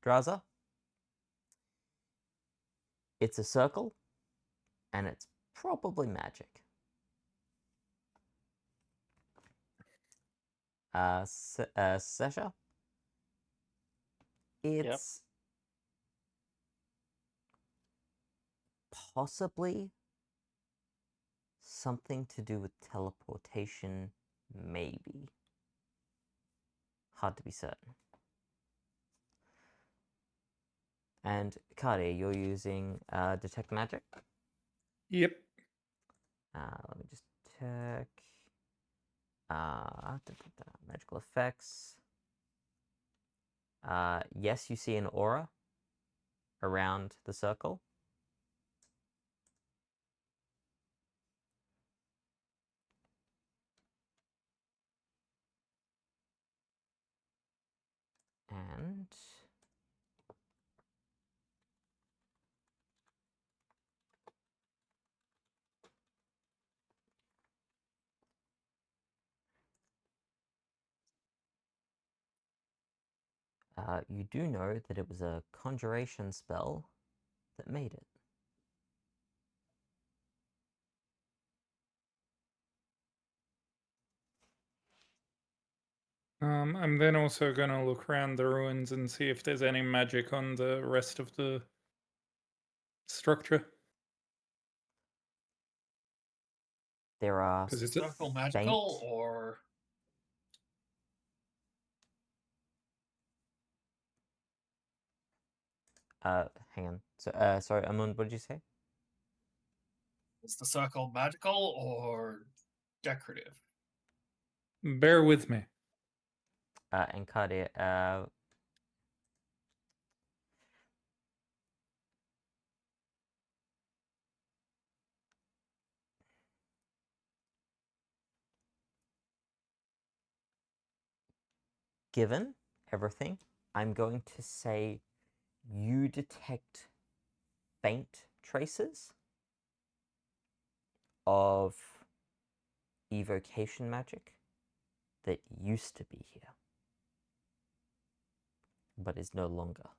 Speaker 1: Draza, it's a circle, and it's probably magic. Sesha, it's possibly something to do with teleportation, maybe. Hard to be certain. And Kari, you're using Detect Magic?
Speaker 4: Yep.
Speaker 1: Let me just check. Magical effects. Yes, you see an aura around the circle. And you do know that it was a conjuration spell that made it.
Speaker 4: I'm then also going to look around the ruins and see if there's any magic on the rest of the structure.
Speaker 1: There are
Speaker 4: 'Cause it's
Speaker 5: Circle
Speaker 1: faint.
Speaker 5: magical or
Speaker 1: Hang on. So, sorry, Amund, what did you say?
Speaker 5: is the circle magical or decorative?
Speaker 4: Bear with me.
Speaker 1: And Kari, given everything, I'm going to say you detect faint traces of evocation magic that used to be here, but is no longer.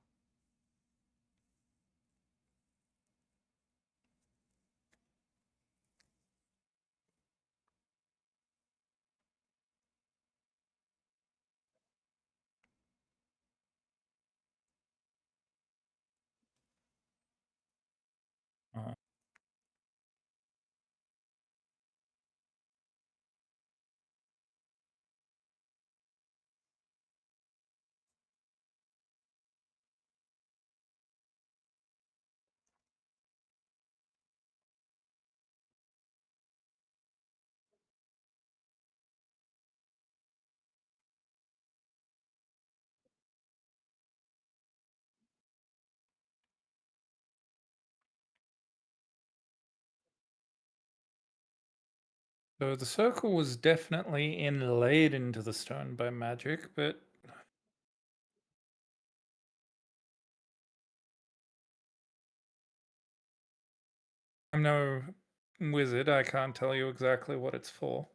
Speaker 4: So the circle was definitely inlaid into the stone by magic, but I'm no wizard. I can't tell you exactly what it's for.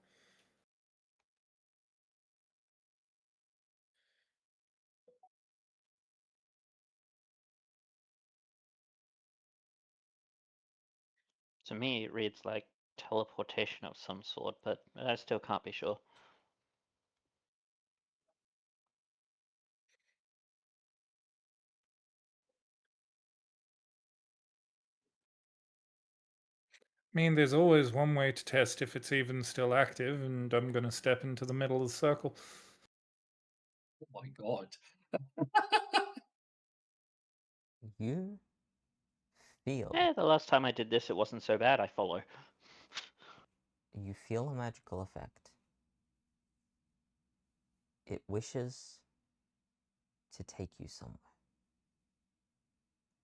Speaker 3: To me, it reads like teleportation of some sort, but I still can't be sure.
Speaker 4: I mean, there's always one way to test if it's even still active, and I'm going to step into the middle of the circle.
Speaker 5: Oh my god.
Speaker 1: You feel
Speaker 3: The last time I did this, it wasn't so bad. I follow.
Speaker 1: you feel a magical effect. It wishes to take you somewhere,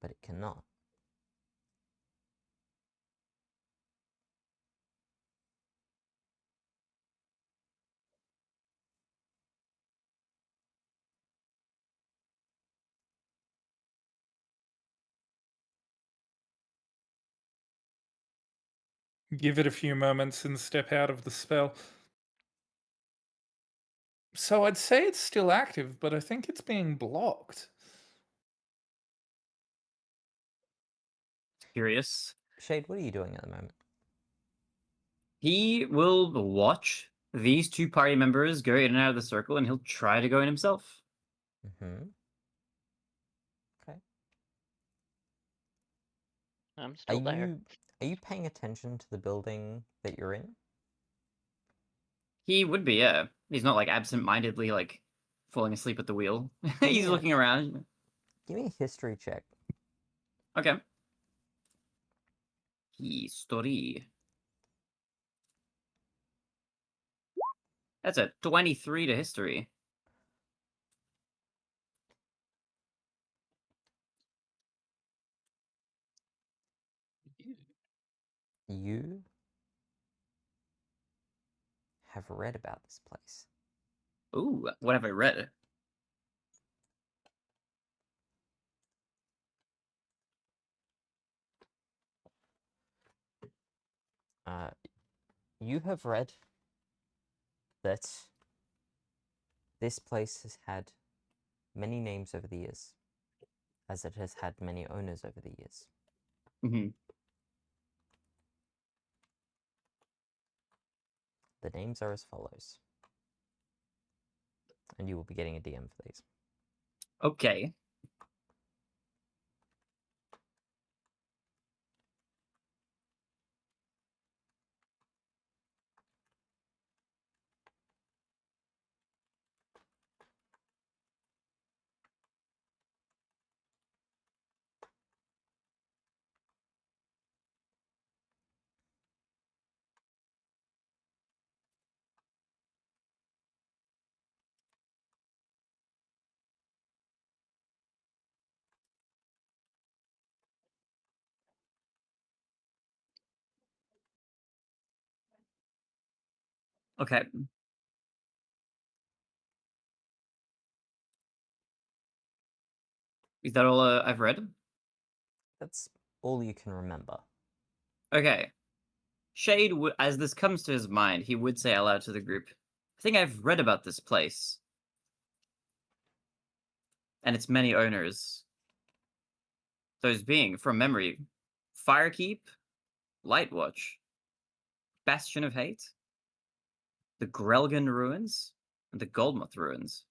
Speaker 1: but it cannot.
Speaker 4: Give it a few moments and step out of the spell. So I'd say it's still active, but I think it's being blocked.
Speaker 2: Curious.
Speaker 1: Shade, what are you doing at the moment?
Speaker 2: He will watch these two party members go in and out of the circle, and he'll try to go in himself.
Speaker 1: Mm-hmm. Okay.
Speaker 3: I'm
Speaker 1: Are
Speaker 3: still there.
Speaker 1: you paying attention to the building that you're in?
Speaker 2: He would be, yeah. He's not like absent-mindedly like falling asleep at the wheel. He's
Speaker 1: Yeah.
Speaker 2: looking around.
Speaker 1: Give me a history check.
Speaker 2: Okay. History. That's a 23 to history.
Speaker 1: You have read about this place.
Speaker 2: Ooh, what have I read?
Speaker 1: You have read that this place has had many names over the years, as it has had many owners over the years.
Speaker 2: Mm-hmm.
Speaker 1: The names are as follows. And you will be getting a DM for these.
Speaker 2: Okay. Okay. Is that all I've read?
Speaker 1: That's all you can remember.
Speaker 2: Okay. Shade, as this comes to his mind, he would say aloud to the group, I think I've read about this place. And its many owners. Those being, from memory, Firekeep, Lightwatch, Bastion of Hate, the Grelgan Ruins, and the Goldmoth Ruins.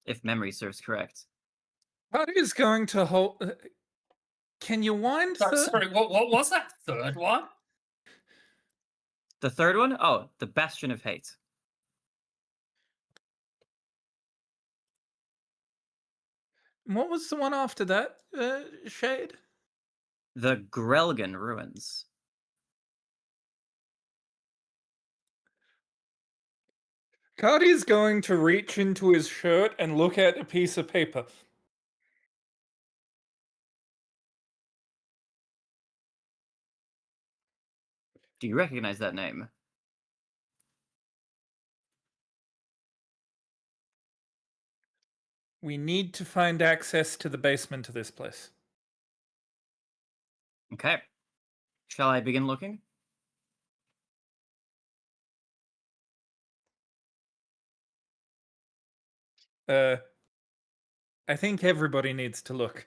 Speaker 2: If memory serves correct.
Speaker 4: Cardi is going to hold. Can you wind the?
Speaker 5: Sorry, what was that third one?
Speaker 2: The third one? Oh, the Bastion of Hate.
Speaker 4: What was the one after that, Shade?
Speaker 2: The Grelgan Ruins.
Speaker 4: Cardi is going to reach into his shirt and look at a piece of paper.
Speaker 2: Do you recognize that name?
Speaker 4: We need to find access to the basement of this place.
Speaker 2: Okay. Shall I begin looking?
Speaker 4: I think everybody needs to look.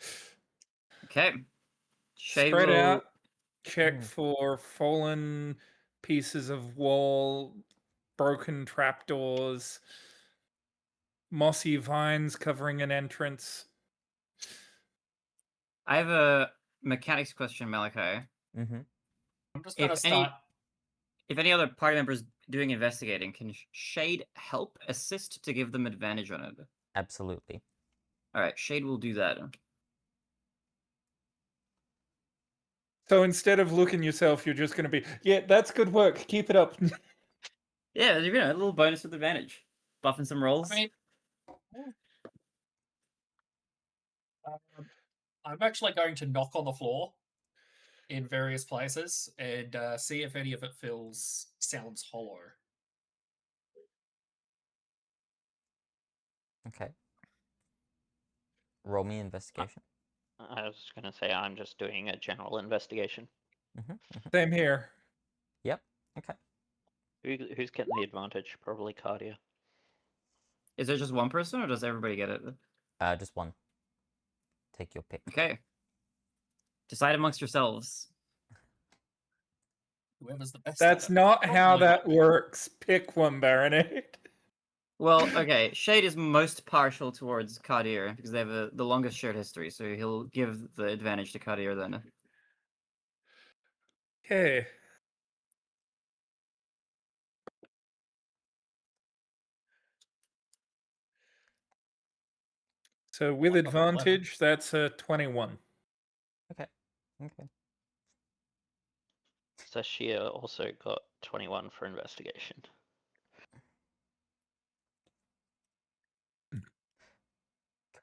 Speaker 2: Okay. Shade
Speaker 4: Spread
Speaker 2: will...
Speaker 4: out, check for fallen pieces of wall, broken trapdoors, mossy vines covering an entrance.
Speaker 2: I have a mechanics question, Malachi.
Speaker 1: Mm-hmm.
Speaker 5: I'm just gonna start.
Speaker 2: If any other party members doing investigating, can Shade help assist to give them advantage on it?
Speaker 1: Absolutely.
Speaker 2: All right, Shade will do that.
Speaker 4: So instead of looking yourself, you're just going to be, yeah, that's good work. Keep it up.
Speaker 2: Yeah, you know, a little bonus with advantage. Buffing some rolls.
Speaker 5: I mean, I'm actually going to knock on the floor in various places and see if any of it sounds hollow.
Speaker 1: Okay. Roll me investigation.
Speaker 3: I was going to say I'm just doing a general investigation.
Speaker 4: Same here.
Speaker 1: Yep. Okay.
Speaker 3: Who's getting the advantage? Probably Cardia.
Speaker 2: Is there just one person, or does everybody get it?
Speaker 1: Just one. Take your pick.
Speaker 2: Okay. Decide amongst yourselves.
Speaker 5: Whoever's the best.
Speaker 4: That's not how that works. Pick one, Baronet.
Speaker 2: Well, okay. Shade is most partial towards Kadir because they have the longest shared history, so he'll give the advantage to Kadir then.
Speaker 4: Okay. So with advantage, that's a 21.
Speaker 1: Okay. Okay.
Speaker 3: Sashia also got 21 for investigation.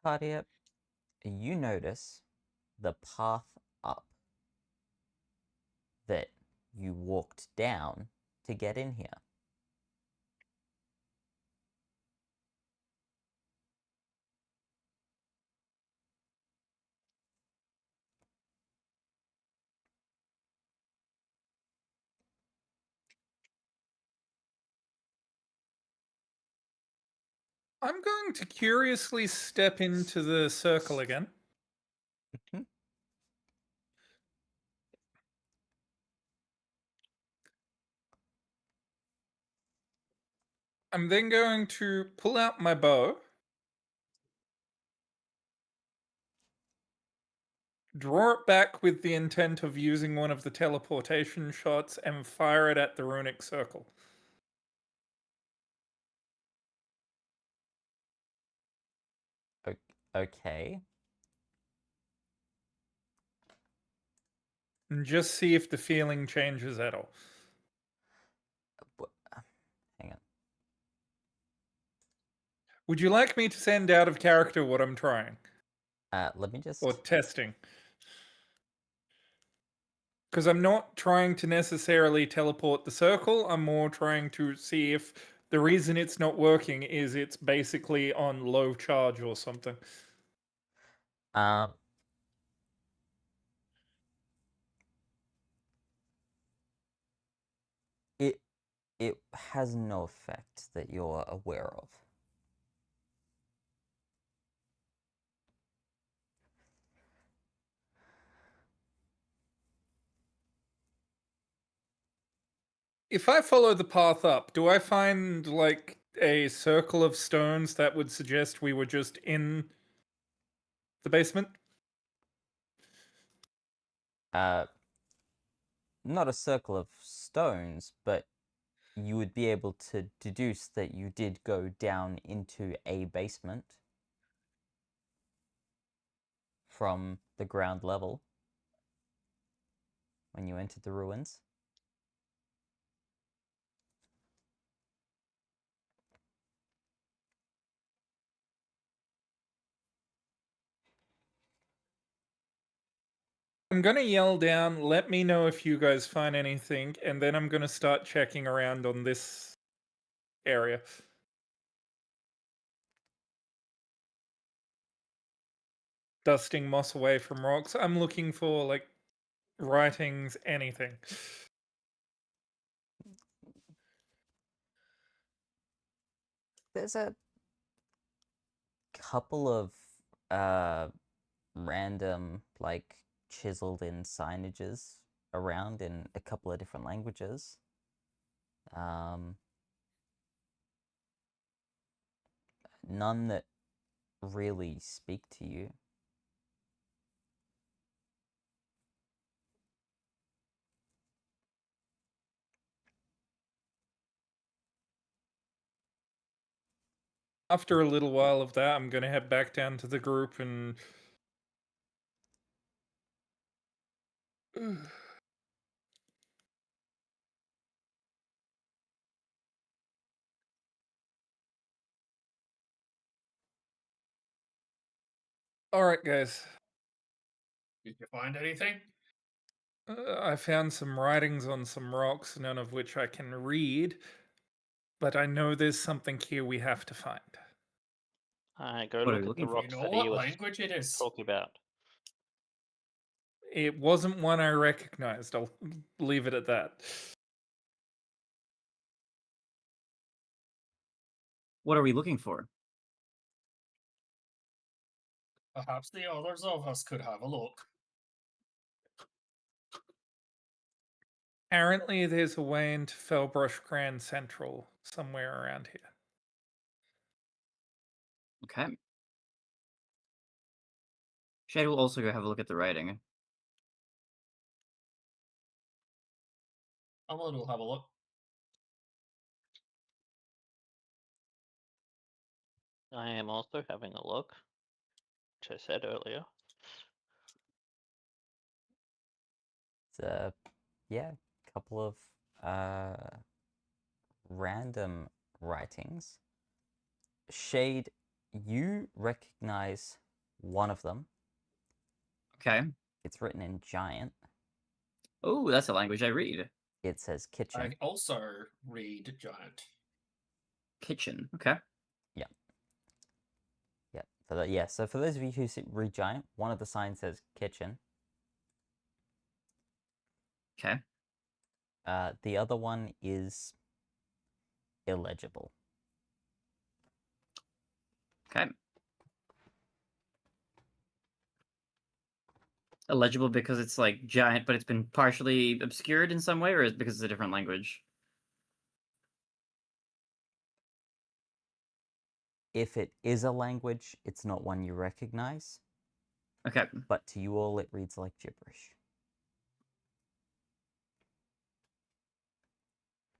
Speaker 1: Cardia, you notice the path up that you walked down to get in here.
Speaker 4: I'm going to curiously step into the circle again. I'm then going to pull out my bow, draw it back with the intent of using one of the teleportation shots, and fire it at the runic circle.
Speaker 1: Okay.
Speaker 4: And just see if the feeling changes at all.
Speaker 1: Hang on.
Speaker 4: Would you like me to send out of character what I'm trying?
Speaker 1: Let me just...
Speaker 4: Or testing? Because I'm not trying to necessarily teleport the circle. I'm more trying to see if The reason it's not working is it's basically on low charge or something.
Speaker 1: Um, it has no effect that you're aware of.
Speaker 4: If I follow the path up, do I find like a circle of stones that would suggest we were just in the basement?
Speaker 1: Not a circle of stones, but you would be able to deduce that you did go down into a basement from the ground level when you entered the ruins.
Speaker 4: I'm gonna yell down, let me know if you guys find anything, and then I'm gonna start checking around on this area. Dusting moss away from rocks. I'm looking for like writings, anything.
Speaker 1: There's a couple of random, like, chiseled in signages around in a couple of different languages. None that really speak to you.
Speaker 4: After a little while of that, I'm gonna head back down to the group and all right, guys.
Speaker 5: Did you find anything?
Speaker 4: I found some writings on some rocks, none of which I can read, but I know there's something here we have to find.
Speaker 3: I go
Speaker 2: What are
Speaker 3: look
Speaker 2: you
Speaker 3: at the
Speaker 2: looking for?
Speaker 3: rocks
Speaker 5: You know
Speaker 3: that he
Speaker 5: what
Speaker 3: was
Speaker 5: language it is?
Speaker 3: talking about.
Speaker 4: It wasn't one I recognized. I'll leave it at that.
Speaker 2: What are we looking for?
Speaker 5: Perhaps the others of us could have a look.
Speaker 4: Apparently, there's a way into Fellbrush Grand Central somewhere around here.
Speaker 2: Okay. Shade will also go have a look at the writing.
Speaker 5: Alan will have a look.
Speaker 3: I am also having a look, which I said earlier.
Speaker 1: It's yeah, a couple of random writings. Shade, you recognize one of them.
Speaker 2: Okay.
Speaker 1: It's written in giant.
Speaker 2: Oh, that's a language I read.
Speaker 1: It says kitchen.
Speaker 5: I also read giant.
Speaker 2: Kitchen. Okay.
Speaker 1: Yeah. So for those of you who read giant, one of the signs says kitchen.
Speaker 2: Okay.
Speaker 1: The other one is illegible.
Speaker 2: Okay. Illegible because it's like giant, but it's been partially obscured in some way, or is it because it's a different language?
Speaker 1: If it is a language, it's not one you recognize,
Speaker 2: Okay.
Speaker 1: but to you all, it reads like gibberish.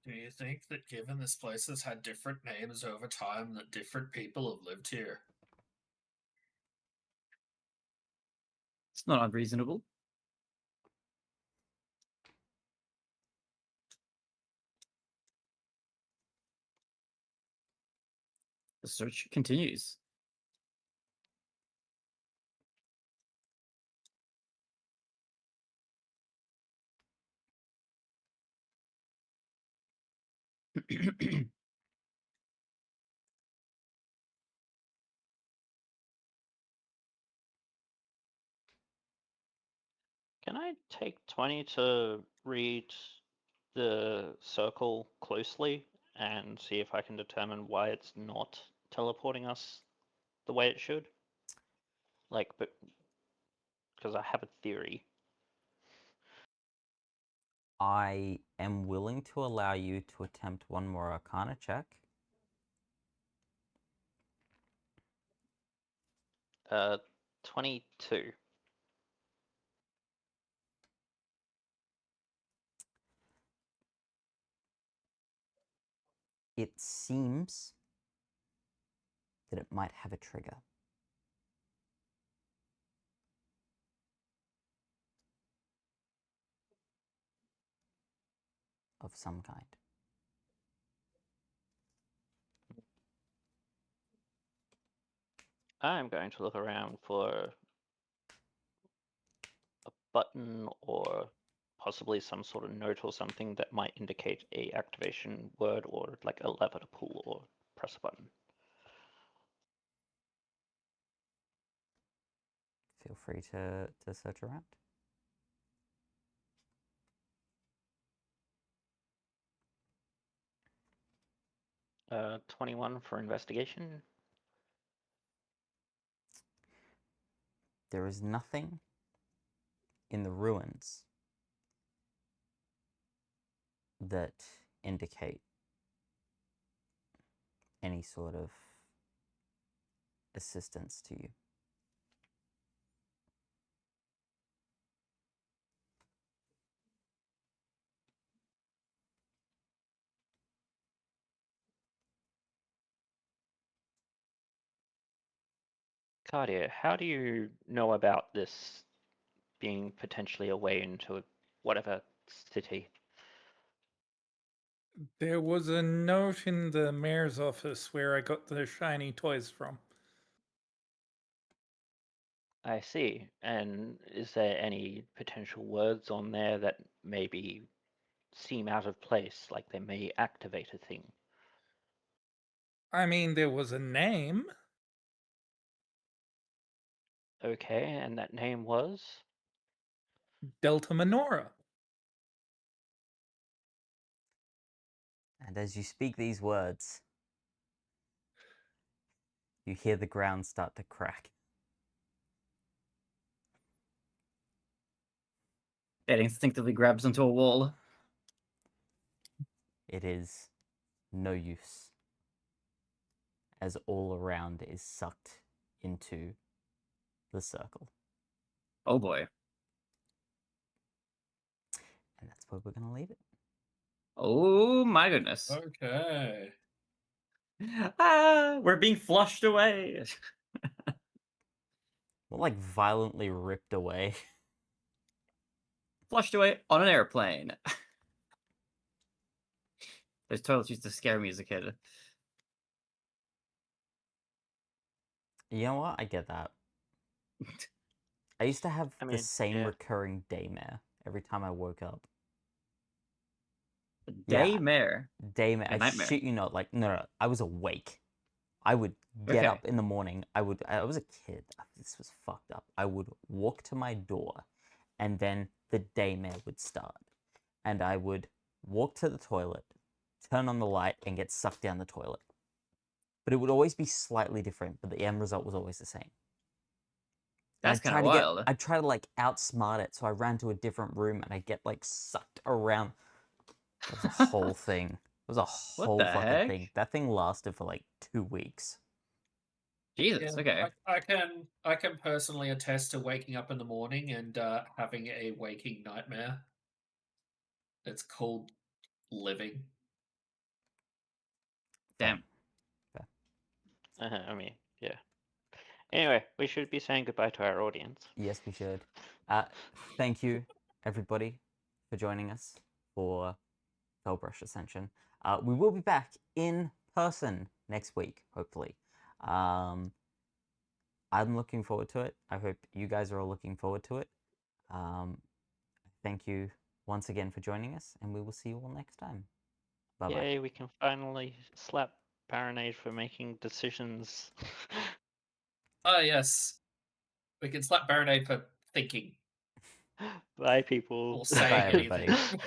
Speaker 5: Do you think that given this place has had different names over time, that different people have lived here?
Speaker 2: It's not unreasonable. The search continues.
Speaker 3: Can I take 20 to read the circle closely and see if I can determine why it's not teleporting us the way it should? Like, but because I have a theory.
Speaker 1: I am willing to allow you to attempt one more Arcana check.
Speaker 3: 22.
Speaker 1: It seems that it might have a trigger. Of some kind.
Speaker 3: I'm going to look around for a button or possibly some sort of note or something that might indicate a activation word or like a lever to pull or press a button.
Speaker 1: Feel free to search around.
Speaker 3: Uh, 21 for investigation.
Speaker 1: There is nothing in the ruins that indicate any sort of assistance to you.
Speaker 3: Cardia, how do you know about this being potentially a way into whatever city?
Speaker 4: There was a note in the mayor's office where I got the shiny toys from.
Speaker 3: I see. And is there any potential words on there that maybe seem out of place, like they may activate a thing?
Speaker 4: I mean, there was a name.
Speaker 3: Okay, and that name was?
Speaker 4: Delta Menorah.
Speaker 1: And as you speak these words, you hear the ground start to crack.
Speaker 2: It instinctively grabs onto a wall.
Speaker 1: It is no use, as all around is sucked into the circle.
Speaker 2: Oh boy.
Speaker 1: And that's where we're going to leave it.
Speaker 2: Oh my goodness.
Speaker 5: Okay.
Speaker 2: Ah, we're being flushed away.
Speaker 1: We're like violently ripped away.
Speaker 2: Flushed away on an airplane. Those toilets used to scare me as a kid.
Speaker 1: You know what? I get that. I used to have
Speaker 3: I
Speaker 1: the
Speaker 3: mean,
Speaker 1: same
Speaker 3: yeah.
Speaker 1: recurring daymare every time I woke up.
Speaker 2: Day mare.
Speaker 1: Daymare.
Speaker 2: A
Speaker 1: I
Speaker 2: nightmare.
Speaker 1: shit you not. Like, no, I was awake. I would get
Speaker 2: Okay.
Speaker 1: up in the morning. I was a kid. This was fucked up. I would walk to my door, and then the daymare would start. And I would walk to the toilet, turn on the light, and get sucked down the toilet. But it would always be slightly different, but the end result was always the same.
Speaker 2: That's kind of wild.
Speaker 1: I'd try to like outsmart it, so I ran to a different room and I get like sucked around. It was a whole thing. It was a whole
Speaker 2: the
Speaker 1: fucking
Speaker 2: heck?
Speaker 1: thing. That thing lasted for like 2 weeks.
Speaker 2: Jesus, okay.
Speaker 5: I can personally attest to waking up in the morning and having a waking nightmare. It's called living.
Speaker 2: Damn.
Speaker 3: I mean, yeah. Anyway, we should be saying goodbye to our audience.
Speaker 1: Yes, we should. Thank you, everybody, for joining us for Fellbrush Ascension. We will be back in person next week, hopefully. I'm looking forward to it. I hope you guys are all looking forward to it. Thank you once again for joining us, and we will see you all next time. Bye-bye.
Speaker 3: Yay, we can finally slap Baronade for making decisions.
Speaker 5: Ah, yes. We can slap Baronade for thinking.
Speaker 3: Bye, people.
Speaker 5: Or saying
Speaker 1: everybody.
Speaker 5: anything.